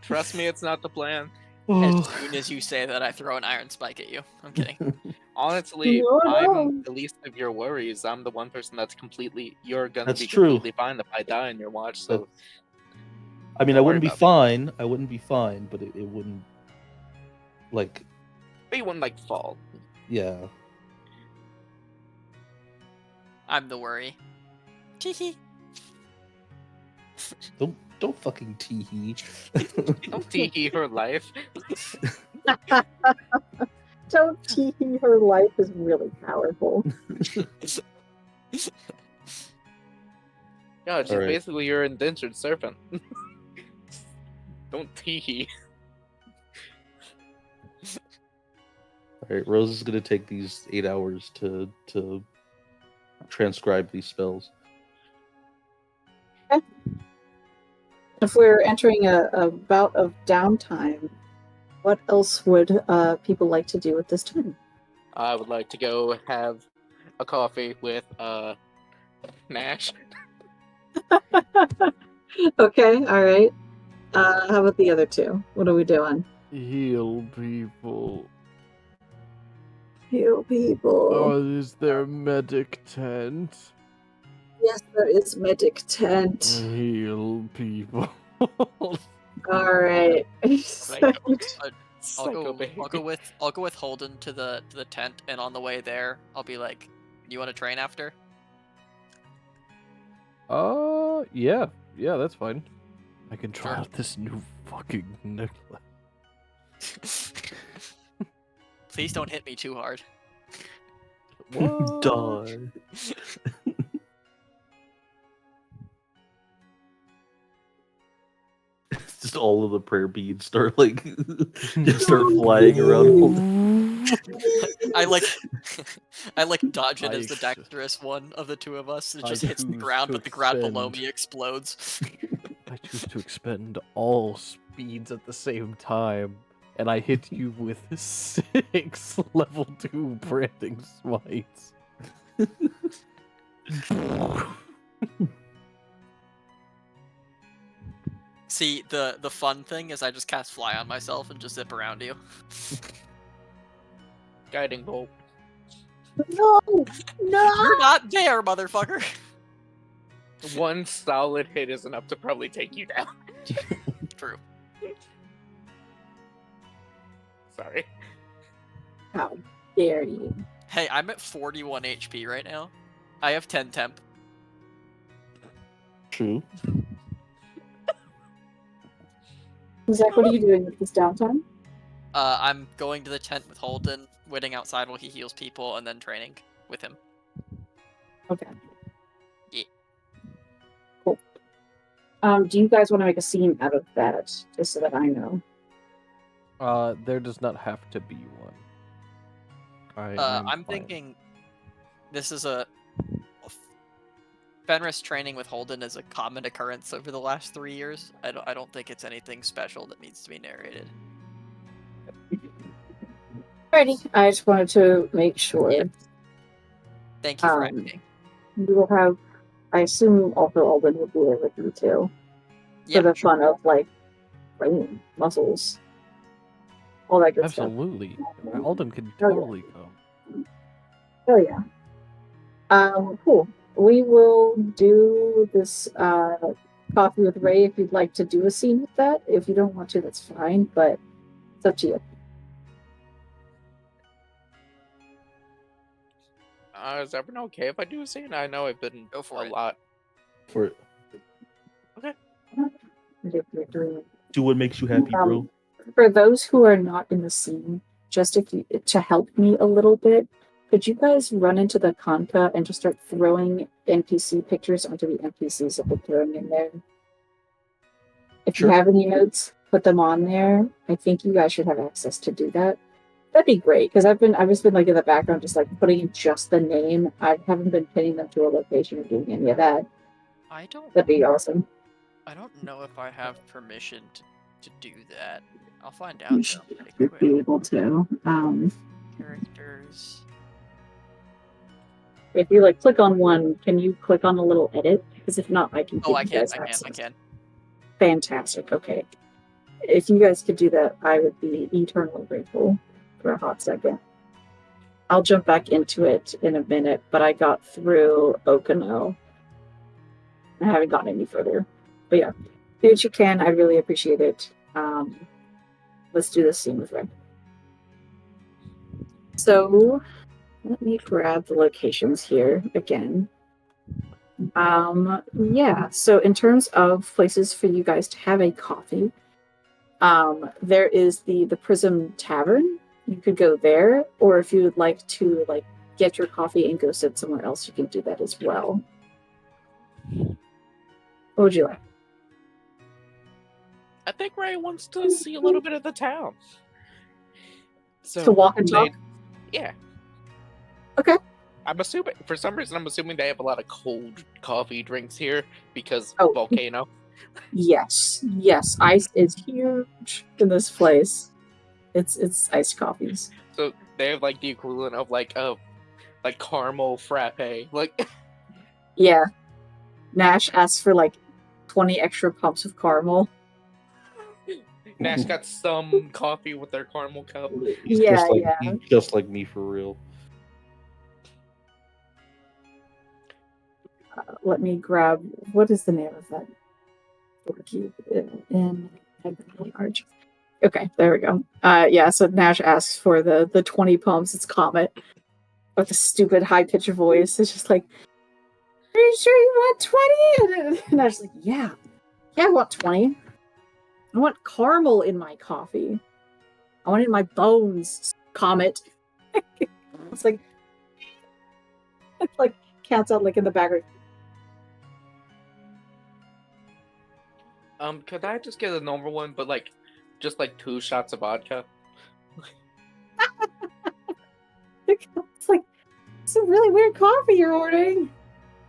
Trust me, it's not the plan. As soon as you say that, I throw an iron spike at you. I'm kidding. Honestly, No, no. I'm the least of your worries. I'm the one person you're gonna That's be true. completely fine if I die in your watch, so I mean, I Don't wouldn't worry be about fine. I wouldn't be fine, but it wouldn't like but you wouldn't like fall. yeah. I'm the worry. Teehee. Don't fucking tee. Don't tee her life. Don't tee her life is really powerful. God, she's Alright. basically your indentured servant. Don't tee. All right, Rose is gonna take these 8 hours to transcribe these spells. If we're entering a bout of downtime, what else would people like to do at this time? I would like to go have a coffee with Nash. Okay, all right. How about the other two? What are we doing? Heal people. Heal people. Oh, is there a medic tent? Yes, there is medic tent. Heal people. All right. I'll go with Holden to the tent, and on the way there, I'll be like, "You want to train after?" Yeah, that's fine. I can try Sure. out this new fucking necklace. Please don't hit me too hard. What? Die. just all of the prayer beads start like just start flying around. I like I like dodge it I as the ex- dexterous one of the two of us. It I just hits the choose ground, to but the ground below expend- me explodes. I choose to expend all speeds at the same time, and I hit you with 6 level 2 branding smites. See, the fun thing is I just cast fly on myself and just zip around you. Guiding bolt. No, no. You're not there, motherfucker. One solid hit is enough to probably take you down. True. Sorry. How dare you? Hey, I'm at 41 HP right now. I have 10 temp. True. Zach, what are you doing with this downtime? I'm going to the tent with Holden, waiting outside while he heals people, and then training with him. Okay. Yeah. Cool. Do you guys want to make a scene out of that, just so that I know? There does not have to be one. I'm thinking this is Fenris training with Holden is a common occurrence over the last 3 years. I don't think it's anything special that needs to be narrated. Alrighty. I just wanted to make sure. Yeah. Thank you for Um, asking. We will have, I assume also Alden will be there with you too. Yeah, For the fun of like training muscles. All that good stuff. Absolutely. Alden could Oh, yeah. totally come. Oh yeah. Cool. We will do this coffee with Ray if you'd like to do a scene with that. If you don't want to, that's fine, but it's up to you. Is everyone okay if I do a scene? I know I've been Go for a it. lot. For it. If you're doing Do what makes you happy, bro. For those who are not in the scene, just to help me a little bit, could you guys run into the Kanka and just start throwing NPC pictures onto the NPCs that they're throwing in there? If Sure. you have any notes, put them on there. I think you guys should have access to do that. That'd be great, because I've just been like in the background, just like putting in just the name. I haven't been pinning them to a location or doing any of that. That'd be awesome. I don't know if I have permission to do that. I'll find out You though should pretty quick. be able to. Characters. If you like click on one, can you click on a little edit? Because if not, I can give Oh, I you can. guys I can. access. I can. Fantastic. Okay. If you guys could do that, I would be eternally grateful for a hot second. I'll jump back into it in a minute, but I got through Okano. I haven't gotten any further. But yeah, do what you can. I really appreciate it. Let's do this scene with Red. So let me grab the locations here again. Yeah, so in terms of places for you guys to have a coffee, there is the Prism Tavern. You could go there, or if you would like to like get your coffee and go sit somewhere else, you can do that as well. What would you like? I think Ray wants to see a little bit of the town. So To walk and talk? Yeah. Okay. I'm assuming, for some reason, I'm assuming they have a lot of cold coffee drinks here because Oh. volcano. Yes, ice is huge in this place. It's iced coffees. So they have like the equivalent of like caramel frappe. Like Yeah. Nash asks for like 20 extra pumps of caramel. Nash got some coffee with their caramel cup. He's Yeah, just like yeah. he's just like me for real. Let me grab, what is the name of that? Okay, there we go. Yeah, so Nash asks for the 20 pumps. It's Comet with a stupid high pitched voice. It's just like, are you sure you want 20? And Nash's like, yeah, I want 20. I want caramel in my coffee. I want it in my bones, Comet. It's like cats out like in the background. Could I just get a normal one, but like, just like 2 shots of vodka? It's like, it's a really weird coffee you're ordering.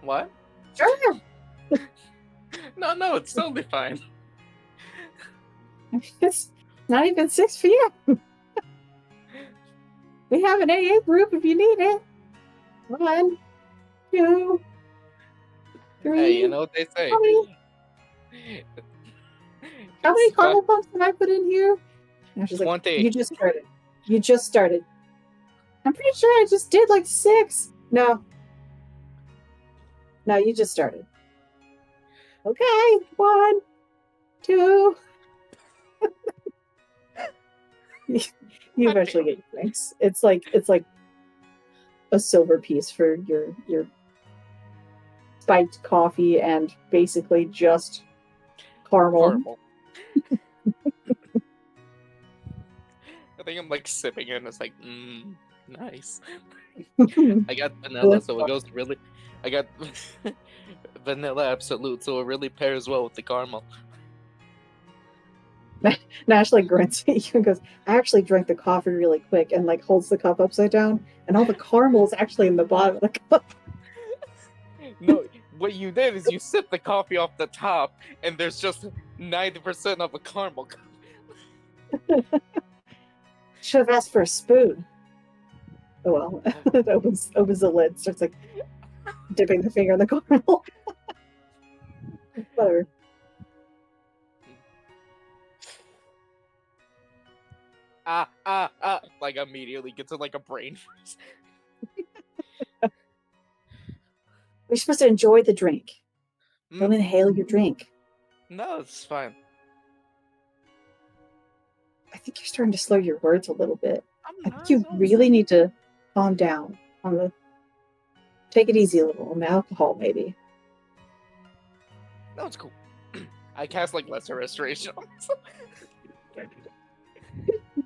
What? Sure. No, it's totally fine. It's not even 6 p.m. We have an AA group if you need it. 1, 2, 3. Hey, you know what they say. How many It's got- caramel pumps did I put in here? And she's like, 20. you just started. You just started. I'm pretty sure I just did like 6. No. No, you just started. Okay. 1, 2. You eventually get your drinks. It's like a silver piece for your spiked coffee and basically just caramel. Horrible. I think I'm like sipping it and it's like, nice. I got vanilla, so it goes really. I got vanilla absolute, so it really pairs well with the caramel. Nash like grunts at you and goes, I actually drank the coffee really quick, and like holds the cup upside down, and all the caramel is actually in the bottom of the cup. No, what you did is you sip the coffee off the top, and there's just 90% of a caramel. Should have asked for a spoon. Oh well. It opens the lid, starts like dipping the finger in the caramel. Whatever. Like immediately gets like a brain freeze. We're supposed to enjoy the drink. Don't inhale your drink. No, it's fine. I think you're starting to slur your words a little bit. I'm I not, think you really need to calm down on the. Take it easy a little on the alcohol, maybe. No, it's cool. I cast like lesser restoration on myself.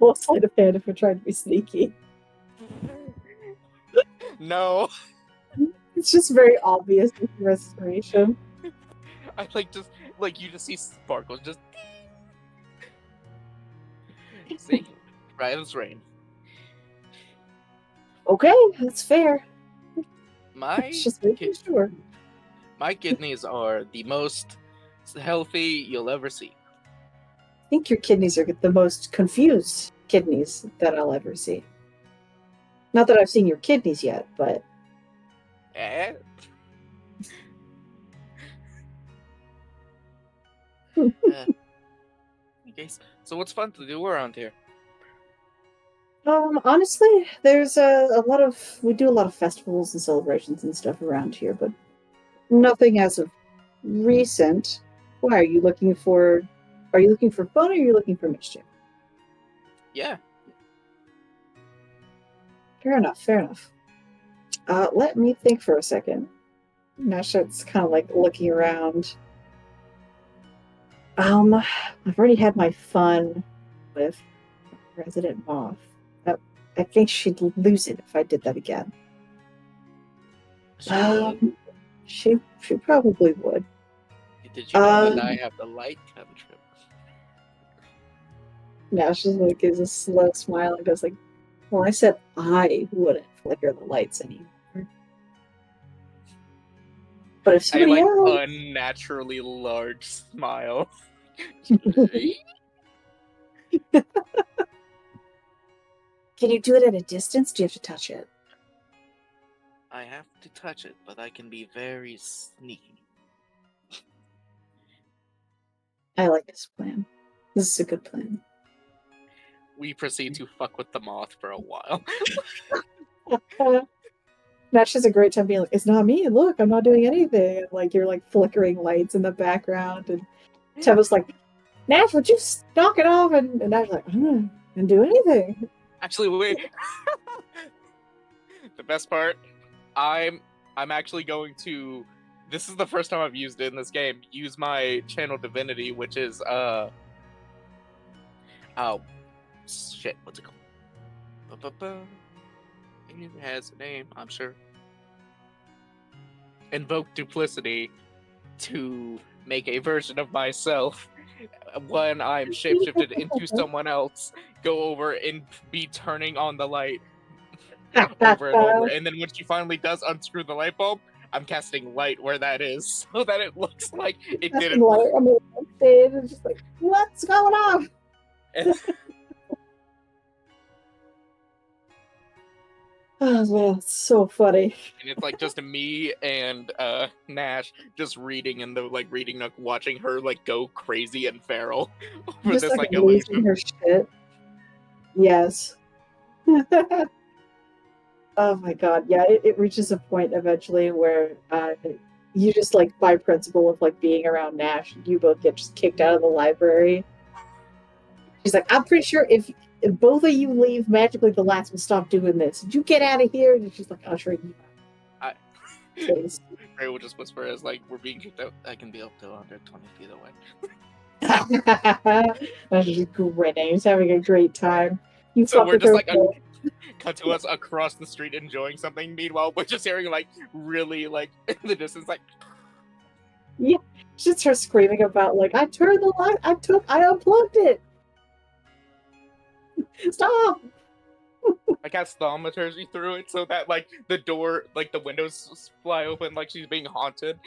We'll sleight of hand if we're trying to be sneaky. No, It's just very obvious with restoration. I like just like you just see sparkles just. See, right as rain. Okay, that's fair. My It's just making sure. my kidneys are the most healthy you'll ever see. I think your kidneys are the most confused kidneys that I'll ever see. Not that I've seen your kidneys yet, but Eh? Okay, so what's fun to do around here? honestly, there's a lot of we do a lot of festivals and celebrations and stuff around here, but nothing as of recent. Why are you looking for? Are you looking for fun or are you looking for mischief? Yeah, Fair enough. Fair enough. Let me think for a second. Nashat's kind of like looking around. I've already had my fun with Resident Moth. I think she'd lose it if I did that again. so, She probably would. did you know that um, I have the light cantrip? Nash just like gives a slow smile and goes like, "Well, I said I wouldn't flicker the lights anymore. But if I somebody like else, unnaturally large smile. can you do it at a distance? Do you have to touch it? I have to touch it, but I can be very sneaky. I like this plan. This is a good plan." We proceed to fuck with the moth for a while. Nash has a great time being like, "It's not me. Look, I'm not doing anything." And like you're like flickering lights in the background, and Teva's like, "Nash, would you knock it off?" And Nash like, "I didn't do anything." Actually, wait. The best part, I'm actually going to. This is the first time I've used it in this game. Use my channel divinity, which is oh shit, what's it called? Ba-ba-ba. It has a name, I'm sure. Invoke duplicity to make a version of myself when I'm shapeshifted into someone else, go over and be turning on the light over and over. And then when she finally does unscrew the light bulb, I'm casting light where that is, so that it looks like it That's didn't. like, I mean, it's just like, what's going on? Oh man, it's so funny. And it's like just me and Nash just reading in the like reading nook, watching her like go crazy and feral over Just this like like losing illusion. her shit. Yes. Oh my god, yeah, it reaches a point eventually where you just like by principle of like being around Nash, you both get just kicked out of the library. She's like, I'm pretty sure if both of you leave, magically the last will stop doing this. You get out of here, and she's like, ushering you out. Please. Ray will just whisper as like we're being kicked out. I can be up to 120 feet away. That's just grinning. He's having a great time. You So fuck we're with just her. like cut to us across the street enjoying something. Meanwhile, we're just hearing like really like in the distance like She just starts screaming about like, I turned the light, I unplugged it. Stop! I cast thaumaturgy through it so that like the door, like the windows fly open like she's being haunted.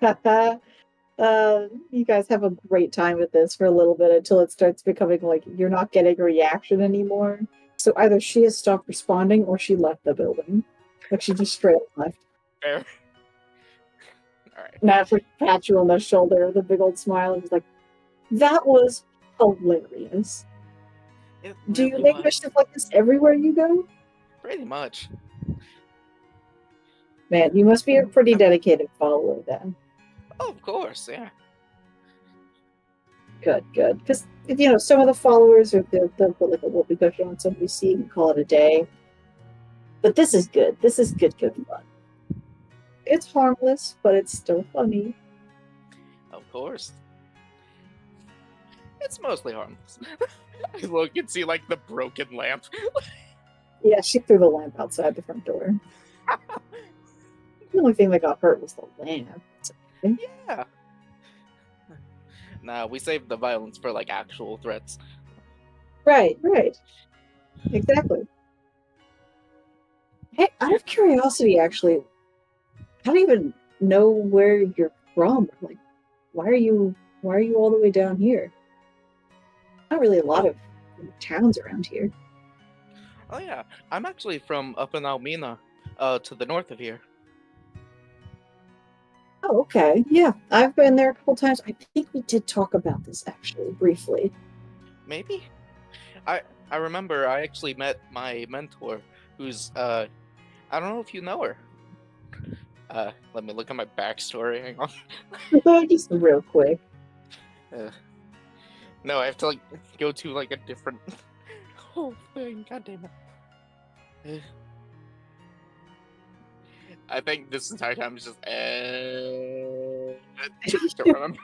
You guys have a great time with this for a little bit until it starts becoming like you're not getting a reaction anymore. So either she has stopped responding or she left the building. Like she just straight up left. Fair. Alright. Nash like pat you on the shoulder with a big old smile and was like, that was hilarious. Do you make mischief like this everywhere you go? Pretty much. Man, you must be a pretty dedicated follower then. Oh, of course, yeah. Good. Because, you know, some of the followers are they'll put like a whoopee cushion on somebody's seat and call it a day. But this is good. This is good fun. It's harmless, but it's still funny. Of course. It's mostly harmless. I look and see like the broken lamp. Yeah, she threw the lamp outside the front door. The only thing that got hurt was the lamp. Yeah. Nah, we saved the violence for like actual threats. Right. Exactly. Hey, out of curiosity, actually, I don't even know where you're from. Like, why are you all the way down here? Not really a lot of towns around here. Oh yeah, I'm actually from up in Almina, to the north of here. Oh, okay. Yeah, I've been there a couple times. I think we did talk about this actually briefly. Maybe. I remember I actually met my mentor, who's I don't know if you know her. Let me look at my backstory. Hang on. Just real quick. No, I have to like go to like a different whole thing. God damn it. I think this entire time is just don't remember.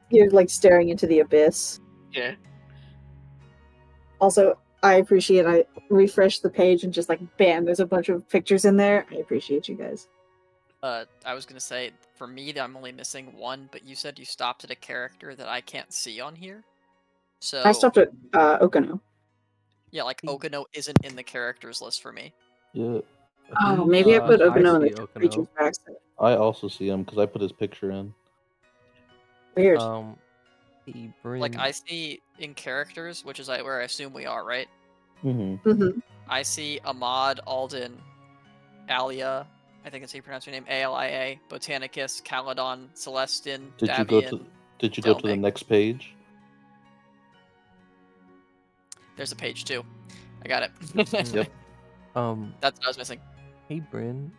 You're like staring into the abyss. Yeah. Also, I appreciate I refreshed the page and just like bam, there's a bunch of pictures in there. I appreciate you guys. I was gonna say, for me, I'm only missing one, but you said you stopped at a character that I can't see on here. So I stopped at Okano. yeah, like Okano isn't in the characters list for me. Yeah, Oh, maybe I put Okano in see the Okano. creatures backset. I also see him because I put his picture in. Weird. He brings... Like I see in characters, which is where I assume we are, right? Mm-hmm. Mm-hmm. I see Ahmad, Alden, Alia, I think that's how you pronounce your name, Alia, Botanicus, Caledon, Celestin, Did Davian, you go to the Delming. next page? There's a page too. I got it. Yep. That's what I was missing. Hey, Bryn.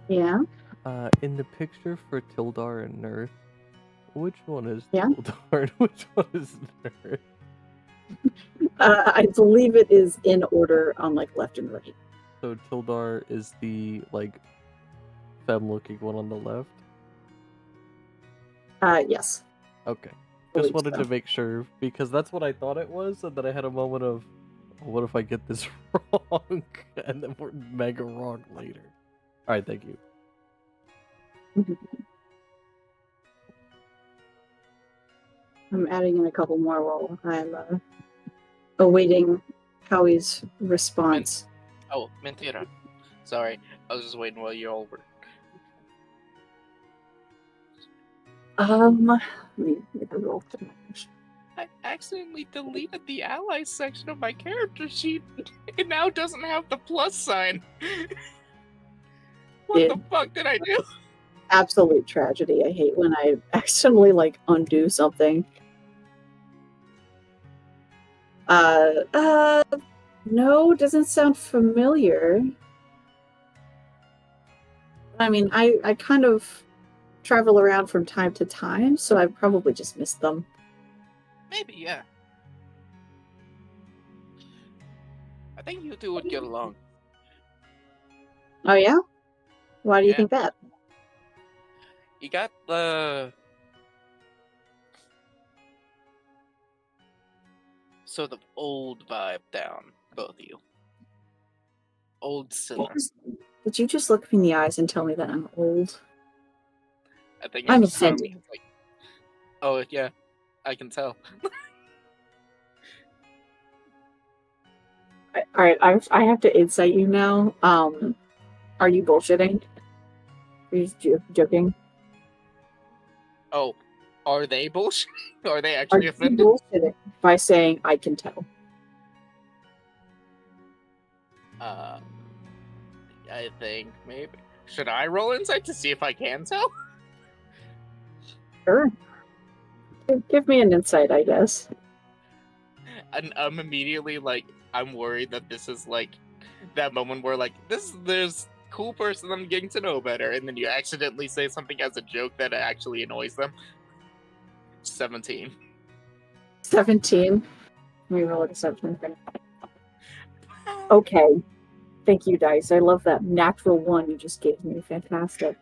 Yeah. In the picture for Tildar and Nerth, which one is Yeah? Tildar and which one is Nerth? I believe it is in order on like left and right. So Tildar is the like femme-looking one on the left. Yes. Okay. Believe Just wanted so. to make sure because that's what I thought it was, and then I had a moment of, what if I get this wrong, and then we're mega wrong later. All right, thank you. I'm adding in a couple more while I'm awaiting Howie's response. Oh, mentira. Sorry, I was just waiting while you're over. Let me make a roll for that. I accidentally deleted the allies section of my character sheet. It now doesn't have the plus sign. What the fuck did I do? Absolute tragedy. I hate when I accidentally like undo something. No, doesn't sound familiar. I mean, I kind of travel around from time to time, so I probably just missed them. Maybe, yeah. I think you two would get along. Oh yeah? Why do you Yeah. think that? You got the sort of old vibe down, both of you. Old silly. Did you just look me in the eyes and tell me that I'm old? I think I'm it sounds offended. like. Oh yeah, I can tell. All right, I have to insight you now. Are you bullshitting? Are you joking? Oh, are they bullshit? Are they Are actually you offended? bullshitting by saying I can tell? I think maybe. Should I roll insight to see if I can tell? Sure. Give me an insight, I guess. And I'm immediately like, I'm worried that this is like that moment where like there's cool person I'm getting to know better, and then you accidentally say something as a joke that actually annoys them. 17. 17. Let me roll a deception. Okay. Thank you, Dice. I love that natural one you just gave me. Fantastic.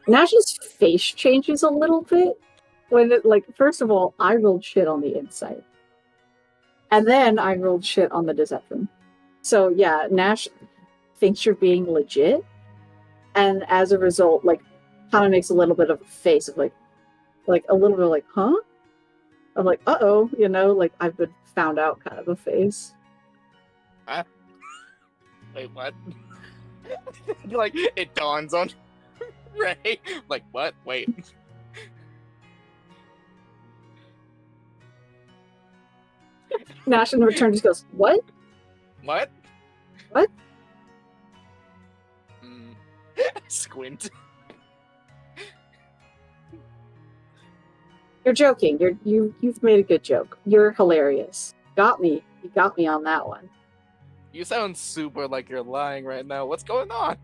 Nash's face changes a little bit when it, like, first of all, I rolled shit on the insight. And then I rolled shit on the deception. So yeah, Nash thinks you're being legit. And as a result, like, kind of makes a little bit of a face of like a little bit of like, huh? I'm like, uh-oh, you know, like I've been found out kind of a face. Wait, what? Like it dawns on Ray. Like what? Wait. Nash in return just goes, what? What? What? Squint. You're joking. You've made a good joke. You're hilarious. Got me. You got me on that one. You sound super like you're lying right now. What's going on?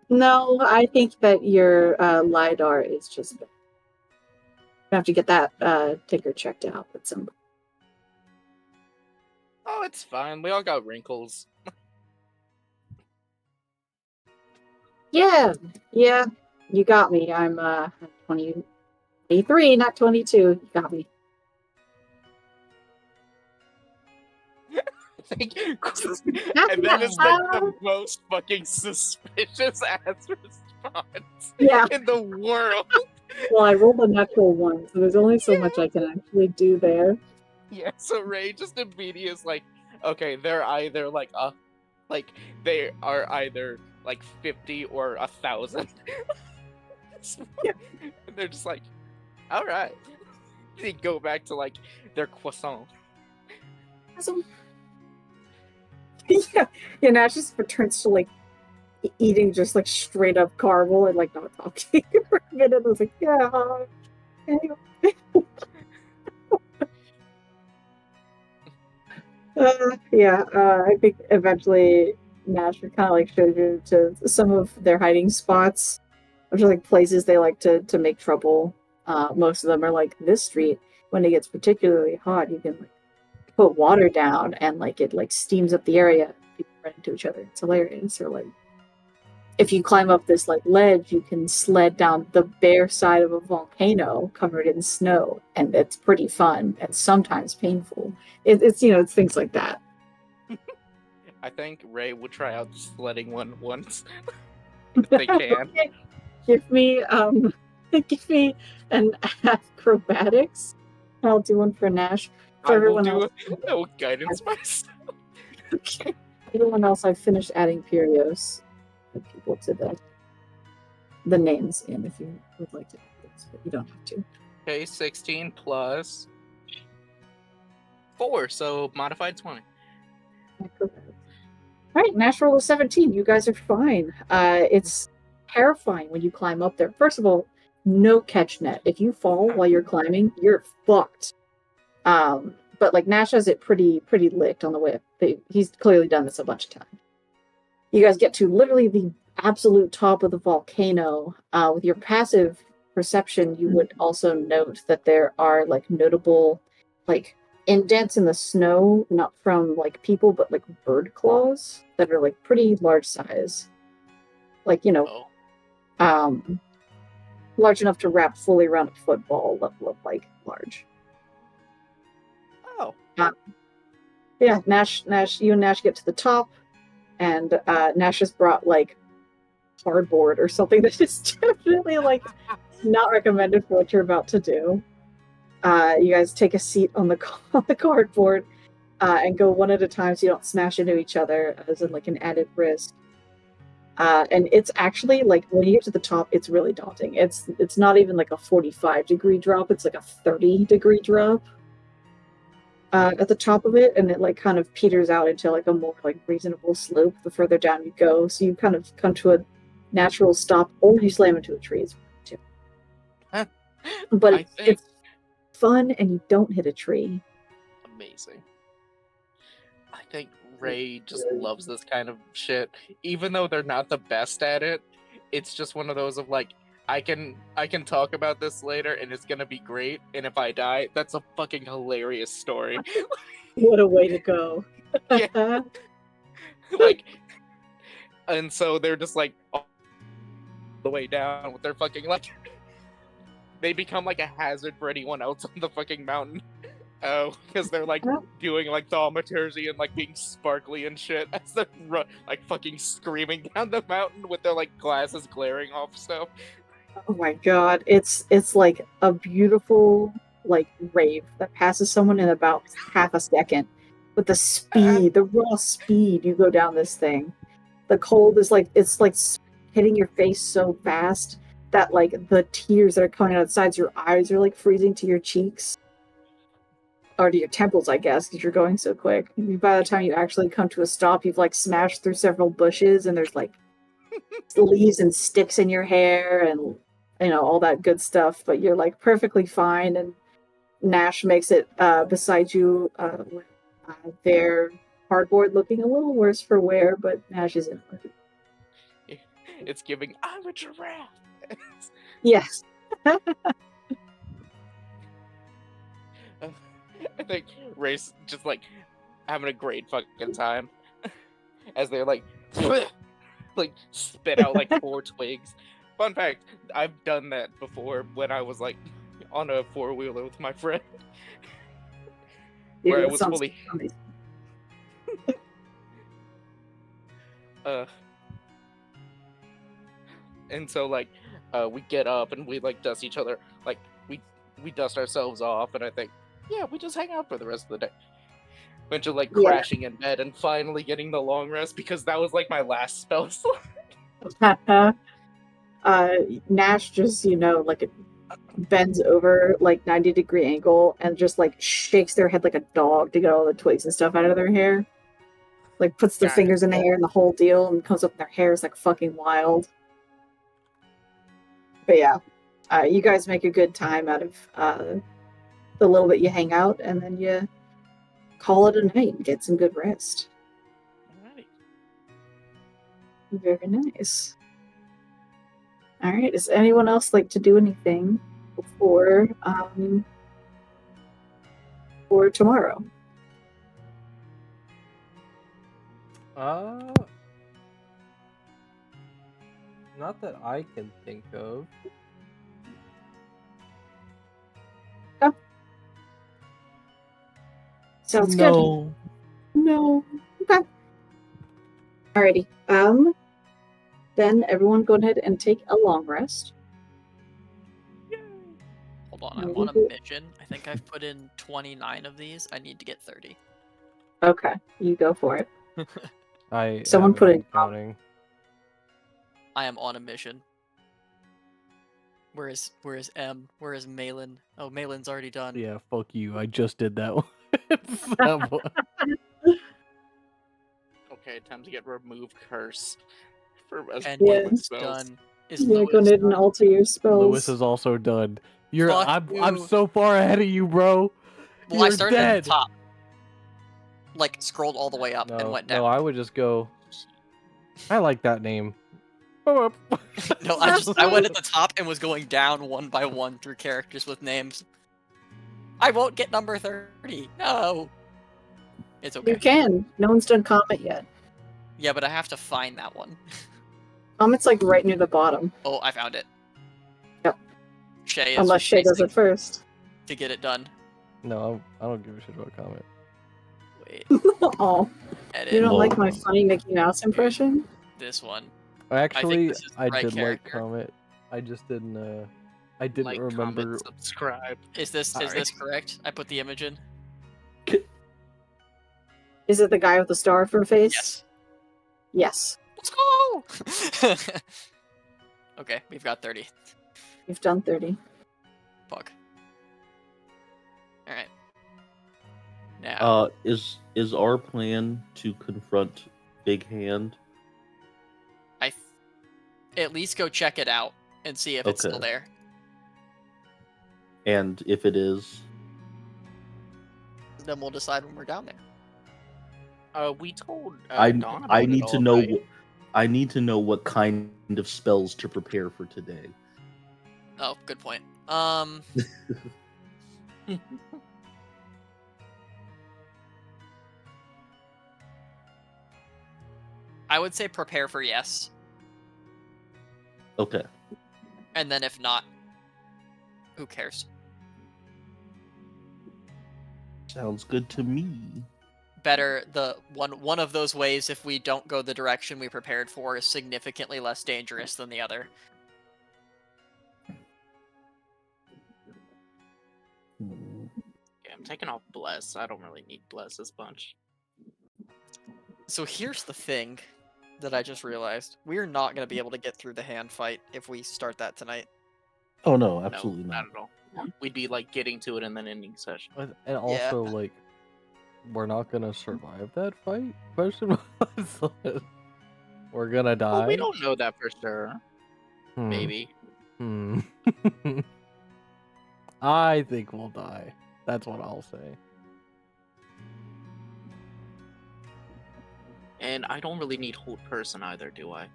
No, I think that your LiDAR is just bad. You have to get that ticker checked out at some point. Oh, it's fine. We all got wrinkles. Yeah, you got me. I'm 23, not 22. You got me. And that is like the most fucking suspicious ass response Yeah. in the world. Well, I rolled a natural one, so there's only so much I can actually do there. Yeah, so Ray just immediately is like, okay, they're either like they are either like 50 or 1,000. Yeah. And they're just like, all right. They go back to like their croissant. So, yeah, Nash just returns to like eating just like straight up caramel and like not talking for a minute. I was like, yeah. Anyway. I think eventually Nash would kind of like show you to some of their hiding spots, which are like places they like to make trouble. Most of them are like this street. When it gets particularly hot, you can like put water down and like it like steams up the area. People run into each other. It's hilarious. Or like if you climb up this like ledge, you can sled down the bare side of a volcano covered in snow, and it's pretty fun and sometimes painful. It's it's things like that. I think Ray will try out the sledding one once. If they can. Give me Give me an acrobatics. I'll do one for Nash. For I will everyone do else, no guidance myself. okay. Everyone else, I've finished adding Perios people to the names in if you would like to do this, but you don't have to. Okay, 16 plus 4, so modified 20. Acrobatics. All right, Nash roll is 17. You guys are fine. It's terrifying when you climb up there. First of all, no catch net. If you fall while you're climbing, you're fucked. But like Nash has it pretty licked on the way up. He's clearly done this a bunch of times. You guys get to literally the absolute top of the volcano. With your passive perception, you would also note that there are like notable like indents in the snow, not from like people, but like bird claws that are like pretty large size. Like, Oh. Large enough to wrap fully around a football level of like large. Oh. Yeah, Nash, you and Nash get to the top, and Nash has brought like cardboard or something that is definitely like not recommended for what you're about to do. You guys take a seat on the cardboard and go one at a time so you don't smash into each other, as in like an added risk. And it's actually like when you get to the top, it's really daunting. It's not even like a 45-degree drop; it's like a 30-degree drop at the top of it, and it like kind of peters out into like a more like reasonable slope the further down you go. So you kind of come to a natural stop, or you slam into a tree. Too. But it's fun, and you don't hit a tree. Amazing. I think Ray just loves this kind of shit. Even though they're not the best at it, it's just one of those of like, I can talk about this later and it's gonna be great, and if I die, that's a fucking hilarious story. What a way to go. Yeah. Like, and so they're just like all the way down with their fucking like they become like a hazard for anyone else on the fucking mountain. Oh, because they're like doing like thaumaturgy and like being sparkly and shit as they're like fucking screaming down the mountain with their like glasses glaring off stuff. Oh my god, it's like a beautiful like rave that passes someone in about half a second. With the speed, the raw speed you go down this thing. The cold is like it's like hitting your face so fast that like the tears that are coming out of the sides of your eyes are like freezing to your cheeks. Or to your temples, I guess, because you're going so quick. By the time you actually come to a stop, you've like smashed through several bushes, and there's like leaves and sticks in your hair, and all that good stuff. But you're like perfectly fine. And Nash makes it beside you with their cardboard looking a little worse for wear, but Nash isn't. It's giving. I'm a giraffe. Yes. I think Ray's just like having a great fucking time as they're like spit out like 4 twigs. Fun fact, I've done that before when I was like on a 4-wheeler with my friend. Where I was fully and so like we get up and we like dust each other, like we dust ourselves off, and I think, yeah, we just hang out for the rest of the day. Went to like crashing in bed and finally getting the long rest because that was like my last spell slot. Nash just, like it bends over like 90-degree angle and just like shakes their head like a dog to get all the twigs and stuff out of their hair. Like puts their fingers in the hair and the whole deal, and comes up in their hair is like fucking wild. But yeah, you guys make a good time out of the little bit you hang out, and then you call it a night and get some good rest. Alright. Very nice. All right. Does anyone else like to do anything before for tomorrow? Not that I can think of. Oh. Sounds No. good. No. Okay. Alrighty. Then everyone go ahead and take a long rest. Hold on, No, I'm you on a do- mission. I think I've put in 29 of these. I need to get 30. Okay, you go for it. I Someone haven't put been in- counting. I am on a mission. Where is M? Where is Malin? Oh, Malin's already done. Yeah, fuck you. I just did that one. That one. Okay, time to get remove curse. For as And Yeah. Lewis spells. done. Is Yeah, Lewis go ahead and done? alter your spells. Lewis is also done. Fuck I'm you. so far ahead of you, bro. Well, I You're started at dead. the top. Like, scrolled all the way up and No, went down. no, I would just go. I like that name. Oh, No, I went at the top and was going down one by one through characters with names. I won't get number 30. No. It's okay. You can. No one's done Comet yet. Yeah, but I have to find that one. Comet's like right near the bottom. Oh, I found it. Yep. Shay is Unless Shay does racing it first. to get it done. no, I don't give a shit about Comet. Wait, Oh, edit you don't Whoa. like my funny Mickey Mouse impression? this one. Actually, this is the I right did like character. Comet. I just didn't. I didn't Like, remember. comment, subscribe. Is this Alright. correct? I put the image in. Is it the guy with the star for a face? Yes. Yes. Let's go. Okay, we've got 30. You've done 30. Fuck. All right. Now, Is our plan to confront Big Hand? at least go check it out and see if it's still Okay. there. And if it is, Then we'll decide when we're down there. We told I Dawn about I it need to all, know right? I need to know what kind of spells to prepare for today. Oh, good point. I would say prepare for yes, Okay. and then if not, who cares? Sounds good to me. Better the one of those ways. If we don't go the direction we prepared for, is significantly less dangerous than the other. Hmm. Yeah, I'm taking off bless. I don't really need bless this bunch. So here's the thing that I just realized: we're not going to be able to get through the hand fight if we start that tonight. Oh no, absolutely no, not. at all. We'd be like getting to it and then ending session. And also, like, we're not gonna survive that fight? Question mark. We're gonna die. Well, we don't know that for sure. Hmm. Maybe. Hmm. I think we'll die. That's what I'll say. And I don't really need hold person either, do I?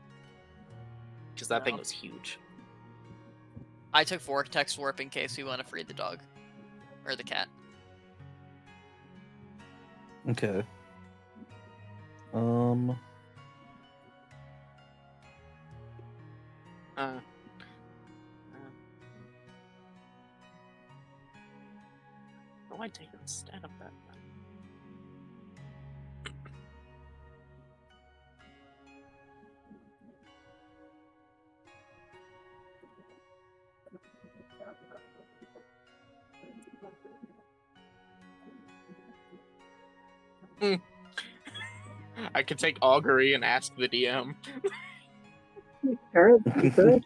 Because that thing No. was huge. I took vortex warp in case we want to free the dog or the cat. Okay. What do I take instead of that? Then? I could take augury and ask the DM. Sure, that'd be good.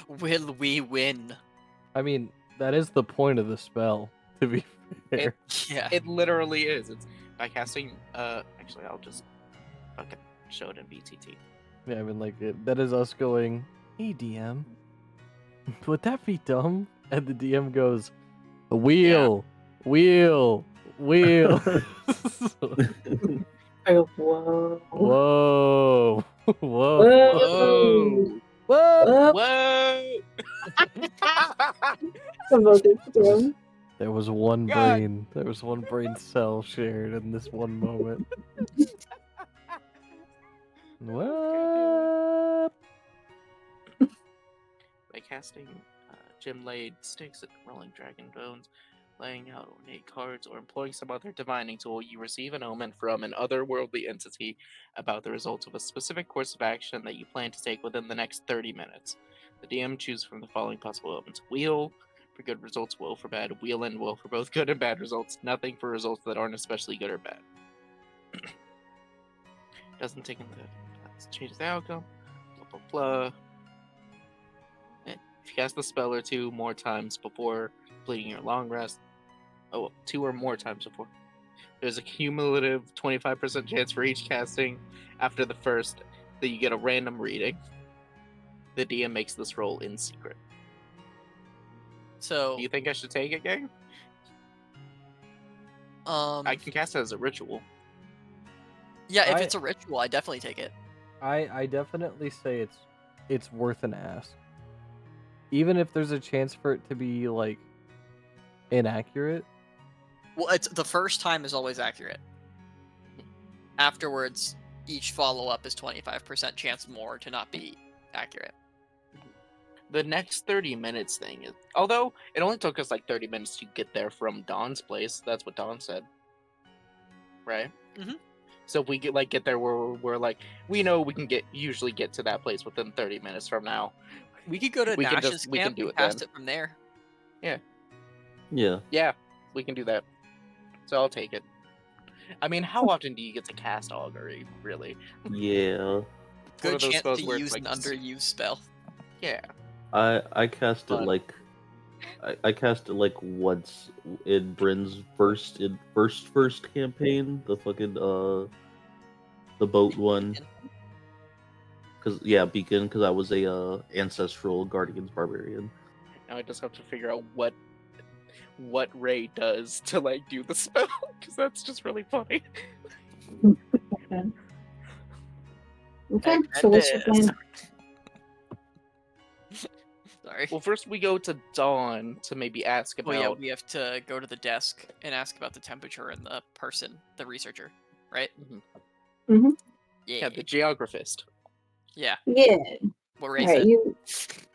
Will we win? I mean, that is the point of the spell, to be fair. Yeah. It literally is. It's by casting. Actually, I'll just fucking show it in BTT. Yeah, I mean, like, that is us going, hey, DM, would that be dumb? And the DM goes, wheel, wheel, wheel. I go, whoa. Whoa. Whoa. Whoa. Whoa. Whoa! Promoted to him. There was one God. brain. There was one brain cell shared in this one moment. What? By casting Gem Laid Sticks at Rolling Dragon Bones, laying out ornate cards, or employing some other divining tool, you receive an omen from an otherworldly entity about the results of a specific course of action that you plan to take within the next 30 minutes. The DM chooses from the following possible omens: wheel for good results, woe for bad, wheel and woe for both good and bad results, nothing for results that aren't especially good or bad. Doesn't take into changes the outcome, blah blah blah. And if you cast the spell or two more times before completing your long rest, two or more times before, there's a cumulative 25% chance for each casting after the first that you get a random reading. The DM makes this roll in secret. So, Do you think I should take it, gang? I can cast it as a ritual. yeah, if I- it's a ritual, I definitely take it. I definitely say it's worth an ask. Even if there's a chance for it to be like inaccurate. Well, it's the first time is always accurate. Afterwards, each follow-up is 25% chance more to not be accurate. The next 30 minutes thing is, although it only took us like 30 minutes to get there from Dawn's place. That's what Dawn said, right? Mhm. So if we get there, we're like, we know we can usually get to that place within 30 minutes from now. We could go to We can Nash's we can camp do and it cast then. it from there. Yeah. Yeah, we can do that. So I'll take it. I mean, how often do you get to cast Augury, really? Yeah. One Good of those chance spells to where it's use like an underused spell. Yeah. I cast it Fun. like I cast it like once in Bryn's first campaign, the fucking the boat one. Beacon, because I was a ancestral Guardians barbarian. Now I just have to figure out what Ray does to like do the spell, because that's just really funny. Okay, so what's your Tremendous. plan? Sorry. Well, first we go to Dawn to maybe ask about. Oh yeah, we have to go to the desk and ask about the temperature and the person, the researcher, right? Mhm. Yeah. the geographist. Yeah. Yeah. What All Ray right, said.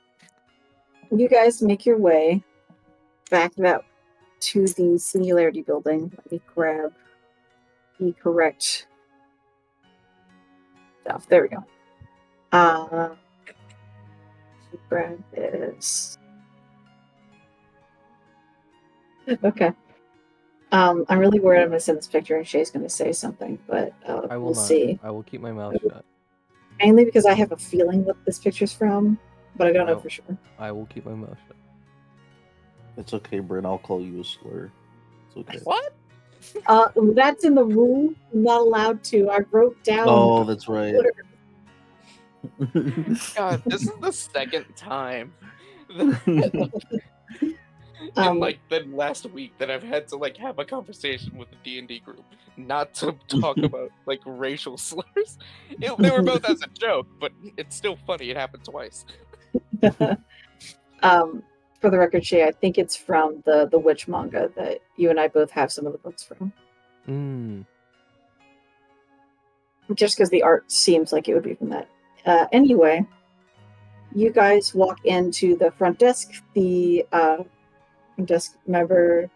you guys make your way back up to the Singularity building. Let me grab the correct stuff. There we go. Grab this. Okay. I'm really worried I'm gonna send this picture and Shay's gonna say something, but I will we'll not. see. I will keep my mouth shut. Mainly because I have a feeling what this picture's from, but I don't know Oh. for sure. I will keep my mouth shut. It's okay, Bryn. I'll call you a slur. It's okay. What? That's in the rule. I'm not allowed to. I wrote down. Oh, that's right. God, this is the second time Um, like the last week that I've had to like have a conversation with the D&D group, not to talk about like racial slurs. They were both as a joke, but it's still funny. It happened twice. For the record, Shay, I think it's from the witch manga that you and I both have some of the books from. Just because the art seems like it would be from that. Anyway, you guys walk into the front desk. The desk member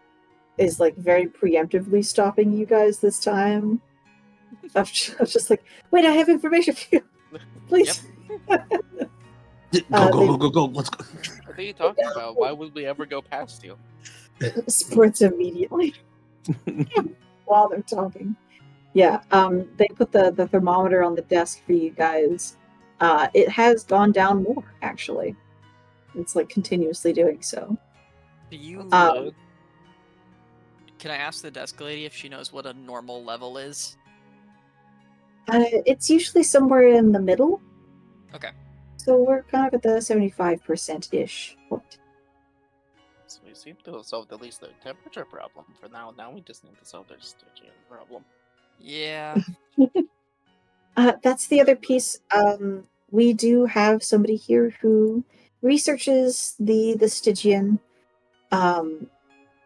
is like very preemptively stopping you guys this time. I was just like, wait, I have information for you. Please. Go. Let's go. What are you talking about? Why would we ever go past you? Sprints immediately while they're talking. Yeah, they put the thermometer on the desk for you guys. It has gone down more, actually. It's like continuously doing so. Do you? Um, Can I ask the desk lady if she knows what a normal level is? It's usually somewhere in the middle. Okay. So we're kind of at the 75%-ish point. So we seem to have solved at least the temperature problem for now. Now we just need to solve their Stygian problem. Yeah. That's the other piece. We do have somebody here who researches the Stygian.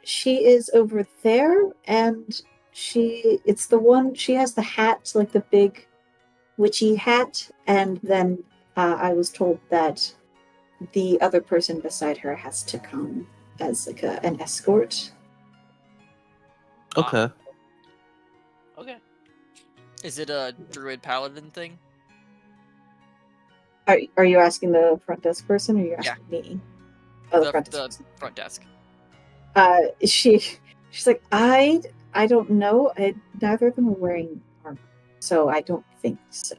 She is over there, and it's the one, she has the hat, like the big witchy hat, and then I was told that the other person beside her has to come as like an escort. Okay. Okay. Is it a druid paladin thing? Are you asking the front desk person, or are you Yeah. asking me? Oh, the The, front desk the person. front desk. She's like, I don't know. Neither of them are wearing armor, so I don't think so.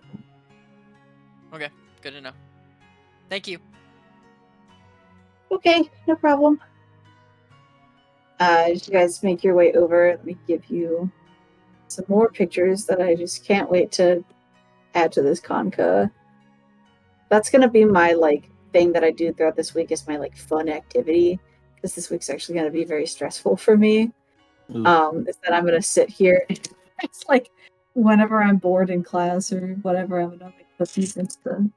Okay, good to know. Thank you. Okay, no problem. As you guys make your way over, let me give you some more pictures that I just can't wait to add to this Conca. That's gonna be my like thing that I do throughout this week is my like fun activity, because this week's actually gonna be very stressful for me. Ooh. Is that I'm gonna sit here. It's like whenever I'm bored in class or whatever, I'm gonna like put these into.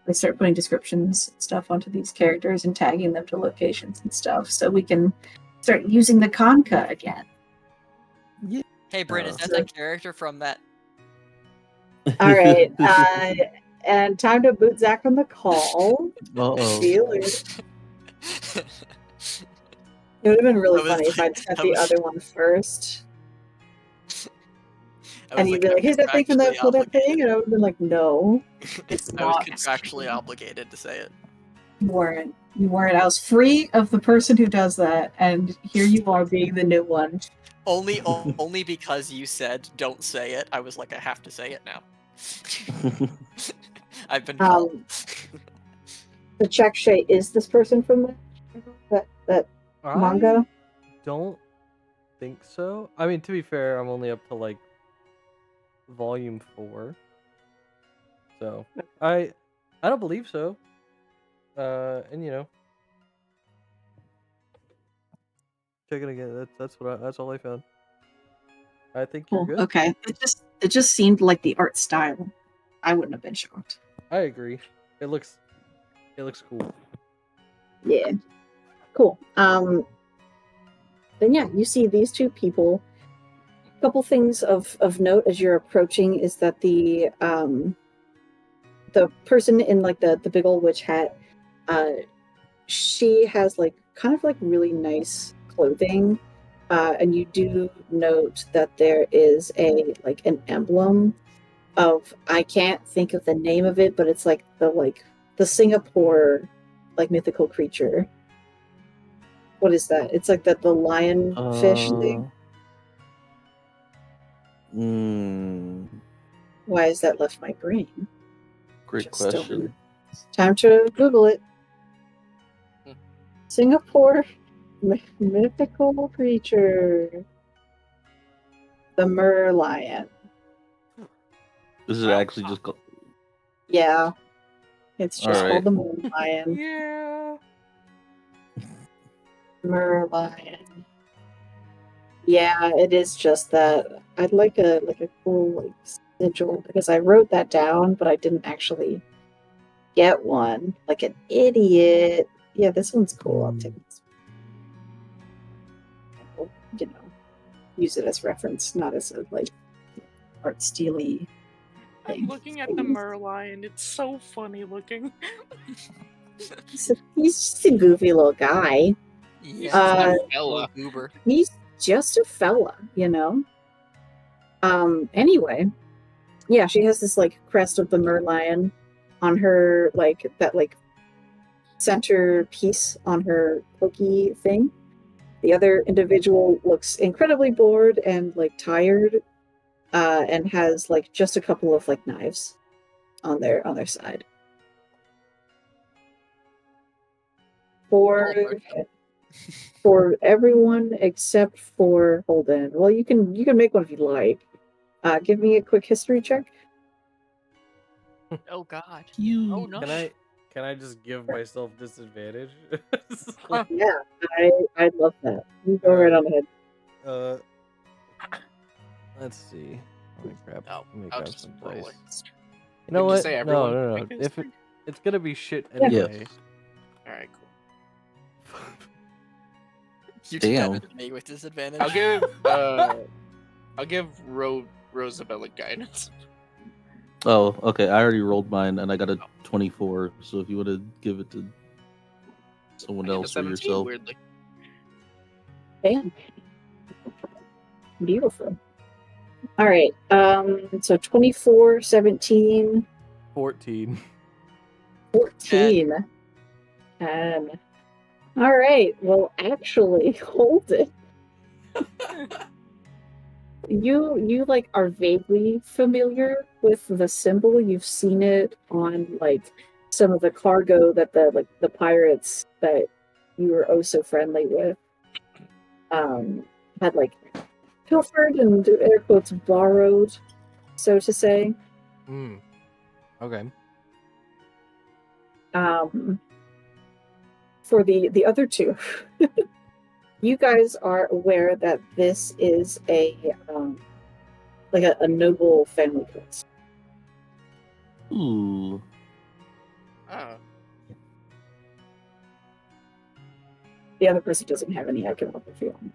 I start putting descriptions and stuff onto these characters and tagging them to locations and stuff, so we can start using the Conca again. Hey, Bryn, is that So- that character from that? All right, and time to boot Zach on the call. Uh-oh. See you later. It would have been really I was funny if like- I'd set I the was- other one first, I and was you'd be like, "Here's that thing from that thing," and I would have been like, "No, it's I was not." contractually obligated to say it. You weren't. You weren't. I was free of the person who does that, and here you are being the new one. Only because you said don't say it. I was like, I have to say it now. I've been called. The check Shay is this person from that manga? Don't think so. I mean, to be fair, I'm only up to like volume 4, so I don't believe so. And you know, check it again. That's all I found. I think you're good. Okay. It just seemed like the art style. I wouldn't have been shocked. I agree. It looks cool. Yeah. Cool. Then yeah, you see these two people. A couple things of note as you're approaching is that the person in like the big old witch hat, she has like kind of like really nice clothing. And you do note that there is an emblem of, I can't think of the name of it, but it's like the Singapore like mythical creature. What is that? It's like the lion fish thing. Why has that left my brain? Great Just don't question. know. Time to Google it. Singapore mythical creature. The merlion. Is it actually just called? Yeah. It's just Alright. called the merlion. Yeah. Merlion. Yeah, it is just that. I'd like a cool sigil, because I wrote that down, but I didn't actually get one. Like an idiot. Yeah, this one's cool. I'll take this. You know, use it as reference, not as a art steely I'm thing. looking at the merlion. It's so funny looking. He's just a goofy little guy. Yeah, Fella. goober. He's just a fella, you know. Anyway, yeah, she has this crest of the merlion on her center piece on her pokey thing. The other individual looks incredibly bored and tired, and has just a couple of knives on their side. For everyone except for Holden. Well, you can make one if you like. Give me a quick history check. Oh God. You. Oh no. Can I just give myself disadvantage? Yeah, I'd love that. You go right on ahead. Let's see. Let me grab. No, let me I'll grab just some roll dice. it. You know Would you what? say No, everyone no. make a If history? it's gonna be shit Yeah. anyway. Yes. Alright, cool. You did Damn. better than me with disadvantage. I'll give Rosabella guidance. Oh, okay. I already rolled mine and I got a 24. So if you want to give it to someone I got a else or 17, yourself. weirdly. Damn. Beautiful. All right. So 24, 17, 14. 14. 10. All right. Well, actually, hold it. You like are vaguely familiar with the symbol. You've seen it on like some of the cargo that the pirates that you were oh so friendly with had like pilfered and air quotes borrowed, so to say. Hmm. Okay. For the other two, you guys are aware that this is a like a noble family crest. Ooh. Oh. The other person doesn't have any economic feeling.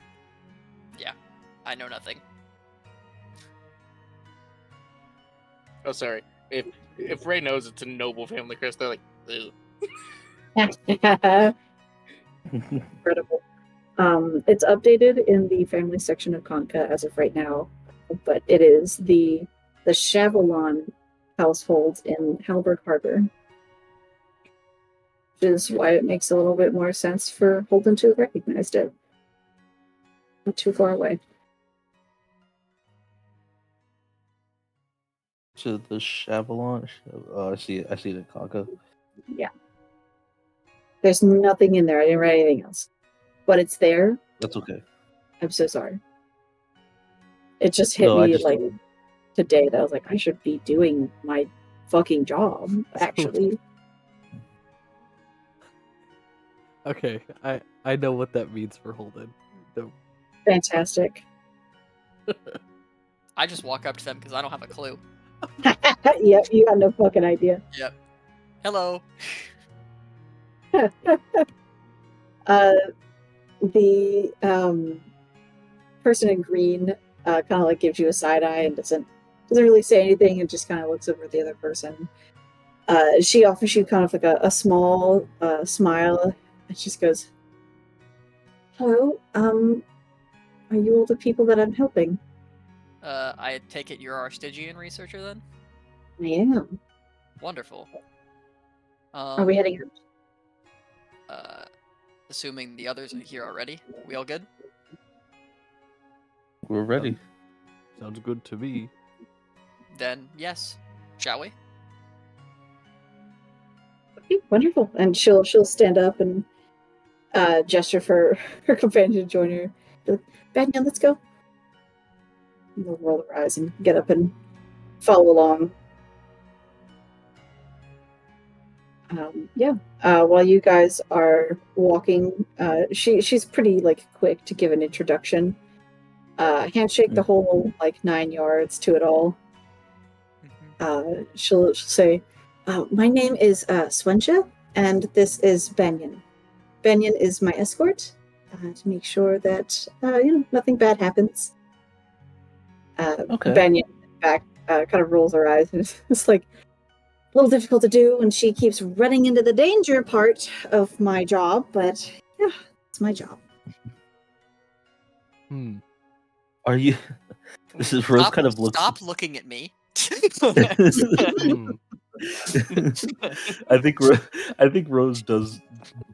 I know nothing. Oh, sorry. If Ray knows it's a noble family crest, they're like, ew. Incredible. It's updated in the family section of Conca as of right now, but it is the Chavalon household in Halberg Harbor, which is why it makes a little bit more sense for Holden to have recognized it. Not too far away. To the Chavalon. Oh, I see it. I see it in Conca. Yeah. There's nothing in there. I didn't write anything else. But it's there. That's okay. I'm so sorry. It just hit No, I me just- like today that I was like, I should be doing my fucking job, actually. Okay. I know what that means for Holden. No. Fantastic. I just walk up to them because I don't have a clue. Yep, you got no fucking idea. Yep. Hello. The person in green kind of like gives you a side eye and doesn't really say anything and just kind of looks over at the other person. She offers you kind of like a small smile and just goes, "Hello, are you all the people that I'm helping?" I take it you're our Stygian researcher then? I am. Wonderful. Are we heading out? Assuming the others are here already. We all good? We're ready. Sounds good to me. Then yes. Shall we? Okay, wonderful. And she'll stand up and gesture for her companion to join her. Banyan, let's go. And they'll roll their eyes and get up and follow along. While you guys are walking, she's pretty like quick to give an introduction. Handshake the whole like 9 yards to it all. She'll say, "My name is Swencha, and this is Banyan. Banyan is my escort to make sure that nothing bad happens." Okay. Banyan back kind of rolls her eyes and it's like a little difficult to do, and she keeps running into the danger part of my job, but yeah, it's my job. Hmm. Are you? This is Rose. Kind of looks. Stop looking at me. Hmm. I think Rose does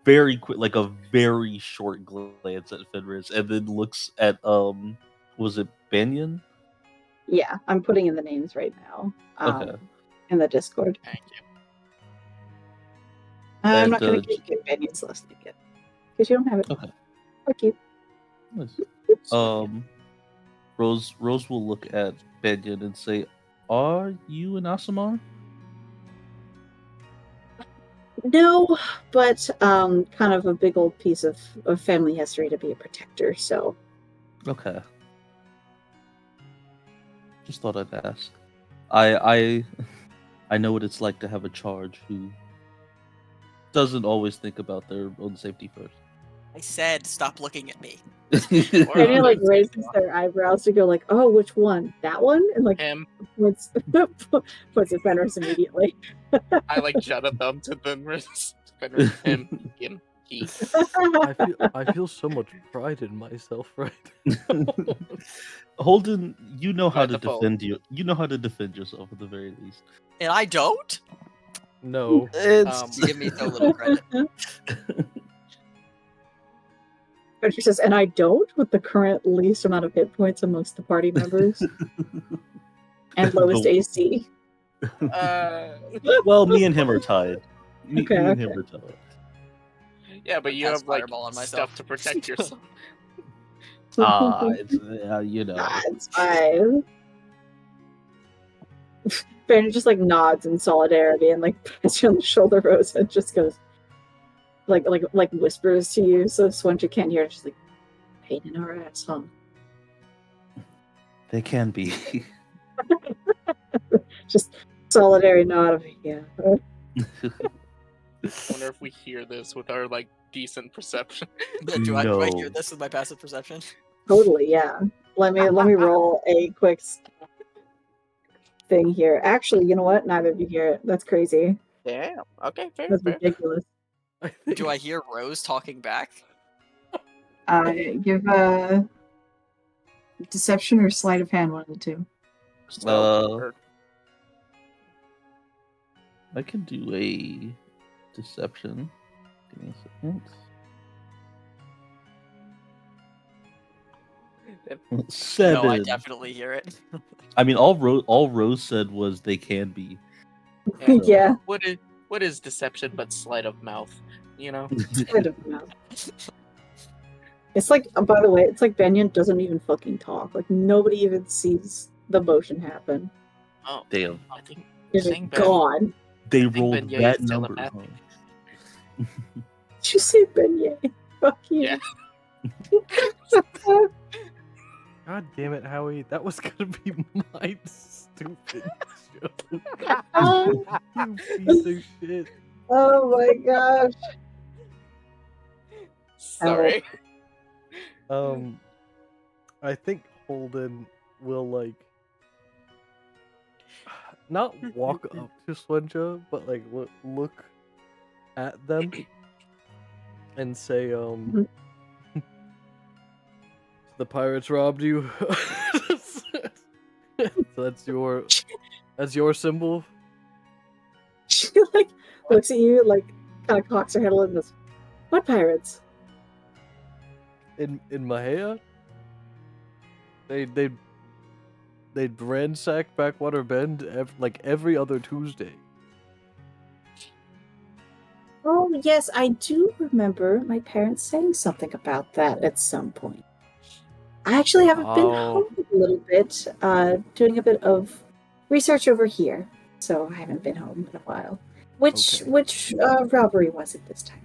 very quick, like a very short glance at Fenris, and then looks at was it Banyan? Yeah, I'm putting in the names right now. Okay. In the Discord. Thank you. I'm And, not going to give Banyan's last name yet because you don't have it. Okay. Fuck you. Nice. Rose will look at Banyan and say, "Are you an Asamar?" No, but kind of a big old piece of family history to be a protector. So Okay. Just thought I'd ask. I know what it's like to have a charge who doesn't always think about their own safety first. I said stop looking at me. Banyan like raises their eyebrows to go like, "Oh, which one? That one?" And like Him. puts at Fenris immediately. I like jut a thumb to Fenris. Fenris. Him. D. I feel so much pride in myself right now. Holden, you know how By to default. defend you. You know how to defend yourself at the very least. And I don't? No. It's You give me so little credit. But she says, and I don't, with the current least amount of hit points amongst the party members and lowest The- AC. well, me and him are tied. Me, Okay, me and him okay. are tied. Yeah, but you Cast have like fireball on stuff myself. to protect yourself. It's you know. Ah, it's fine. Banner just like nods in solidarity and like pats you on the shoulder, Rose, and just goes like whispers to you so Swenja can't hear. She's like, pain in her ass, huh? They can be. Just solidarity nod of yeah. Wonder if we hear this with our like decent perception. Do I hear No. this with my passive perception? Totally, yeah. Let me roll a quick thing here. Actually, you know what? Neither of you hear it. That's crazy. Damn. Okay, fair. That's fair. ridiculous. Do I hear Rose talking back? Give a deception or sleight of hand, one of the two. So, I can do a deception. Give me a second. 7. No, I definitely hear it. I mean, all Rose said was they can be. Yeah. What is deception but sleight of mouth? You know. I don't know. It's like, by the way, it's like Benyon doesn't even fucking talk. Like nobody even sees the motion happen. Oh, Damn. I think It's Saying Ben- gone. They think rolled Beignet that is number. telepathic. Huh? Did you say Beignet? Fuck you. Yeah. God damn it, Howie. That was gonna be my stupid joke. You piece of shit. Oh my gosh. Sorry. I think Holden will like not walk up to Swenja, but like look at them and say, the pirates robbed you. So that's your symbol. She like looks at you, like kind of cocks her head a little and goes, "What pirates?" In Mahea, they'd ransack Backwater Bend every other Tuesday. Oh yes, I do remember my parents saying something about that at some point. I actually haven't been Oh. home a little bit, doing a bit of research over here, so I haven't been home in a while. Which robbery was it this time?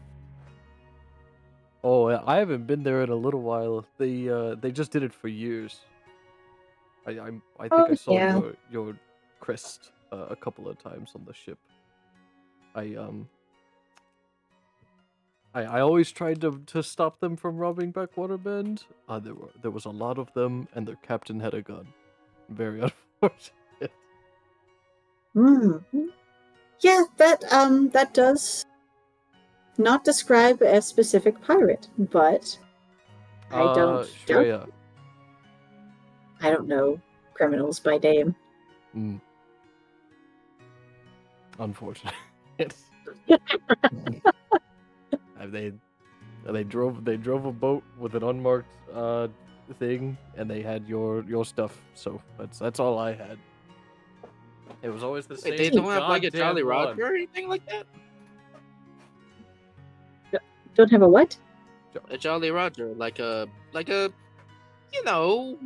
Oh, I haven't been there in a little while. They just did it for years. I think I saw yeah. your crest a couple of times on the ship. I always tried to stop them from robbing Backwater Bend. There was a lot of them, and their captain had a gun. Very unfortunate. Yeah, that does not describe a specific pirate, but I don't Shreya. I don't know criminals by name. Unfortunate. They drove a boat with an unmarked thing, and they had your stuff. So that's all I had. It was always the same. Wait, they don't have like a goddamn Jolly one. Roger or anything like that? Don't have a what? A Jolly Roger, like a you know,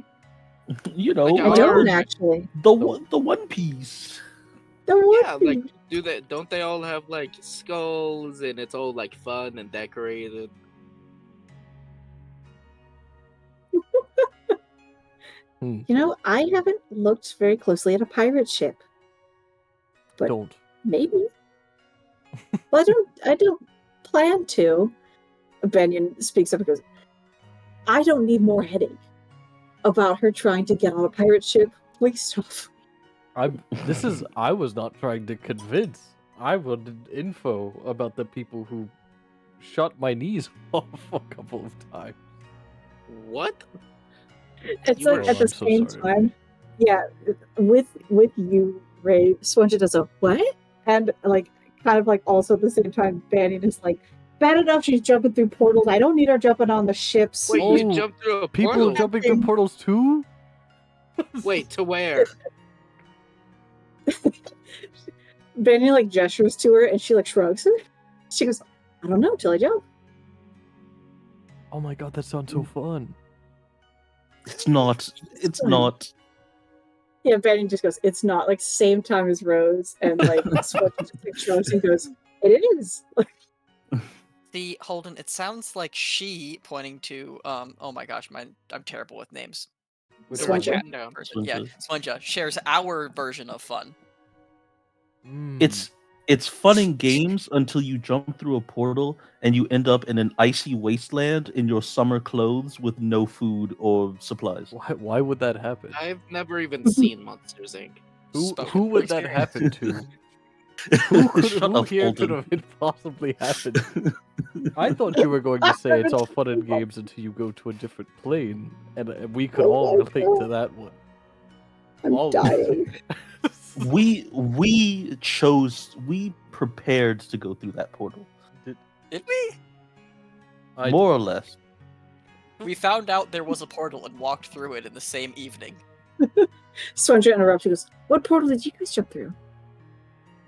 You know, Like I our- don't actually. the One Piece. The one yeah, like don't they all have like skulls and it's all like fun and decorated? You know, I haven't looked very closely at a pirate ship. But Don't. maybe. Well, I don't plan to. Benyon speaks up and goes, I don't need more headache about her trying to get on a pirate ship. Please stop. I was not trying to convince. I wanted info about the people who shot my knees off a couple of times. What? It's You like were- at the I'm so same sorry, time. Yeah, with you, Ray, Sponja does a what? And like kind of like also at the same time, Banyan is like, bad enough she's jumping through portals. I don't need her jumping on the ships. Wait, Oh, you jumped through a People portal? are jumping through portals too? Wait, to where? Banyan like gestures to her and she like shrugs. She goes, I don't know till I jump. Oh my god, that sounds so fun. It's not. It's fun. not. Yeah, Banyan just goes, it's not like same time as Rose, and like Sponja just like shrugs and goes, it is. See, Holden, it sounds like she pointing to oh my gosh, I'm terrible with names. Which The one? Sponja. witch Down. version. Yeah, Sponja. Sponja shares our version of fun. It's fun in games until you jump through a portal and you end up in an icy wasteland in your summer clothes with no food or supplies. Why would that happen? I've never even seen Monsters Inc. Spoken Who would from that happen experience. to? Who Shut up, here could Holden. have it possibly happened? I thought you were going to say it's all fun and games until you go to a different plane, and we could all relate to that one. I'm All of us. dying. we prepared to go through that portal. Did we? More or less. We found out there was a portal and walked through it in the same evening. Sponja interrupts. She goes, what portal did you guys jump through?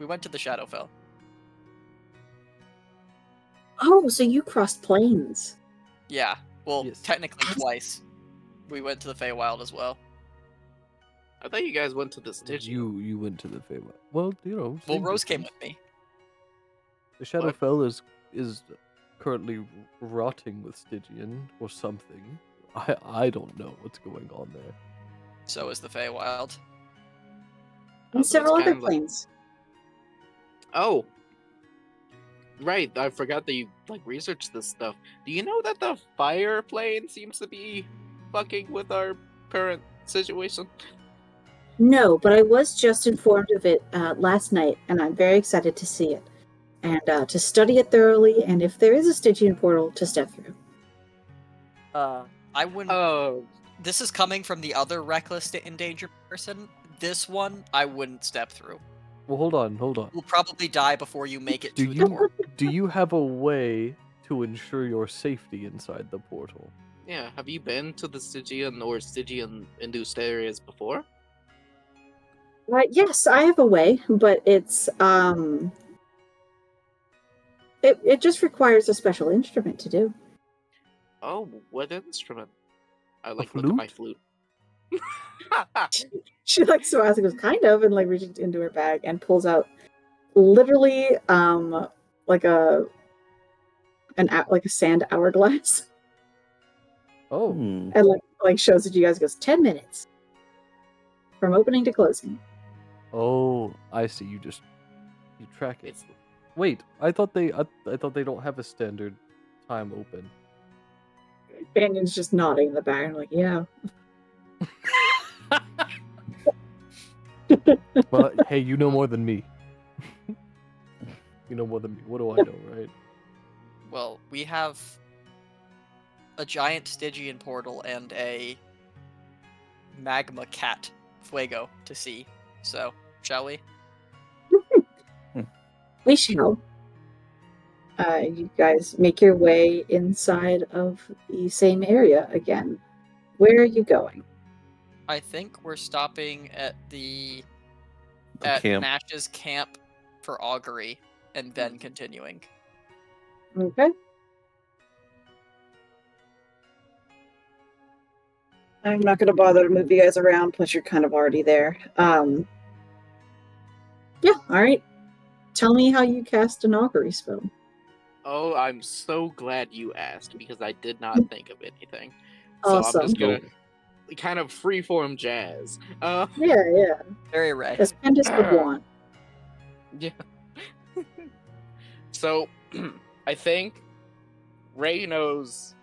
We went to the Shadowfell. Oh, so you crossed planes. Yeah, well, Yes. technically twice. We went to the Feywild as well. I thought you guys went to the Stygian. You went to the Feywild. Well, Well, same Rose came distance. with me. The Shadowfell is currently rotting with Stygian or something. I don't know what's going on there. So is the Feywild. so And it's several kind other of like- planes. Oh, right. I forgot that you like researched this stuff. Do you know that the fire plane seems to be fucking with our current situation? No, but I was just informed of it last night, and I'm very excited to see it. And to study it thoroughly, and if there is a Stygian portal, to step through. I wouldn't. Oh, This is coming from the other reckless to endanger person. This one, I wouldn't step through. Well, hold on. You'll probably die before you make it Do to the you portal. do you have a way to ensure your safety inside the portal? yeah. Have you been to the Stygian or Stygian-induced areas before? Yes, I have a way, but it's it just requires a special instrument to do. Oh, what instrument? I like flute? look at my flute. She like smiles and goes, kind of, and like reaches into her bag and pulls out literally like a sand hourglass Oh, Hmm. and like shows it to you guys. Goes 10 minutes from opening to closing. oh, I see. You track it. It's Wait, I thought they don't have a standard time open. Banyan's just nodding in the back and like, yeah. Well, hey, you know more than me. You know more than me. What do I know, right? Well, we have a giant Stygian portal and a magma cat fuego to see. So, shall we? We shall. You guys make your way inside of the same area again. Where are you going? I think we're stopping at The at camp. Nash's camp for augury and then continuing. Okay. I'm not going to bother to move you guys around, plus you're kind of already there. Yeah, alright. Tell me how you cast an augury spell. Oh, I'm so glad you asked because I did not think of anything. So Awesome. I'm just gonna kind of freeform jazz. Yeah. Very rare. As Pendus would want. Yeah. So I think Ray knows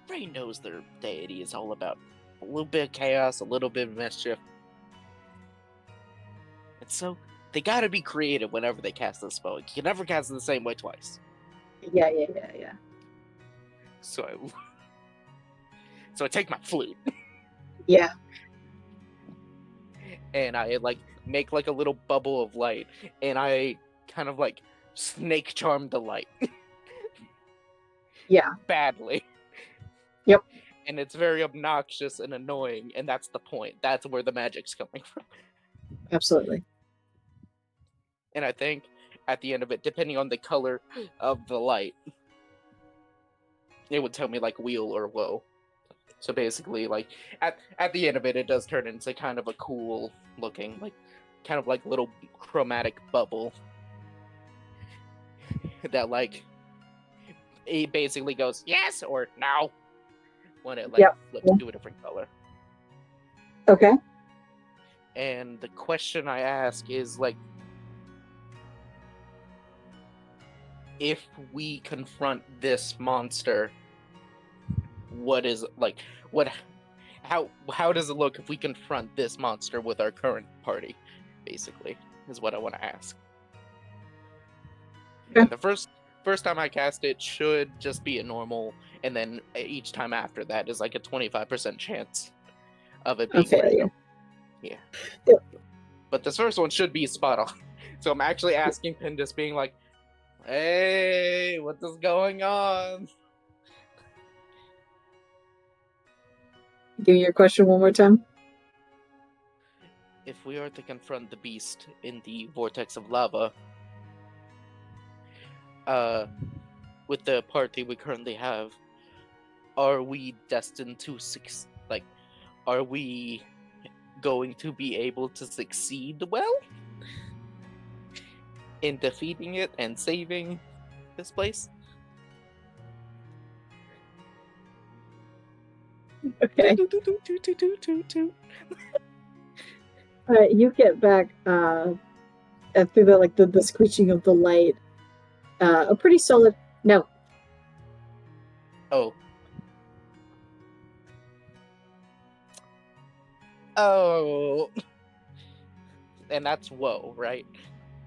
their deity is all about a little bit of chaos, a little bit of mischief. And so they gotta be creative whenever they cast this spell. You can never cast it the same way twice. Yeah. So I take my flute Yeah. and I like make like a little bubble of light, and I kind of like snake charm the light Yeah. badly. Yep. And it's very obnoxious and annoying, and that's the point. That's where the magic's coming from. Absolutely. And I think at the end of it, depending on the color of the light, it would tell me like wheel or woe. So basically, like at the end of it, it does turn into kind of a cool looking, like kind of like little chromatic bubble that like it basically goes yes or no when it like Yep. flips Yeah. to a different color. Okay. And the question I ask is like, if we confront this monster, what is like what how does it look if we confront this monster with our current party, basically, is what I want to ask. Okay. And the first time I cast it should just be a normal, and then each time after that is like a 25% chance of it being Okay. random. Yeah. Yep. But this first one should be spot on. So I'm actually asking Pindus, being like, hey, what is going on? Give me your question one more time. If we are to confront the beast in the vortex of lava, with the party we currently have, are we destined to succeed? Like, are we going to be able to succeed well in defeating it and saving this place? Okay. All right. You get back through the screeching of the light. A pretty solid no. Oh. And that's whoa, right?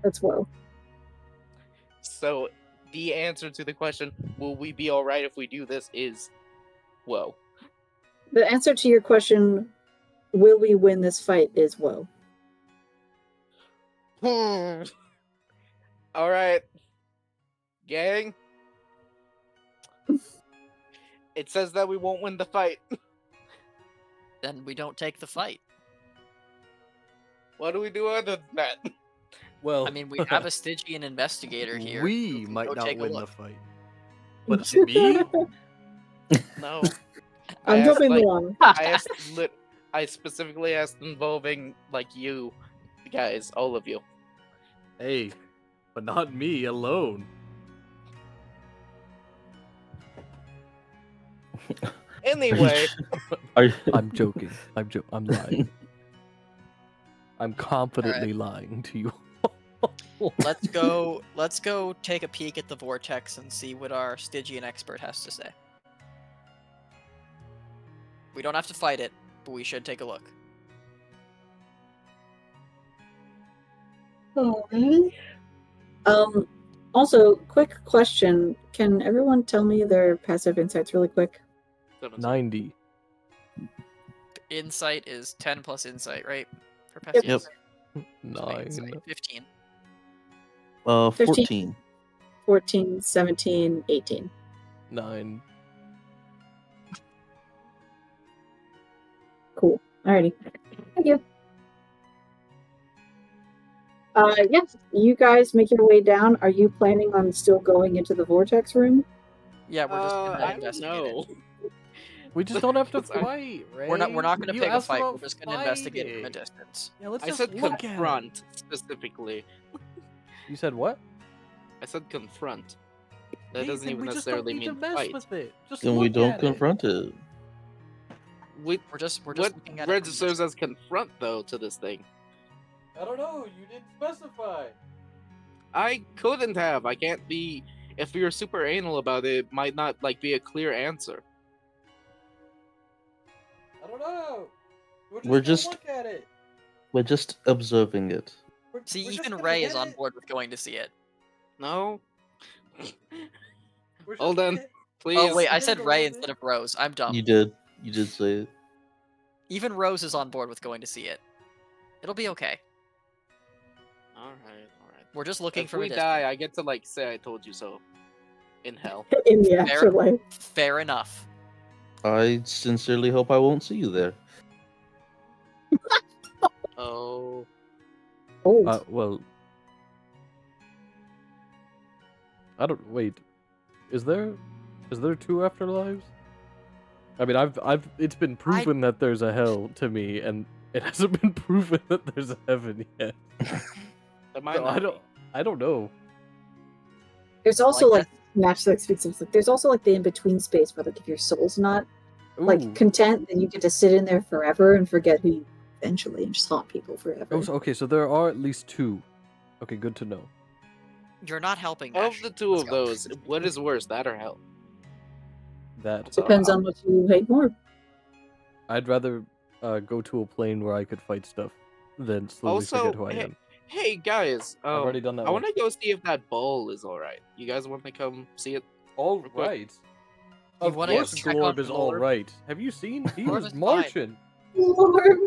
That's whoa. So the answer to the question, will we be alright if we do this, is whoa. The answer to your question, will we win this fight, is whoa. Alright. Gang. It says that we won't win the fight. Then we don't take the fight. What do we do other than that? Well, I mean, we have a Stygian investigator here. we who can might go not take a win the look. fight. But is it me? No. I'm asked, jumping like, along. I specifically asked involving like you guys, all of you. Hey, but not me alone. Anyway, Are you... I'm joking. I'm lying. I'm confidently lying to you. Let's go take a peek at the vortex and see what our Stygian expert has to say. We don't have to fight it, but we should take a look. Also, quick question. Can everyone tell me their passive insights really quick? 90. Insight is 10 plus insight, right? For Yep. passive. Yep. So my 9. insight, 15. 14. 14, 17, 18. 9. Cool. Alrighty. Thank you. Yes, you guys make your way down. Are you planning on still going into the vortex room? Yeah, we're just gonna I don't investigate know. it. We just don't have to Because I- fight, right? We're not gonna You pick a asked fight. about We're just gonna investigate from a fighting. distance. Yeah, let's I just said look at confront specifically. it. You said what? I said confront. That Hey, doesn't then even we just don't necessarily need to mean mess fight. with it. Just Then look we don't at confront it. We, We're just what looking at it from a registers distance. as confront though to this thing? I don't know. You didn't specify. I couldn't have. I can't be. If you're super anal about it, it might not like be a clear answer. I don't know. We're just- look at it. We're just observing it. See, even Ray is on board with going to see it. No. Hold on, please. Oh wait, I said Ray instead of Rose. I'm dumb. You did say it. Even Rose is on board with going to see it. It'll be okay. All right. We're just looking If for we a die, I get to like say I told you so. In hell. In the afterlife. Fair enough. I sincerely hope I won't see you there. Oh. Old. Well, I don't wait. Is there two afterlives? I mean, it's been proven that there's a hell to me, and it hasn't been proven that there's a heaven yet. That might So not be. I don't know. There's also Like like match that speaks of like there's also like the in between space where like if your soul's not Ooh. like content, then you get to sit in there forever and forget who you eventually and just haunt people forever. Oh, okay, so there are at least two. Okay, good to know. You're not helping. Of Nash. the two Let's of go. those, what is worse, that or hell? That Depends on what you hate more. I'd rather go to a plane where I could fight stuff than slowly Also, forget who I hey, am. Hey guys, I've already done that. I one. want to go see if that bowl is all right. You guys want to come see it? All quick? right. You Of wanna course, check Glorb on is all Glorb? right. Have you seen? He Glorb was is fine. marching. Lord.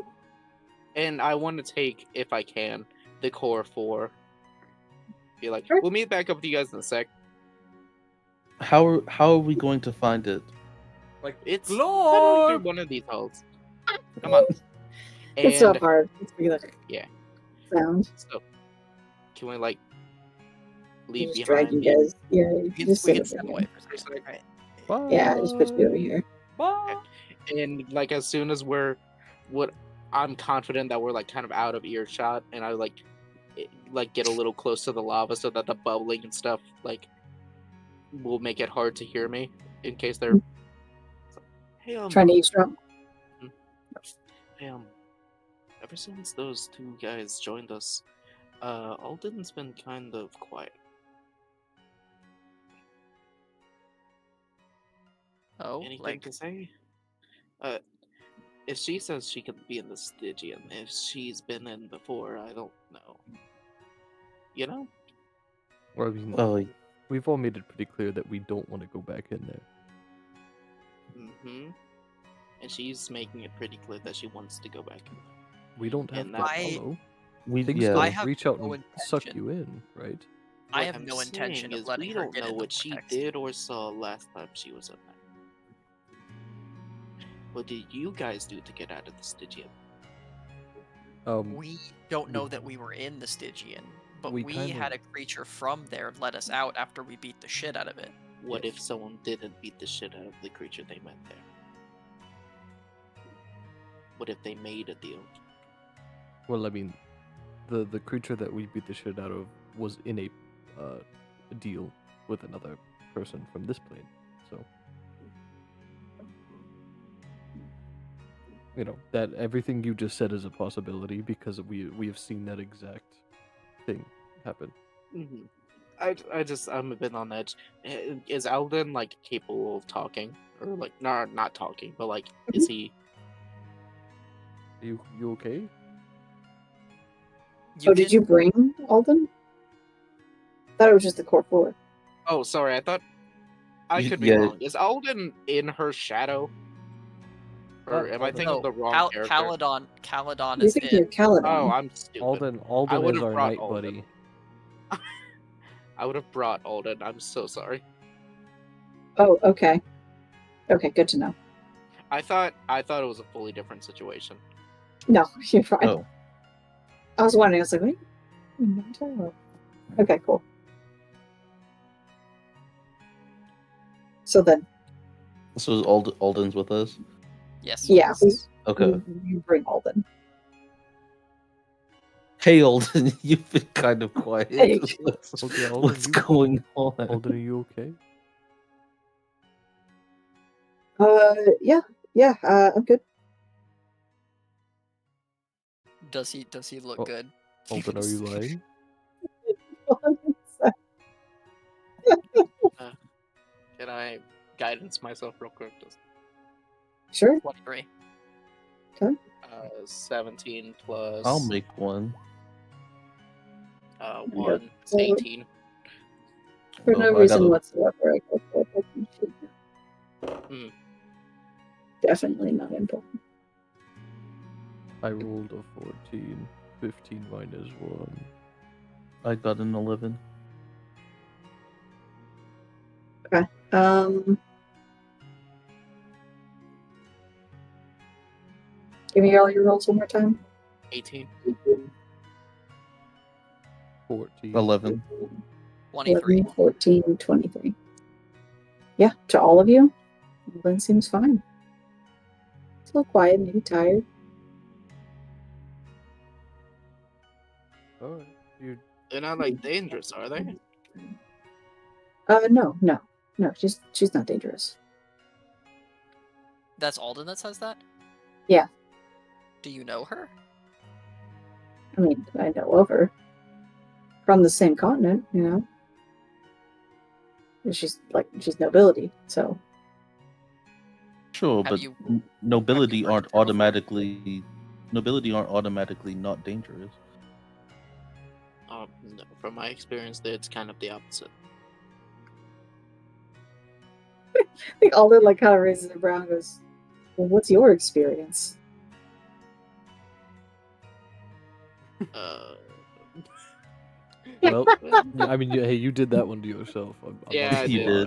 And I want to take, if I can, the core 4. Be like, Sure. we'll meet back up with you guys in a sec. How are we going to find it? Like It's kind Glorb. through one of these halls. Come on. It's not hard. It's pretty like Yeah. sound. So, can we like You leave just drag behind? you guys. Yeah, you We can, just we sit can over step here. away for a second. Right. Yeah, just put you over here. Bye. And like as soon as I'm confident that we're like kind of out of earshot, and I like get a little close to the lava so that the bubbling and stuff like will make it hard to hear me in case they're. Hey, Trying to eavesdrop. Hey, ever since those two guys joined us, Alden's been kind of quiet. Oh, Anything like to say? If she says she can be in the Stygian, if she's been in before, I don't know. You know? Well, I mean, Oh, we've all made it pretty clear that we don't want to go back in there. Mm-hmm. And she's making it pretty clear that she wants to go back in. We don't have And to I- follow. we Things yeah. don't I have reach out no and suck intention. you in, right? I What have I'm no intention saying of is letting we her don't get know in the what she vortex. did or saw last time she was in there. What did you guys do to get out of the Stygian? We don't know that we were in the Stygian, but We we kind had of- a creature from there let us out after we beat the shit out of it. What Yes. if someone didn't beat the shit out of the creature they met there? What if they made a deal? Well, I mean, the creature that we beat the shit out of was in a deal with another person from this plane, so you know that everything you just said is a possibility because we have seen that exact thing happen. Mm-hmm. I'm a bit on edge. Is Alden like capable of talking, or like not talking, but like is he? You okay? Did you bring Alden? Thought it was just the core 4. Oh, sorry. I thought I Y- could be yeah. wrong. Is Alden in her shadow, or am I Alden- thinking of the wrong character? Caledon You is think you're in. Caledon? Oh, I'm stupid. Alden I is would've our brought night Alden. buddy. I would have brought Alden. I'm so sorry. Oh, okay. Okay, good to know. I thought it was a fully different situation. No, you're fine. Oh, I was wondering. I was like, wait. Okay, cool. So then, so Alden's with us. Yes. yeah, Okay. you bring Alden. Hey, Alden, you've been kind of quiet. Hey. What's, Okay, Alden, what's you- going on? Alden, are you okay? Yeah, I'm good. Does he look Oh, good? Alden, are you lying? Can I guidance myself real quick? Just Sure. 23. 17 plus. I'll make one. 1. It's Yep. 18. For Oh, no I reason gotta- whatsoever, I go for it. Mm. Definitely not important. I rolled a 14. 15 minus 1. I got an 11. Um, give me all your rolls one more time. 18. 14. 11. 23. 11, 14, 23. Yeah, to all of you, Lynn seems fine. It's a little quiet, maybe tired. Alright. You They're not like dangerous, are they? No, she's not dangerous. That's Alden that says that? Yeah. Do you know her? I mean, I know of her. From the same continent, you know. And she's nobility, so Sure, Have but you- nobility have you aren't worked with her before? automatically not dangerous. No, from my experience, it's kind of the opposite. I think Alden like kind of raises her brow and goes, "Well, what's your experience?" Uh, Well, I mean, hey, you did that one to yourself. I'm Yeah, not I gonna You lie.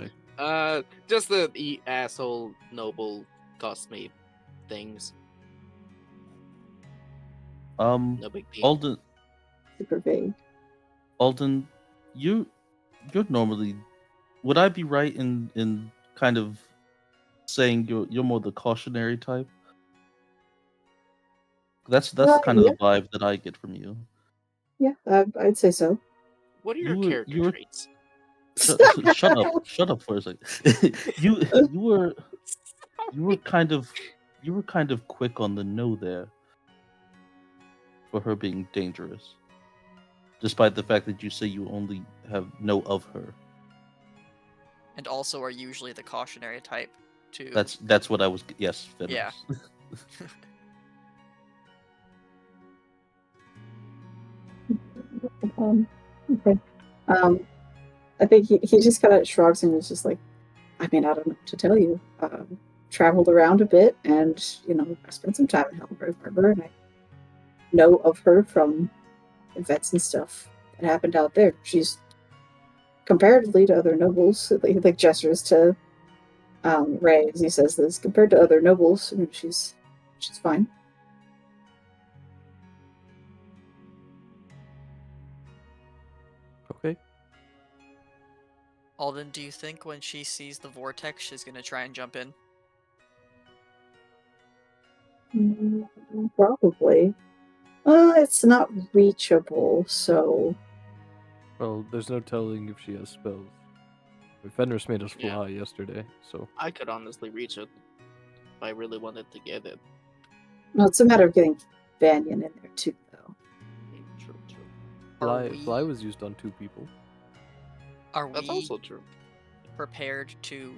did. just the asshole noble cost me things. No big deal. Super vague. Alden, you're normally. Would I be right in kind of saying you're more the cautionary type? That's kind of Yeah. the vibe that I get from you. Yeah, I'd say so. What are You your were- character you were- traits? Shut up for a second. you were kind of quick on the no there for her being dangerous, despite the fact that you say you only have know of her. And also are usually the cautionary type to That's what I was. Yes, Fenris. Yeah. Okay. I think he just kind of shrugs and is just like, I mean, I don't know what to tell you. Traveled around a bit, and I spent some time in Hellenberg Harbor, and I know of her from events and stuff that happened out there. She's comparatively to other nobles, like gestures to Ray as he says this. Compared to other nobles, I mean, she's fine. Okay. Alden, do you think when she sees the vortex she's gonna try and jump in? Probably. It's not reachable, so Well, there's no telling if she has spells. Fenris made us Yeah. fly yesterday, so I could honestly reach it if I really wanted to get it. no, it's a matter of getting Banyan in there too, though. True. fly was used on 2 people. Are That's we also true. prepared to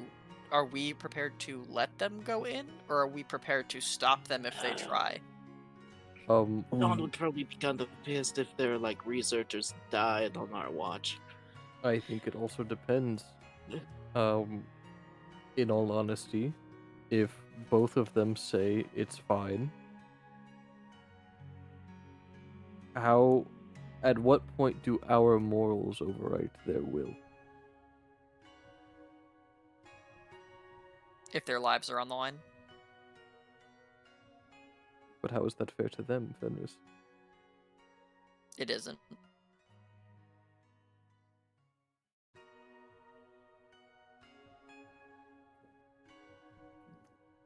are we prepared to let them go in, or are we prepared to stop them if they try? Um, Dawn would probably be kind of pissed if their researchers died on our watch. I think it also depends. In all honesty, if both of them say it's fine, at what point do our morals overwrite their will? If their lives are on the line? But how is that fair to them, Fenris? It isn't.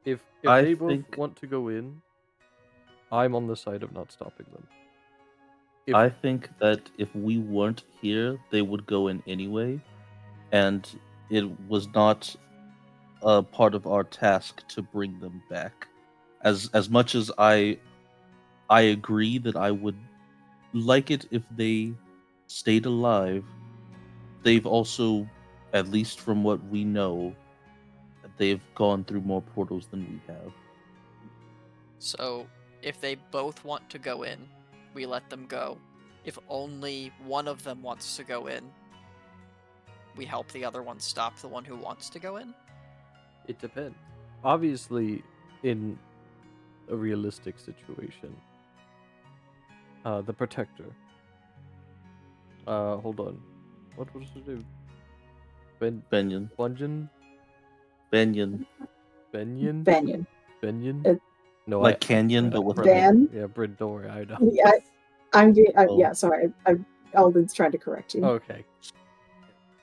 If I they both think- want to go in, I'm on the side of not stopping them. If I think that if we weren't here, they would go in anyway, and it was not a part of our task to bring them back. As much as I agree that I would like it if they stayed alive, they've also, at least from what we know, they've gone through more portals than we have. So, if they both want to go in, we let them go. If only one of them wants to go in, we help the other one stop the one who wants to go in? It depends. Obviously, in a realistic situation, the protector. Hold on. What was it? Benyon. Bunyan? Benyon. Benyon? Banyan. Benyon? It- No, Like Canyon, but with Van? Yeah, Bryn, don't worry, I know. Yeah, Oh. yeah, sorry. Alden's trying to correct you. Okay.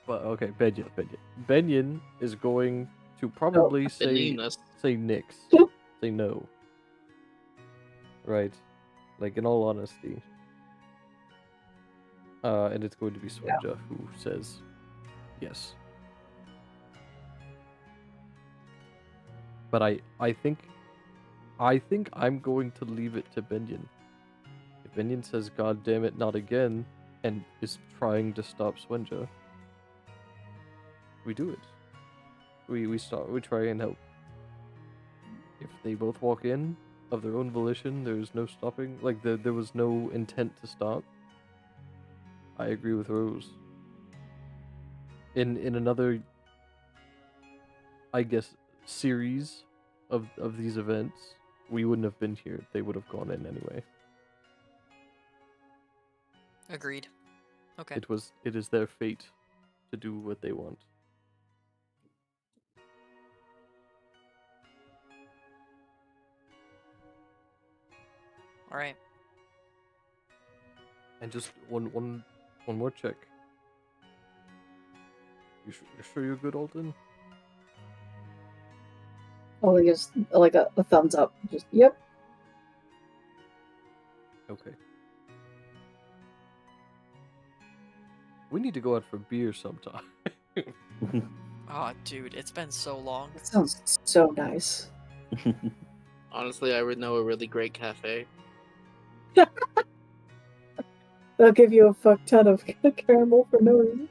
But okay, Benyon. Benyon is going to probably say Benignus. nix. Say no. Right. Like in all honesty. And it's going to be Swenja who says yes. But I think I'm going to leave it to Benyon. If Benyon says God damn it, not again, and is trying to stop Swenja, we do it. We try and help. If they both walk in of their own volition, there's no stopping. Like there was no intent to stop. I agree with Rose. In another, I guess, series of these events, we wouldn't have been here. They would have gone in anyway. Agreed. Okay. It is their fate to do what they want. All right. And just one more check. You sure you're good, Alden? Alden gives like a thumbs up. Just yep. Okay. We need to go out for beer sometime. Oh, dude, it's been so long. That sounds so nice. Honestly, I would know a really great cafe. They'll give you a fuck ton of caramel for no reason.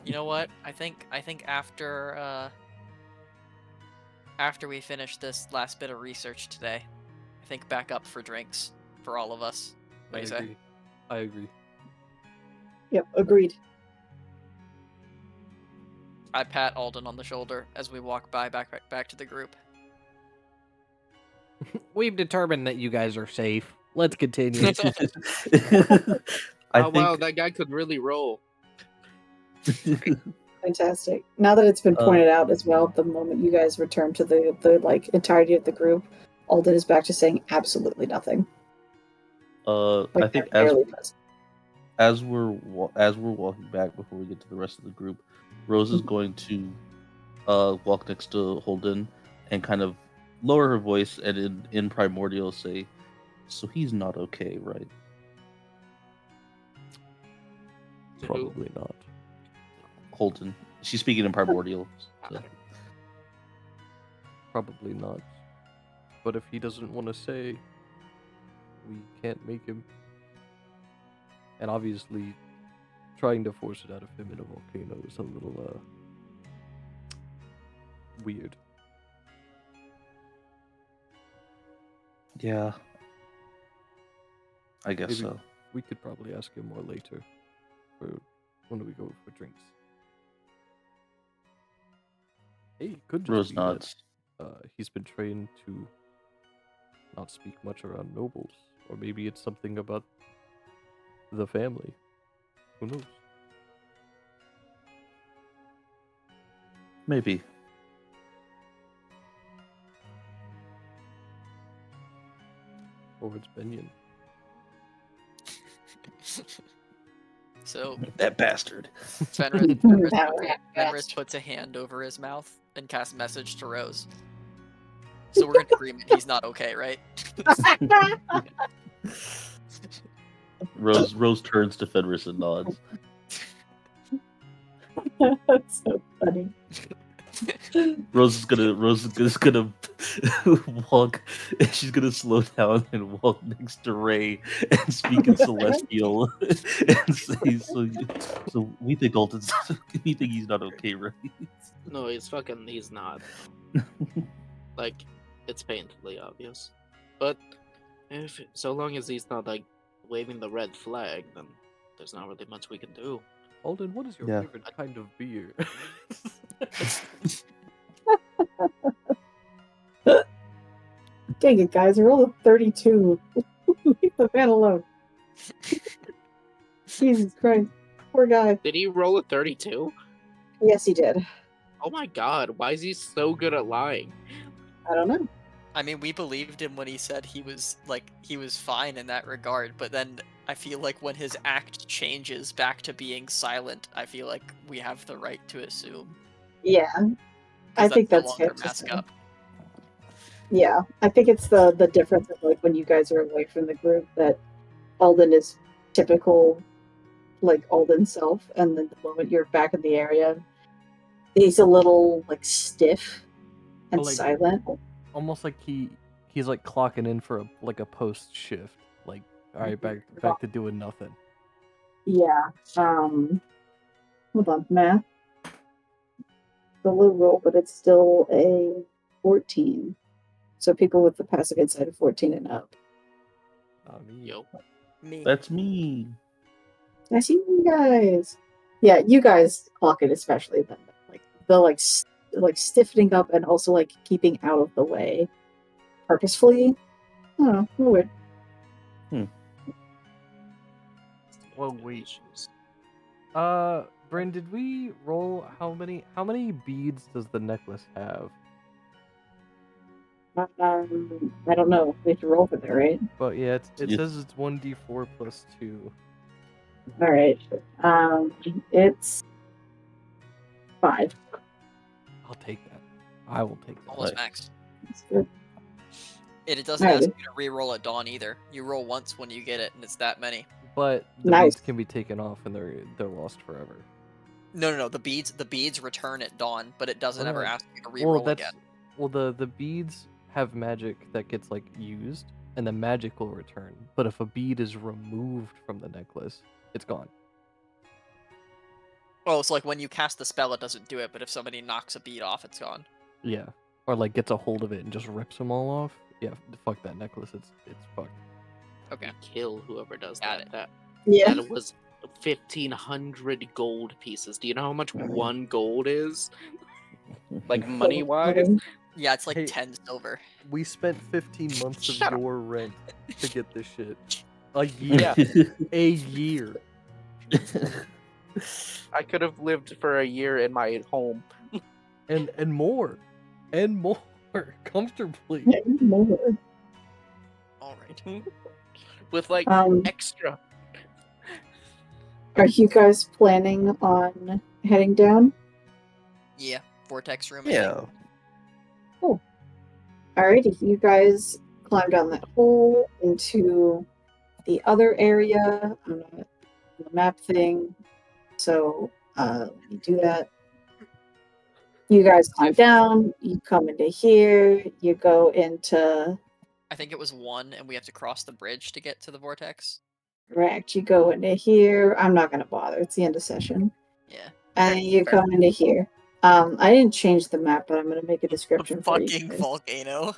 You know what? I think after we finish this last bit of research today, I think back up for drinks for all of us. What do you say? I agree. Yep, agreed. I pat Alden on the shoulder as we walk back to the group. We've determined that you guys are safe. Let's continue. I Oh wow, think that guy could really roll. Fantastic. Now that it's been Uh, pointed out as well, the moment you guys return to the like entirety of the group, Alden is back to saying absolutely nothing. I Like think they're barely present. as we're walking back before we get to the rest of the group, Rose is going to walk next to Holden and kind of lower her voice and in primordial say, "So he's not okay, right?" Probably not. Holden. She's speaking in primordial. So. Probably not. But if he doesn't want to say, we can't make him. And obviously, trying to force it out of him in a volcano is a little, weird. Yeah. I guess Maybe so. we could probably ask him more later. For when we go for drinks. Hey, could just Rose be that, nods. he's been trained to not speak much around nobles. Or maybe it's something about the family. Who knows? Maybe. Or it's Benyon. So That bastard. Fenris puts a hand over his mouth and casts message to Rose. So we're in agreement he's not okay, right? Rose turns to Fenris and nods. That's so funny. Rose is gonna walk. She's gonna slow down and walk next to Ray and speak in Celestial and say, "So we think Alton's. We think he's not okay, right?" No, he's not. Like, it's painfully obvious. But so long as he's not like waving the red flag, then there's not really much we can do. Alden, what is your Yeah. favorite kind of beer? Dang it, guys! I rolled a 32. Leave the man alone. Jesus Christ, poor guy. Did he roll a 32? Yes, he did. Oh my god, why is he so good at lying? I don't know. I mean, we believed him when he said he was fine in that regard, but then I feel like when his act changes back to being silent, I feel like we have the right to assume. Yeah, 'cause I think no that's longer fair to mask say. up. Yeah, I think it's the difference of like when you guys are away from the group that Alden is typical, like Alden self, and then the moment you're back in the area, he's a little like stiff and But, like, silent. Almost like he's like clocking in for a post shift. Like, all right, back to doing nothing. Yeah. Hold on, math. The low roll, but it's still a 14. So people with the passive insight of 14 and up. Yo. Me. That's me. I see you guys. Yeah, you guys clock it especially then. Like the like stiffening up and also like keeping out of the way purposefully. I don't know, weird. Well, wait. Bryn, did we roll how many beads does the necklace have? I don't know. We have to roll for that, right? But yeah, it Yeah. says it's 1d4 plus 2. All right. It's 5. I'll take that. I will take that. Almost Right. max. That's good. And it doesn't Alrighty. ask you to re-roll at dawn either. You roll once when you get it, and it's that many. But the Nice. beads can be taken off and they're lost forever. No. The beads return at dawn, but it doesn't Oh, ever no. ask you to re-roll again. The beads have magic that gets like used, and the magic will return. But if a bead is removed from the necklace, it's gone. Oh, so like when you cast the spell, it doesn't do it, but if somebody knocks a bead off, it's gone. Yeah, or like gets a hold of it and just rips them all off. Yeah, fuck that necklace. It's fucked. Okay. Kill whoever does Got that. it. That Yeah. that was 1,500 gold pieces. Do you know how much 1 gold is? Like money wise? Yeah, it's like Hey. 10 silver. We spent 15 months of Shut up. your rent to get this shit. A year. A year. I could have lived for a year in my home. And more. And more. Comfortably. More. All right. With like Um, extra. are you guys planning on heading down? Yeah, vortex room. Yeah. Alrighty, you guys climb down that hole into the other area on the map thing. So let me do that. You guys climb down, you come into here, you go into I think it was 1, and we have to cross the bridge to get to the vortex. correct, you go into here. I'm not gonna bother, it's the end of session. Yeah. And you Fair. come into here. I didn't change the map, but I'm gonna make a A description for you fucking guys. volcano.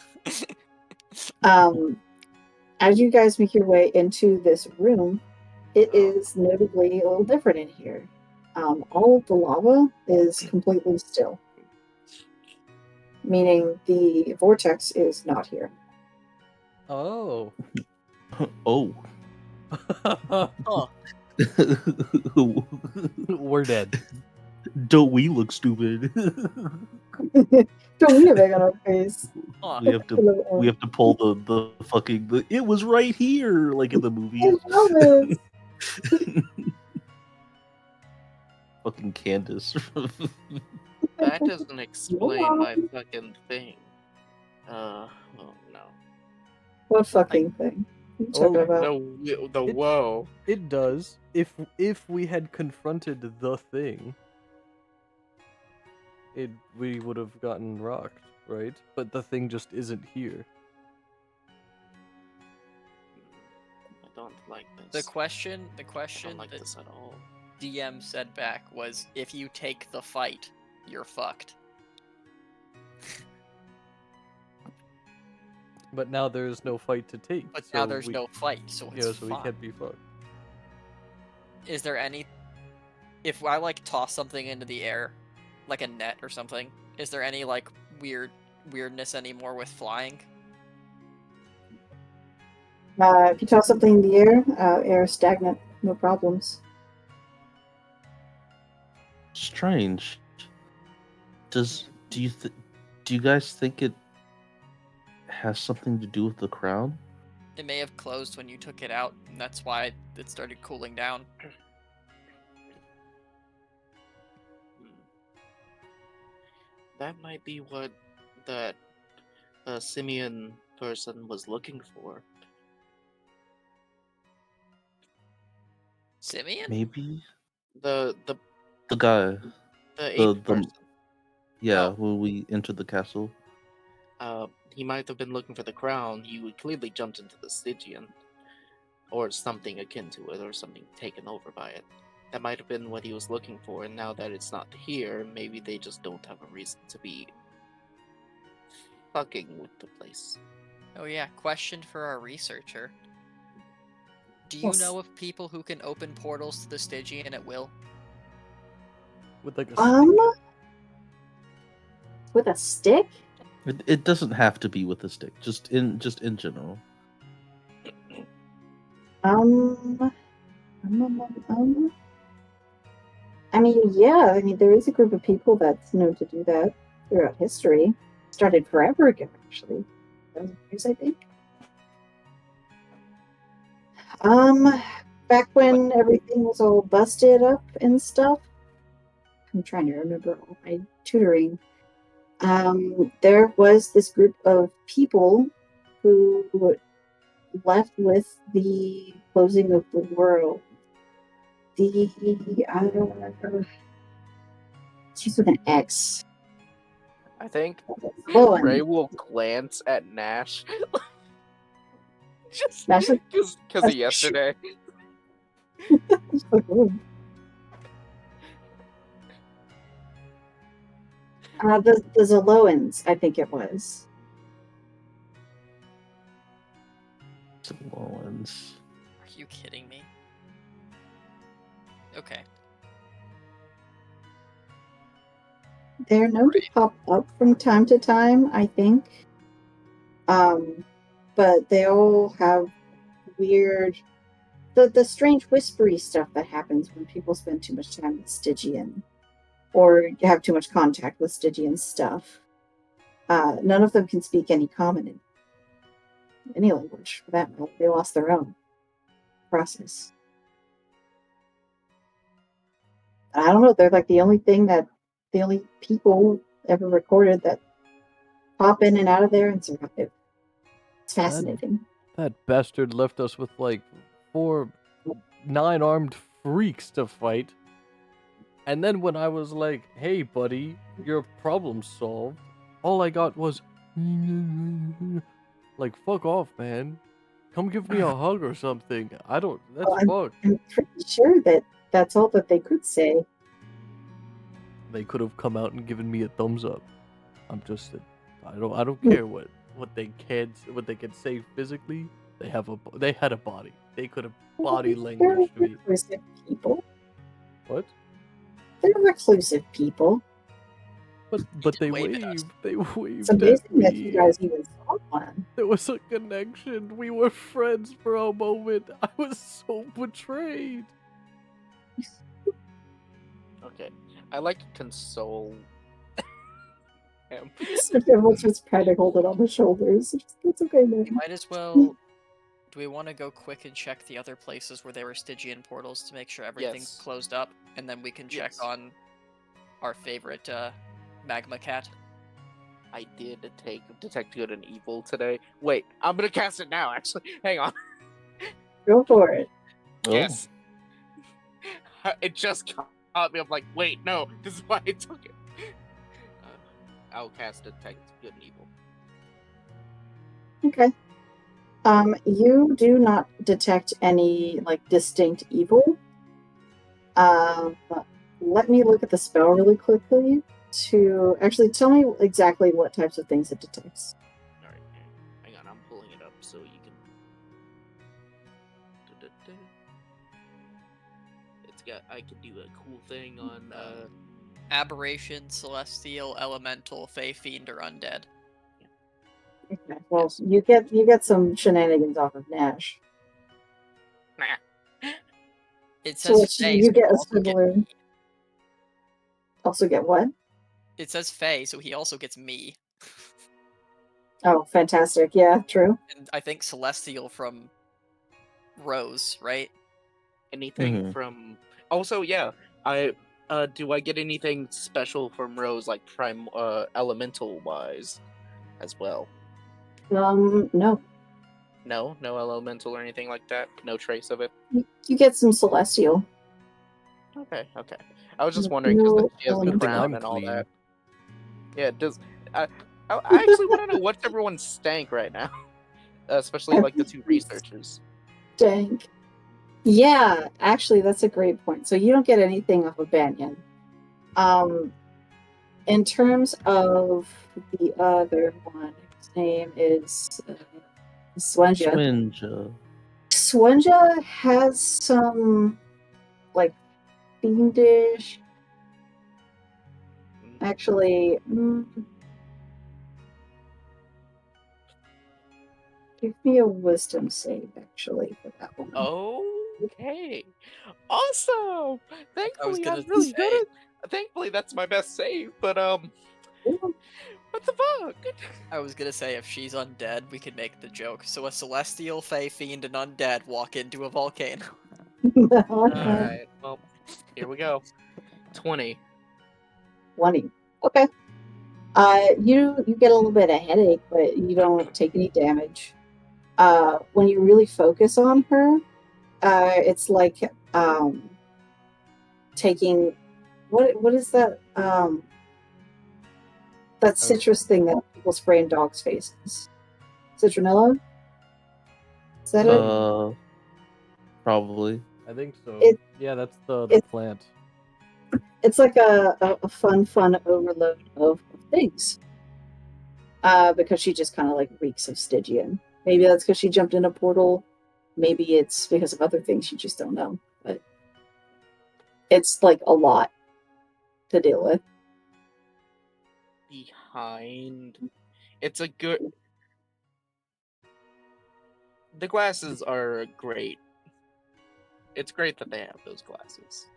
As you guys make your way into this room, it Oh. is notably a little different in here. All of the lava is completely still, meaning the vortex is not here. Oh. Oh. Oh, We're dead. Don't we look stupid? Don't we have egg on our face? huh. we have to pull the fucking it was right here like in the movie. I know this. Fucking Candace. That doesn't explain my fucking thing. Oh no. What fucking thing? What are you talking about? The whoa. It does. If we had confronted the thing, we would have gotten rocked, right? But the thing just isn't here. I don't like The this. question I don't like that this at all. DM said back was, if you take the fight, you're fucked. But now there's no fight to take. But so now there's we, no fight, so it's so we fine. can't be fucked. Is there any? if I like toss something into the air, like a net or something, is there any like weirdness anymore with flying? If you toss something in the air, air is stagnant, no problems. Strange. Do you guys think it has something to do with the crown? It may have closed when you took it out, and that's why it started cooling down. That might be what that Simeon person was looking for. Simeon? Maybe The the guy. ape person. Yeah, Oh. when we entered the castle. He might have been looking for the crown. He clearly jumped into the Stygian, or something akin to it, or something taken over by it. That might have been what he was looking for, and now that it's not here, maybe they just don't have a reason to be fucking with the place. Oh yeah, question for our researcher. Do you Yes. know of people who can open portals to the Stygian at will? With like a With a stick? It doesn't have to be with a stick. Just in general. I mean, yeah. I mean, there is a group of people that's known to do that throughout history. Started forever ago, actually. 1,000 years, I think. Back when everything was all busted up and stuff. I'm trying to remember all my tutoring. There was this group of people who left with the closing of the world. She's with an X. I think Lowen. Ray will glance at Nash. Just Nash, like, because of yesterday. It's like, ooh. The Zoloans, I think it was. Zoloans. Are you kidding me? Okay. They're known to pop up from time to time, I think. But they all have weird, the strange whispery stuff that happens when people spend too much time with Stygian, or have too much contact with Stygian stuff. None of them can speak any common any language for that matter. They lost their own process. I don't know. They're like the only people ever recorded that pop in and out of there and survive. It's fascinating. That bastard left us with like 4 9-armed freaks to fight. And then when I was like, hey buddy, your problem's solved, all I got was like, fuck off, man. Come give me a hug or something. That's fucked. I'm pretty sure that that's all that they could say. They could have come out and given me a thumbs up. I don't care what they can say physically. They had a body. They could have body They're language to me. reclusive people. What? They're reclusive people. But they wave at us. waved. They waved It's at amazing that you me. guys even saw one. There was a connection. We were friends for a moment. I was so betrayed. Okay, I like to console him. Everyone's just trying to hold it on the shoulders. It's okay, We man. might as well. Do we want to go quick and check the other places where there were Stygian portals to make sure everything's Yes. closed up, and then we can check Yes. on our favorite magma cat? I did take Detect Good and Evil today. Wait, I'm gonna cast it now, actually. Hang on. Go for it. Oh, Yes. It just caught me. I'm like, wait, no, this is why I took it. I'll cast Detect Good and Evil. Okay. You do not detect any like distinct evil. Let me look at the spell really quickly to actually tell me exactly what types of things it detects. Alright, hang on, I'm pulling it up so you can. It's I could do a cool thing on Aberration, celestial, elemental, fey, fiend, or undead. Okay. Well, you get some shenanigans off of Nash. It So says what fey, you so get he a also gets similar. me. Also get what? It says fey, so he also gets me. Oh, fantastic! Yeah, true. And I think celestial from Rose, right? anything Mhm. from. Also, yeah, I do I get anything special from Rose, like prime elemental wise, as well? No, No, no elemental or anything like that. No trace of it. you get some celestial. Okay, okay. I was just wondering No because she has the Good thing crown I'm and all clean. that. Yeah, does I actually want to know what's everyone's stank right now, especially like the two researchers. Dang. Yeah, actually, that's a great point. So you don't get anything off of Banyan. In terms of the other one, his name is Swenja. Swinja. Swenja has some like fiendish. Actually, give me a wisdom save actually for that one. Okay, awesome. Thankfully, gonna I'm really say- good at. Thankfully, that's my best save. But what the fuck? I was gonna say if she's undead, we could make the joke. So a celestial, fey, fiend, and undead walk into a volcano. All right. Well, here we go. 20. 20. Okay. You get a little bit of headache, but you don't take any damage. When you really focus on her, it's like taking what is that that citrus thing that people spray in dogs' faces? Citronella? Is that it? Probably. I think so. It- Yeah, that's the it- plant. It's like a fun overload of things. Because she just kind of like reeks of Stygian. Maybe that's because she jumped in a portal. Maybe it's because of other things you just don't know. But it's like a lot to deal with. Behind. It's a good. The glasses are great. It's great that they have those glasses.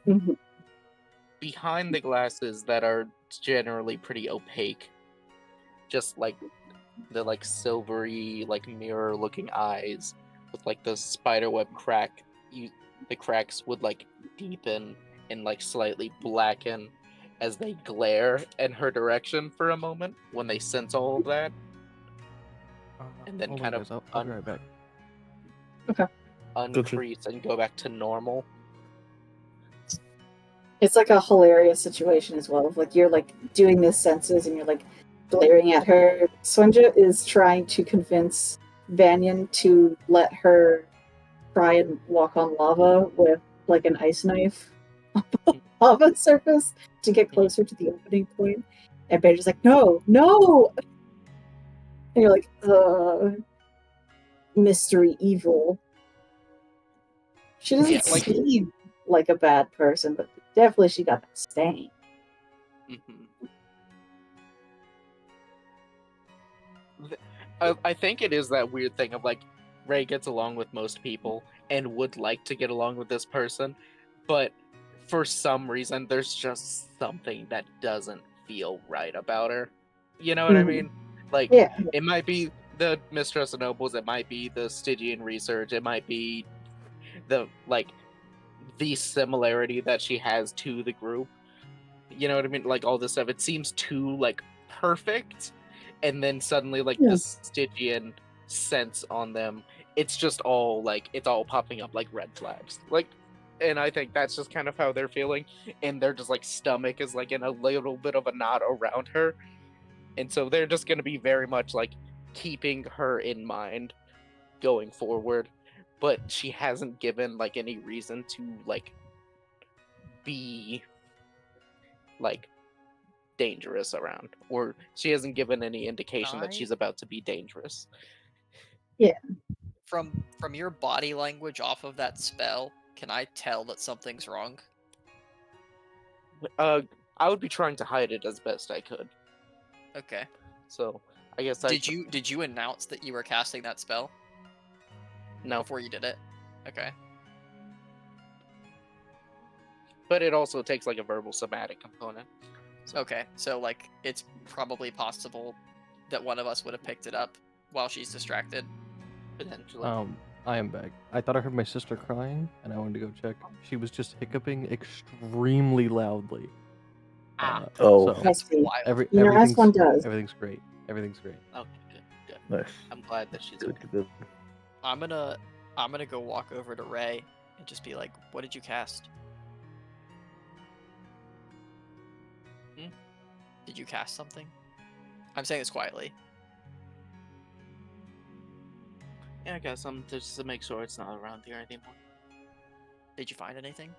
Mhm. Behind the glasses that are generally pretty opaque, just like the like silvery, like mirror looking eyes with like the spiderweb crack, the cracks would like deepen and like slightly blacken as they glare in her direction for a moment when they sense all of that, and then Hold kind on, of guys. I'll be right back. uncrease and go back to normal. It's like a hilarious situation as well. Like you're like doing this senses and you're like glaring at her. Swenja is trying to convince Vanyan to let her try and walk on lava with like an ice knife on the lava surface to get closer to the opening point. And Banjo's like, no. And you're like, mystery evil. She doesn't Yeah, like- seem like a bad person, but definitely she got that stain. I think it is that weird thing of like Ray gets along with most people and would like to get along with this person, but for some reason there's just something that doesn't feel right about her. You know what I Mhm. mean? Like Yeah. it might be the Mistress of Nobles, it might be the Stygian research, it might be the like the similarity that she has to the group. You know what I mean? Like all this stuff. It seems too like perfect, and then suddenly like Yeah. the Stygian sense on them, it's just all like it's all popping up like red flags. Like, and I think that's just kind of how they're feeling, and their just like stomach is like in a little bit of a knot around her, and so they're just gonna be very much like keeping her in mind going forward, but she hasn't given like any reason to like be like dangerous around, or she hasn't given any indication that she's about to be dangerous. From your body language off of that spell, can I tell that something's wrong? I would be trying to hide it as best I could. Okay. So I guess Did you announce that you were casting that spell no, before you did it? Okay. but it also takes like a verbal somatic component. Okay. So like it's probably possible that one of us would have picked it up while she's distracted. Potentially. I am back. I thought I heard my sister crying, and I wanted to go check. She was just hiccuping extremely loudly. Ah. Oh. so I see. Wild. You know, as one everything's does. everything's great. Everything's great. Okay, good. Nice. I'm glad that she's Good, okay. good. I'm gonna go walk over to Ray and just be like, "What did you cast? Hmm? Did you cast something?" I'm saying this quietly. Yeah, I got some just to make sure it's not around here anymore. Did you find anything?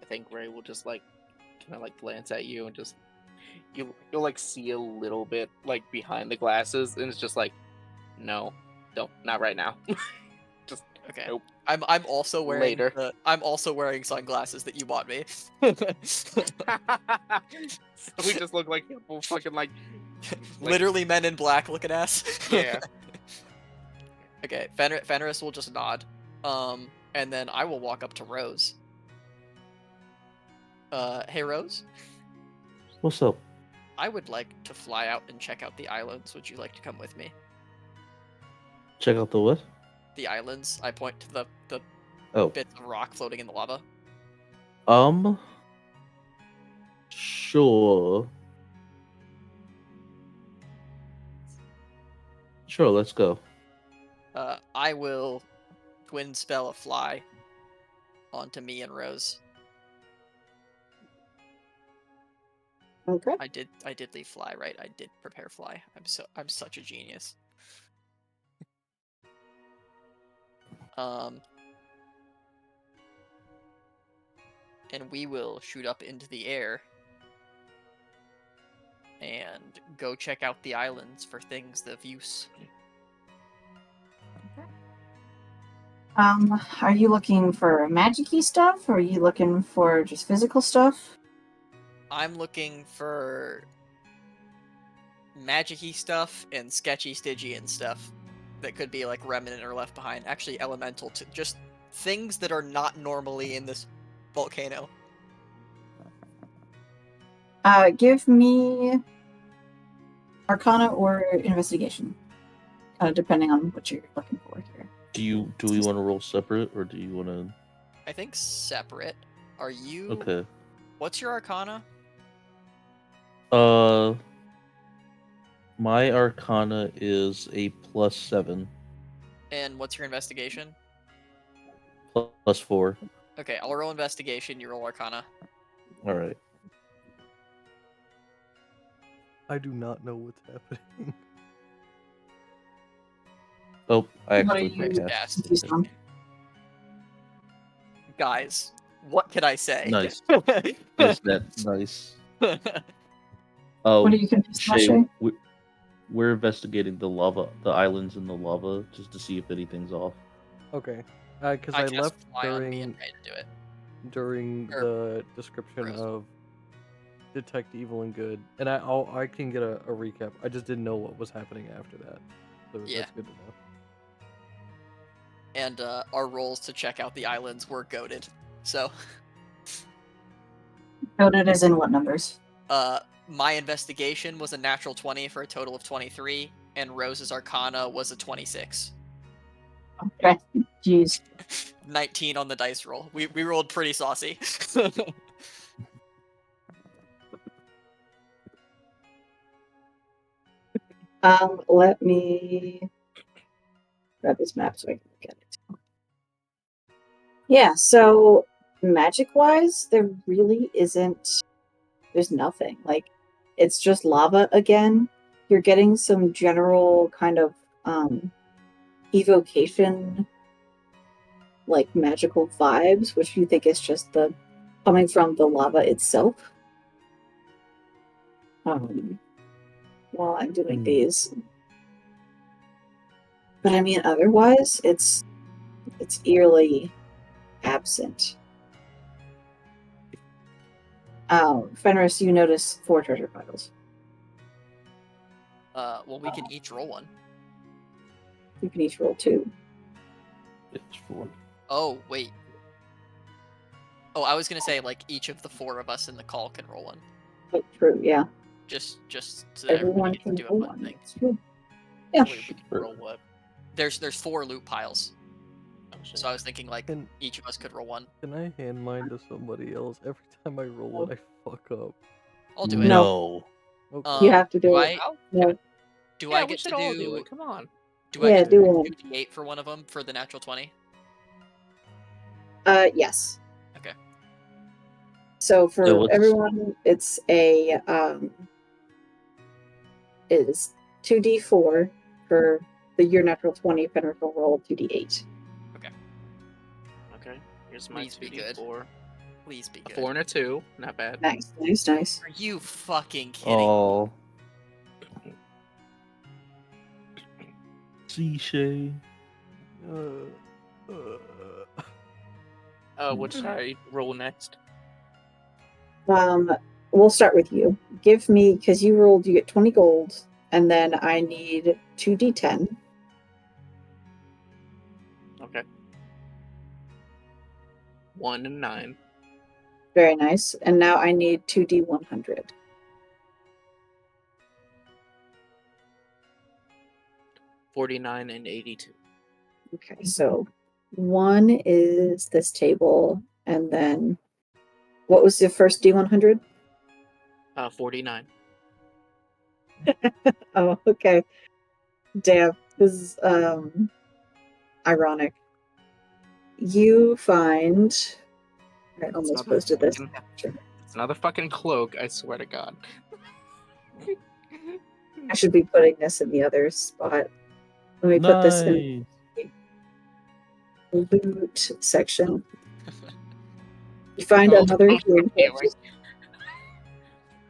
I think Ray will just like kind of like glance at you and just you'll like see a little bit like behind the glasses, and it's just like, no, don't, not right now. Just Okay. nope. I'm also wearing Later. I'm also wearing sunglasses that you bought me. So we just look like people fucking like Literally men in black looking ass. yeah. Okay, Fenris will just nod. And then I will walk up to Rose. Hey Rose, What's up? I would like to fly out and check out the islands. Would you like to come with me? Check out the what? The islands. I point to the Oh. bits of rock floating in the lava. Sure. Sure, let's go. I will twin spell a fly onto me and Rose. Okay. I did leave fly, right? I did prepare fly. I'm such a genius. And we will shoot up into the air and go check out the islands for things of use. Are you looking for magic-y stuff, or are you looking for just physical stuff? I'm looking for magic-y stuff and sketchy Stygian stuff that could be like remnant or left behind. Actually, elemental to just things that are not normally in this volcano. Give me Arcana or Investigation, kind of depending on what you're looking for here. Do we want to roll separate, or do you want to? I think separate. Are you? Okay. What's your Arcana? My Arcana is a +7, And what's your investigation? +4. Okay, I'll roll investigation. You roll Arcana. All right. I do not know what's happening. Oh, I What are actually you- put Yes. confused on? Guys, what can I say? Nice. Is that nice? Oh, What are you confused about, Shay, Shay? we're investigating the islands in the lava, just to see if anything's off. Okay. Because I cast left fly on me and during Ray to do it. during Or the description Rose. of detect evil and good, and I can get a recap. I just didn't know what was happening after that, so Yeah. that's good to know. And our rolls to check out the islands were goated. So, Noted as in what numbers? my investigation was a natural 20 for a total of 23, and Rose's Arcana was a 26. Okay. Jeez. 19 on the dice roll. We rolled pretty saucy. Let me grab this map so I can look at it. Yeah, so magic-wise, there really isn't. There's nothing. Like, it's just lava again. You're getting some general kind of evocation, like magical vibes, which you think is just the coming from the lava itself. While I'm doing these, But I mean, otherwise, it's eerily absent. Fenris, you notice 4 treasure piles. Well, we can each roll one. You can each roll 2. It's 4. Oh, wait. Oh, I was gonna say, like, each of the 4 of us in the call can roll one. Oh, true, yeah. Just so that Everyone everybody can gets to do roll it one one. thing. It's true. Yeah. Wait, we can roll what? There's 4 loot piles, Oh, shit. so I was thinking, like, Can each of us could roll one. can I hand mine to somebody else? Every time I roll it, I fuck up. I'll do it. No. Okay. You have to do do it. I, No. do Yeah, I we get should to all do? do it. Come on. Do I Yeah, get to do do one. 2d8 for one of them for the natural 20? Yes. Okay. So for what's- everyone, it's a it is 2d4 for the year natural 20. Fenris will roll 2d8. Okay. Here's my Please be good. 2d4. Please be A good. 4 and a 2. Not bad. Nice, nice, nice. Are you fucking kidding? Oh. Cliche. What should I roll next? We'll start with you. Give me, because you rolled, you get 20 gold, and then I need 2d10. Okay. 1 and 9. Very nice. And now I need 2d100. 49 and 82. Okay, so 1 is this table, and then what was the first d100? 49. Oh, okay. Damn, this is ironic. You find I almost not the posted this. It's another fucking cloak, I swear to God. I should be putting this in the other spot. Let me put this in the loot section. You find Oh, another oh, healing okay, potion,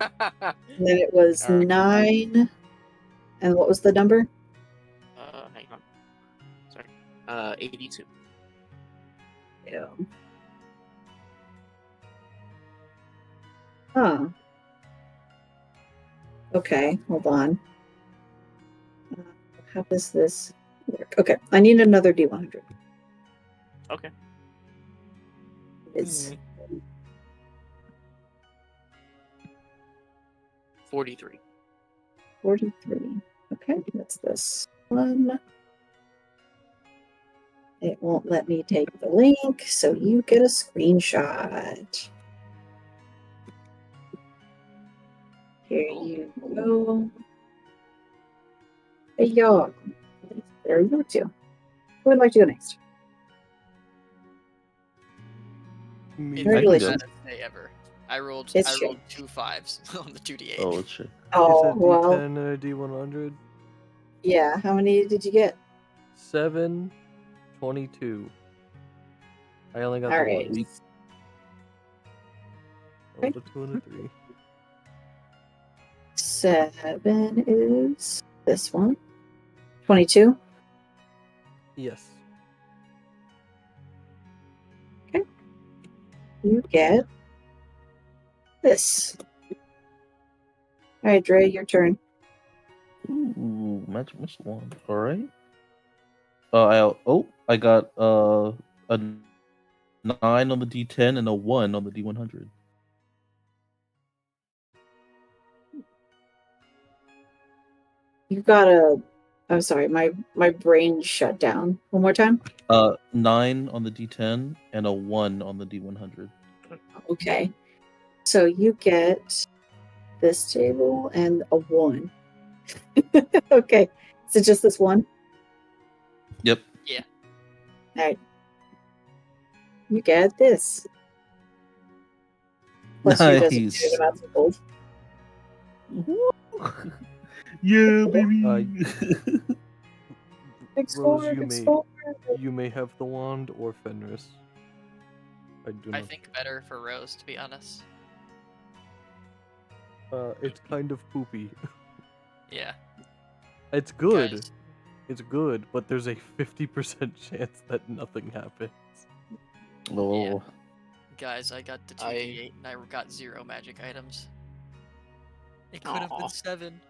and then it was Alright. 9. And what was the number? Hang on. Sorry. 82. Yeah. Huh. Okay, hold on. How does this work? Okay, I need another D100. Okay. It's 43. 43. Okay, that's this one. It won't let me take the link, so you get a screenshot. Here you go. Hey, y'all. There you go, too. Who would like to go next? Me. It's the Congratulations. best day ever. I rolled It's 2 5s on the 2d8. Oh, it's shit. Oh, It's a well, D10 and a D100. yeah. How many did you get? 7, 22. I only got All the right. one. Rolled a 2 and a 3. 7 is this one. 22. Yes. You get this. All right, Dre, your turn. Ooh, magic missile wand. All right. I got a 9 on the D10 and a 1 on the D100. You got a. I'm sorry, my brain shut down. One more time. 9 on the D10 and a 1 on the D100. Okay. So you get this table and a 1. Okay. So just this one? Yep. All right. You get this. Plus your designated Nice. amounts of gold. Yeah, baby. Big score, big score. You may have the wand or Fenris. I do I not. think better for Rose, to be honest. It's kind of poopy. Yeah. It's good. Guys, it's good, but there's a 50% chance that nothing happens. Oh, Guys, I got the I- 2d8 and I got 0 magic items. It could have Aw. been 7.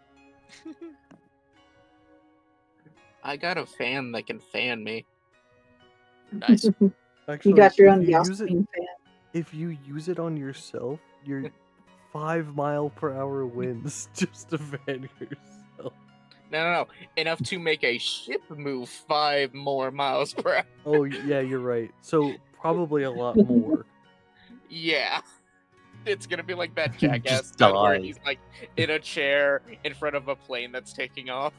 I got a fan that can fan me. Nice. Actually, You got your if own you use it, Yasmin fan. if you use it on yourself, you're 5-mile-per-hour winds just to fan yourself. No. Enough to make a ship move 5 more miles per hour. Oh yeah, you're right. So probably a lot more. Yeah. It's gonna be like that Just jackass stunt where die. he's like in a chair in front of a plane that's taking off.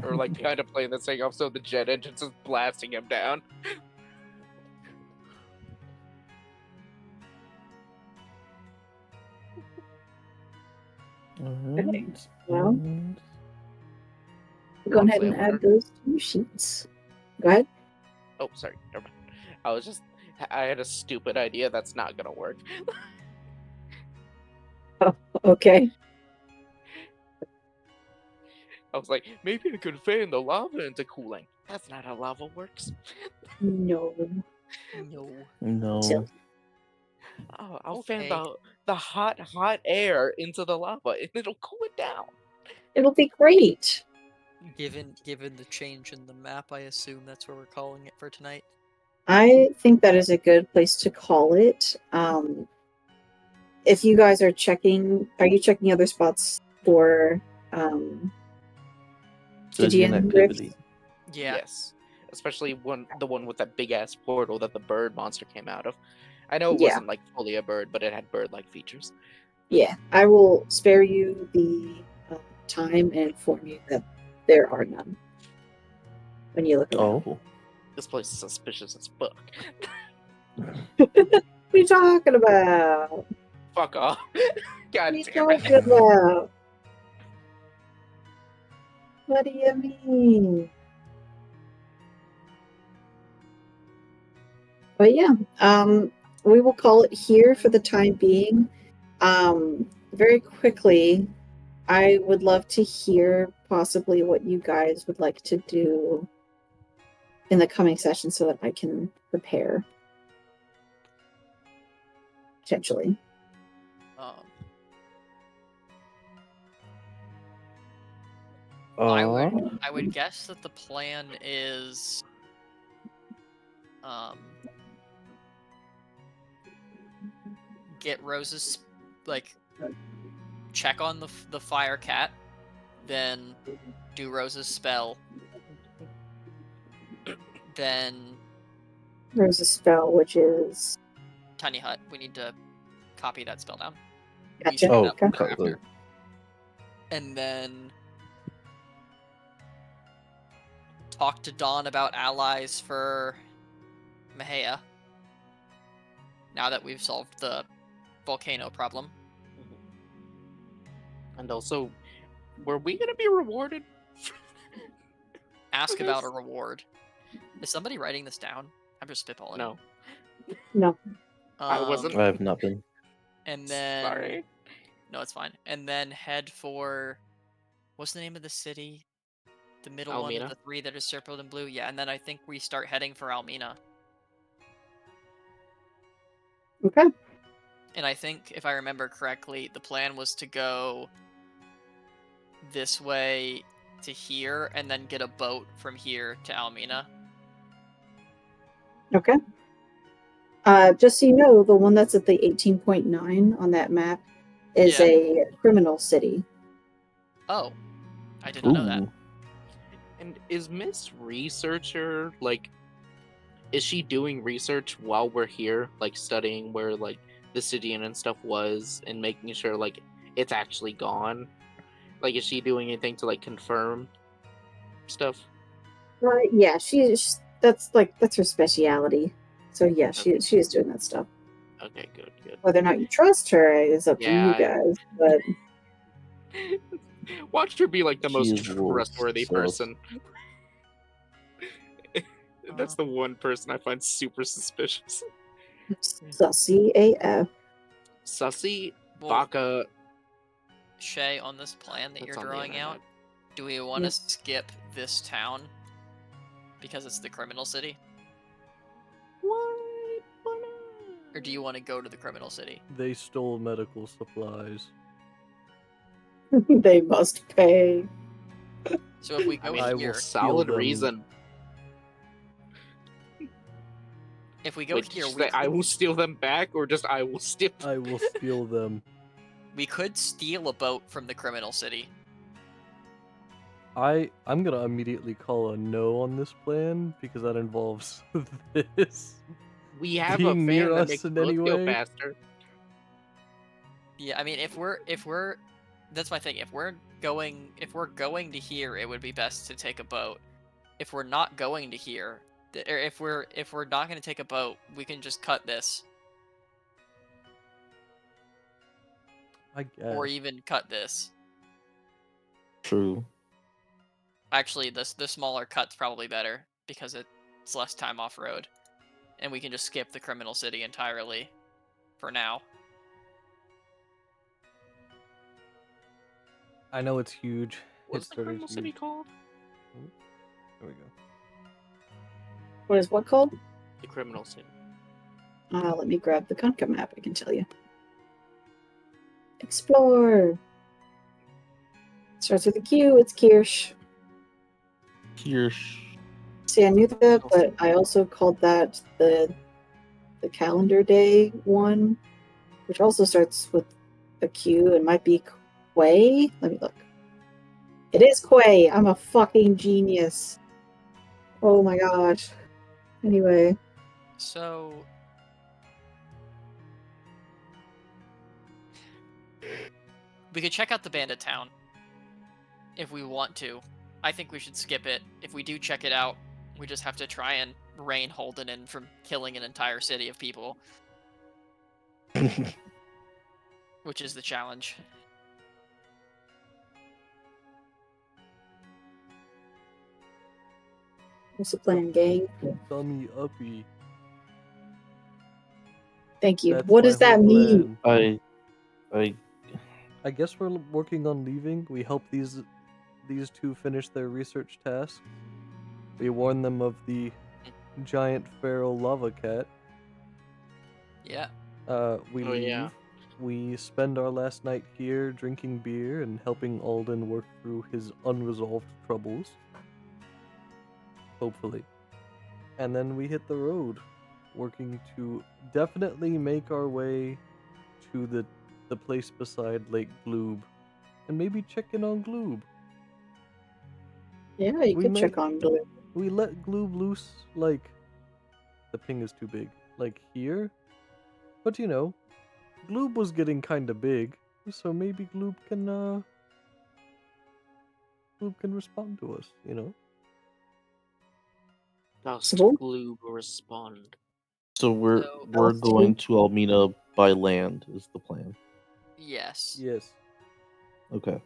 Or like behind a plane that's taking off, so the jet engine's just blasting him down. Alright, Well. and- Go ahead Hopefully and I add won't- those to your sheets. Go ahead. Oh, sorry, never mind. I had a stupid idea that's not gonna work. Okay. I was like, maybe I could fan the lava into cooling. That's not how lava works. No. No. No. So- Oh, I'll fan Okay. the hot air into the lava and it'll cool it down. It'll be great. Given the change in the map, I assume that's where we're calling it for tonight. I think that is a good place to call it. If you guys are checking, are you checking other spots for Stygian Stygian activity. Rift? Yeah. Yes. Especially the one with that big ass portal that the bird monster came out of. I know it Yeah. wasn't like fully a bird, but it had bird like features. Yeah, I will spare you the time and inform you that there are none when you look around. Oh. This place is suspicious as fuck. What are you talking about? Fuck off. God What are you damn it. talking about? What do you mean? But yeah, we will call it here for the time being. Very quickly, I would love to hear possibly what you guys would like to do in the coming session so that I can prepare. Potentially. Um, Uh, I would guess that the plan is get Rose's like check on the fire cat, then do Rose's spell, then There's a spell which is tiny hut. We need to copy that spell down. We gotcha. should Oh, do that Okay. after. And then talk to Dawn about allies for Mahea. Now that we've solved the volcano problem. And also, were we gonna be rewarded? Ask Okay. about a reward. Is somebody writing this down? I'm just spitballing. No. No. I wasn't. I have not been. And then Sorry. no, it's fine. And then head for what's the name of the city? The middle one Almina? of the 3 that is circled in blue. Yeah, and then I think we start heading for Almina. Okay. And I think, if I remember correctly, the plan was to go this way to here and then get a boat from here to Almina. Okay. Just so you know, the one that's at the 18.9 on that map is Yeah. a criminal city. Oh, I didn't know that. Ooh. And is Miss Researcher like? Is she doing research while we're here, like studying where like the Stygian and stuff was, and making sure like it's actually gone? Like, is she doing anything to like confirm stuff? Yeah, that's her speciality. So yeah, she is doing that stuff. Okay, good. Whether or not you trust her is up to Yeah, you guys. But Watch her be like the She most is wolf, trustworthy so- person. That's the one person I find super suspicious. sussy AF. Sussy, Well, Baka. Shay, on this plan that That's you're on the drawing out, internet. Do we want to Yep. skip this town because it's the criminal city, What? Why not? or do you want to go to the criminal city? They stole medical supplies. They must pay. So if we go I will here, steal Solid them. reason. if we go Wait, here, did you we say I will steal them back, or just I will steal? I will steal them. we could steal a boat from the criminal city. I'm gonna immediately call a no on this plan because that involves this. We have Being a near fan that us makes in boats any go way? faster. Yeah, I mean, if we're that's my thing. If we're going to here, it would be best to take a boat. If we're not going to here, or if we're not going to take a boat, we can just cut this, I guess. or even cut this. True. Actually, the smaller cut's probably better because it's less time off road, and we can just skip the criminal city entirely for now. I know it's huge. What's the Kickstarter's criminal city huge. called? There we go. What is what called? The criminal city. Let me grab the Conca map, I can tell you. Explore! Starts with a Q, it's Kirsch. Kirsch. See, I knew that, but I also called that the calendar day one, which also starts with a Q and might be Quay. Let me look. It is Quay. I'm a fucking genius. Oh my gosh. Anyway, So we could check out the bandit town if we want to. I think we should skip it. If we do check it out, we just have to try and rein Holden in from killing an entire city of people, which is the challenge. what's the plan, gang? Dummy uppy. Thank you. That's What my does that whole mean? plan. I I guess we're working on leaving. We help these two finish their research task. We warn them of the giant feral lava cat. Yeah. We Oh, leave. yeah. We spend our last night here drinking beer and helping Alden work through his unresolved troubles. Hopefully. And then we hit the road, working to definitely make our way to the place beside Lake Gloob. And maybe check in on Gloob. Yeah, you We could may- check on Blue. We let Gloob loose, like, the ping is too big, like here. But you know, Gloob was getting kinda big, so maybe Gloob can respond to us, you know? Dust So? Gloob respond. So we're So- going to Almina by land is the plan. Yes. Yes. Okay.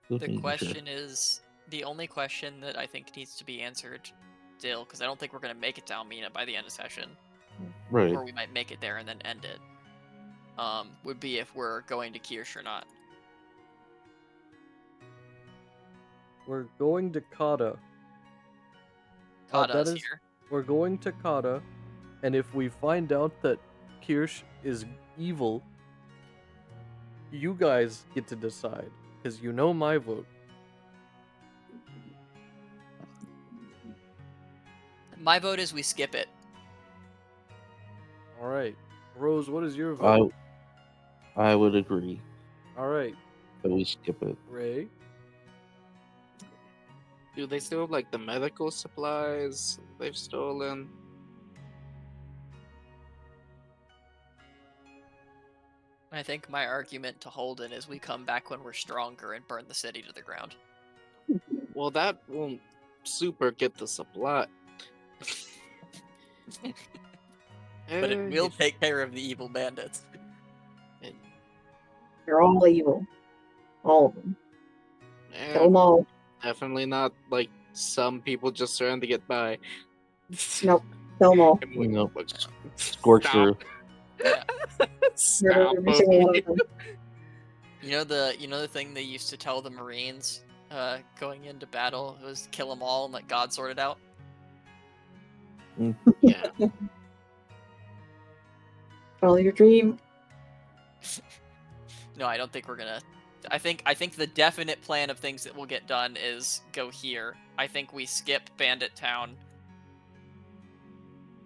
Just The making sure. question is the only question that I think needs to be answered still, because I don't think we're going to make it to Almina by the end of session, Right. or we might make it there and then end it. Would be if we're going to Kirsch or not. We're going to Kata. Kata's that is- here. We're going to Kata, and if we find out that Kirsch is evil, you guys get to decide, because you know my vote. My vote is we skip it. All right, Rose, what is your vote? I would agree All right, that we skip it. Ray. Do they still have like the medical supplies they've stolen? I think my argument to Holden is we come back when we're stronger and burn the city to the ground. Well, that won't super get the supply. But it will take care of the evil bandits. They're all evil. All of them. Kill them all. Definitely not like some people just trying to get by. Nope. Kill them all. You know, Scorcher. Yeah. Murder every single one of them. You know the thing they used to tell the Marines going into battle. It was kill them all and let God sort it out. Yeah. Follow your dream. No, I don't think we're gonna. I think the definite plan of things that will get done is go here. I think we skip Bandit Town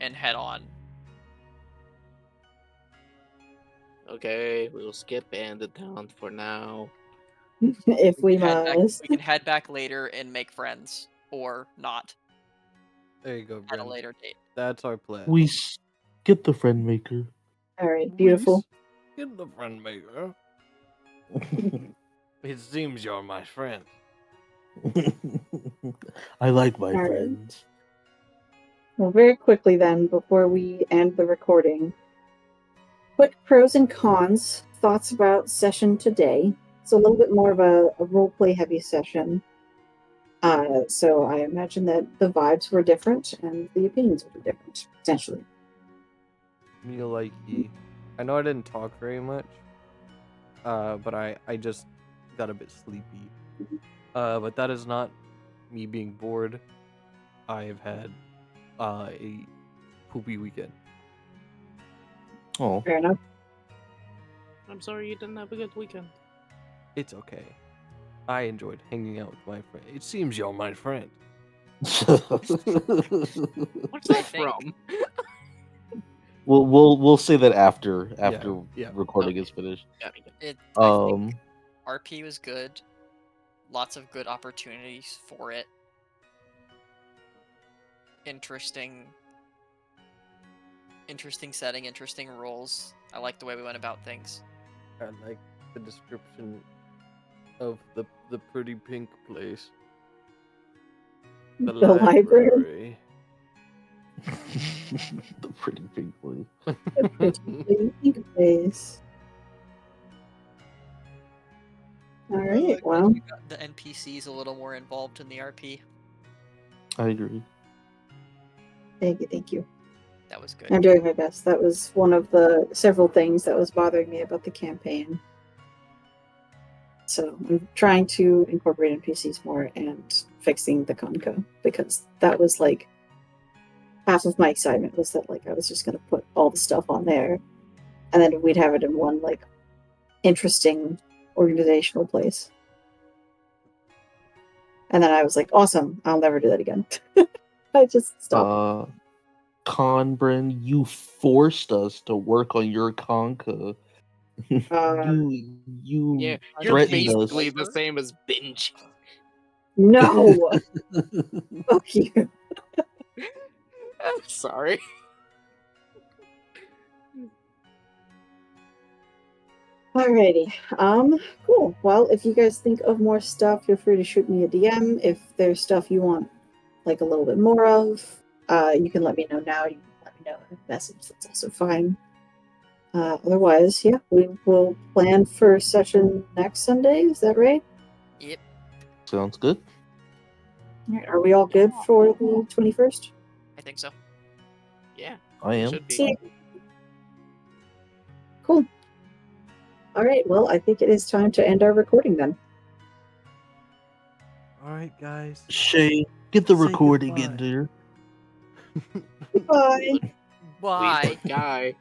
and head on. Okay, we'll skip Bandit Town for now. If we We must. can head back later and make friends, or not There you go, at a Brent. later date. That's our plan. We skip the friend maker. All right, beautiful. Get the friend maker. It seems you're my friend. I like my Alright. friends. Well, very quickly then, before we end the recording, quick pros and cons, thoughts about session today. It's a little bit more of a roleplay heavy session. So I imagine that the vibes were different and the opinions were different, potentially. Me like I know I didn't talk very much, but I just got a bit sleepy. But that is not me being bored. I've had a poopy weekend. Oh, Fair enough. I'm sorry you didn't have a good weekend. It's okay. I enjoyed hanging out with my friend. It seems you're my friend. What's I that think- from? we'll say that after yeah. recording Okay. is finished. Yeah, yeah. I think RP was good. Lots of good opportunities for it. Interesting setting, interesting rules. I like the way we went about things. I like the description of the pretty pink place. The library. The pretty pink place. The pretty pink place. All right, well, You got the NPCs a little more involved in the RP. I agree. thank you. That was good. I'm doing my best. That was one of the several things that was bothering me about the campaign. So I'm trying to incorporate NPCs more and fixing the Conco, because that was like half of my excitement was that like I was just gonna put all the stuff on there and then we'd have it in one like interesting organizational place. And then I was like, awesome, I'll never do that again. I just stopped. Conbren, you forced us to work on your Conca. you Yeah, I you're don't threatened us. basically the same as Binge. No. Fuck you. I'm sorry. Alrighty. Cool. Well, if you guys think of more stuff, feel free to shoot me a DM. If there's stuff you want like a little bit more of, you can let me know now. You can let me know in a message. That's also fine. Otherwise, yeah, we will plan for session next Sunday. Is that right? Yep. Sounds good. Alright, are we all good for the 21st? I think so. Yeah, I am. should be. See. Cool. All right. Well, I think it is time to end our recording then. All right, guys. Shay, get the Say recording goodbye. in there. Bye. Bye. Please, guy.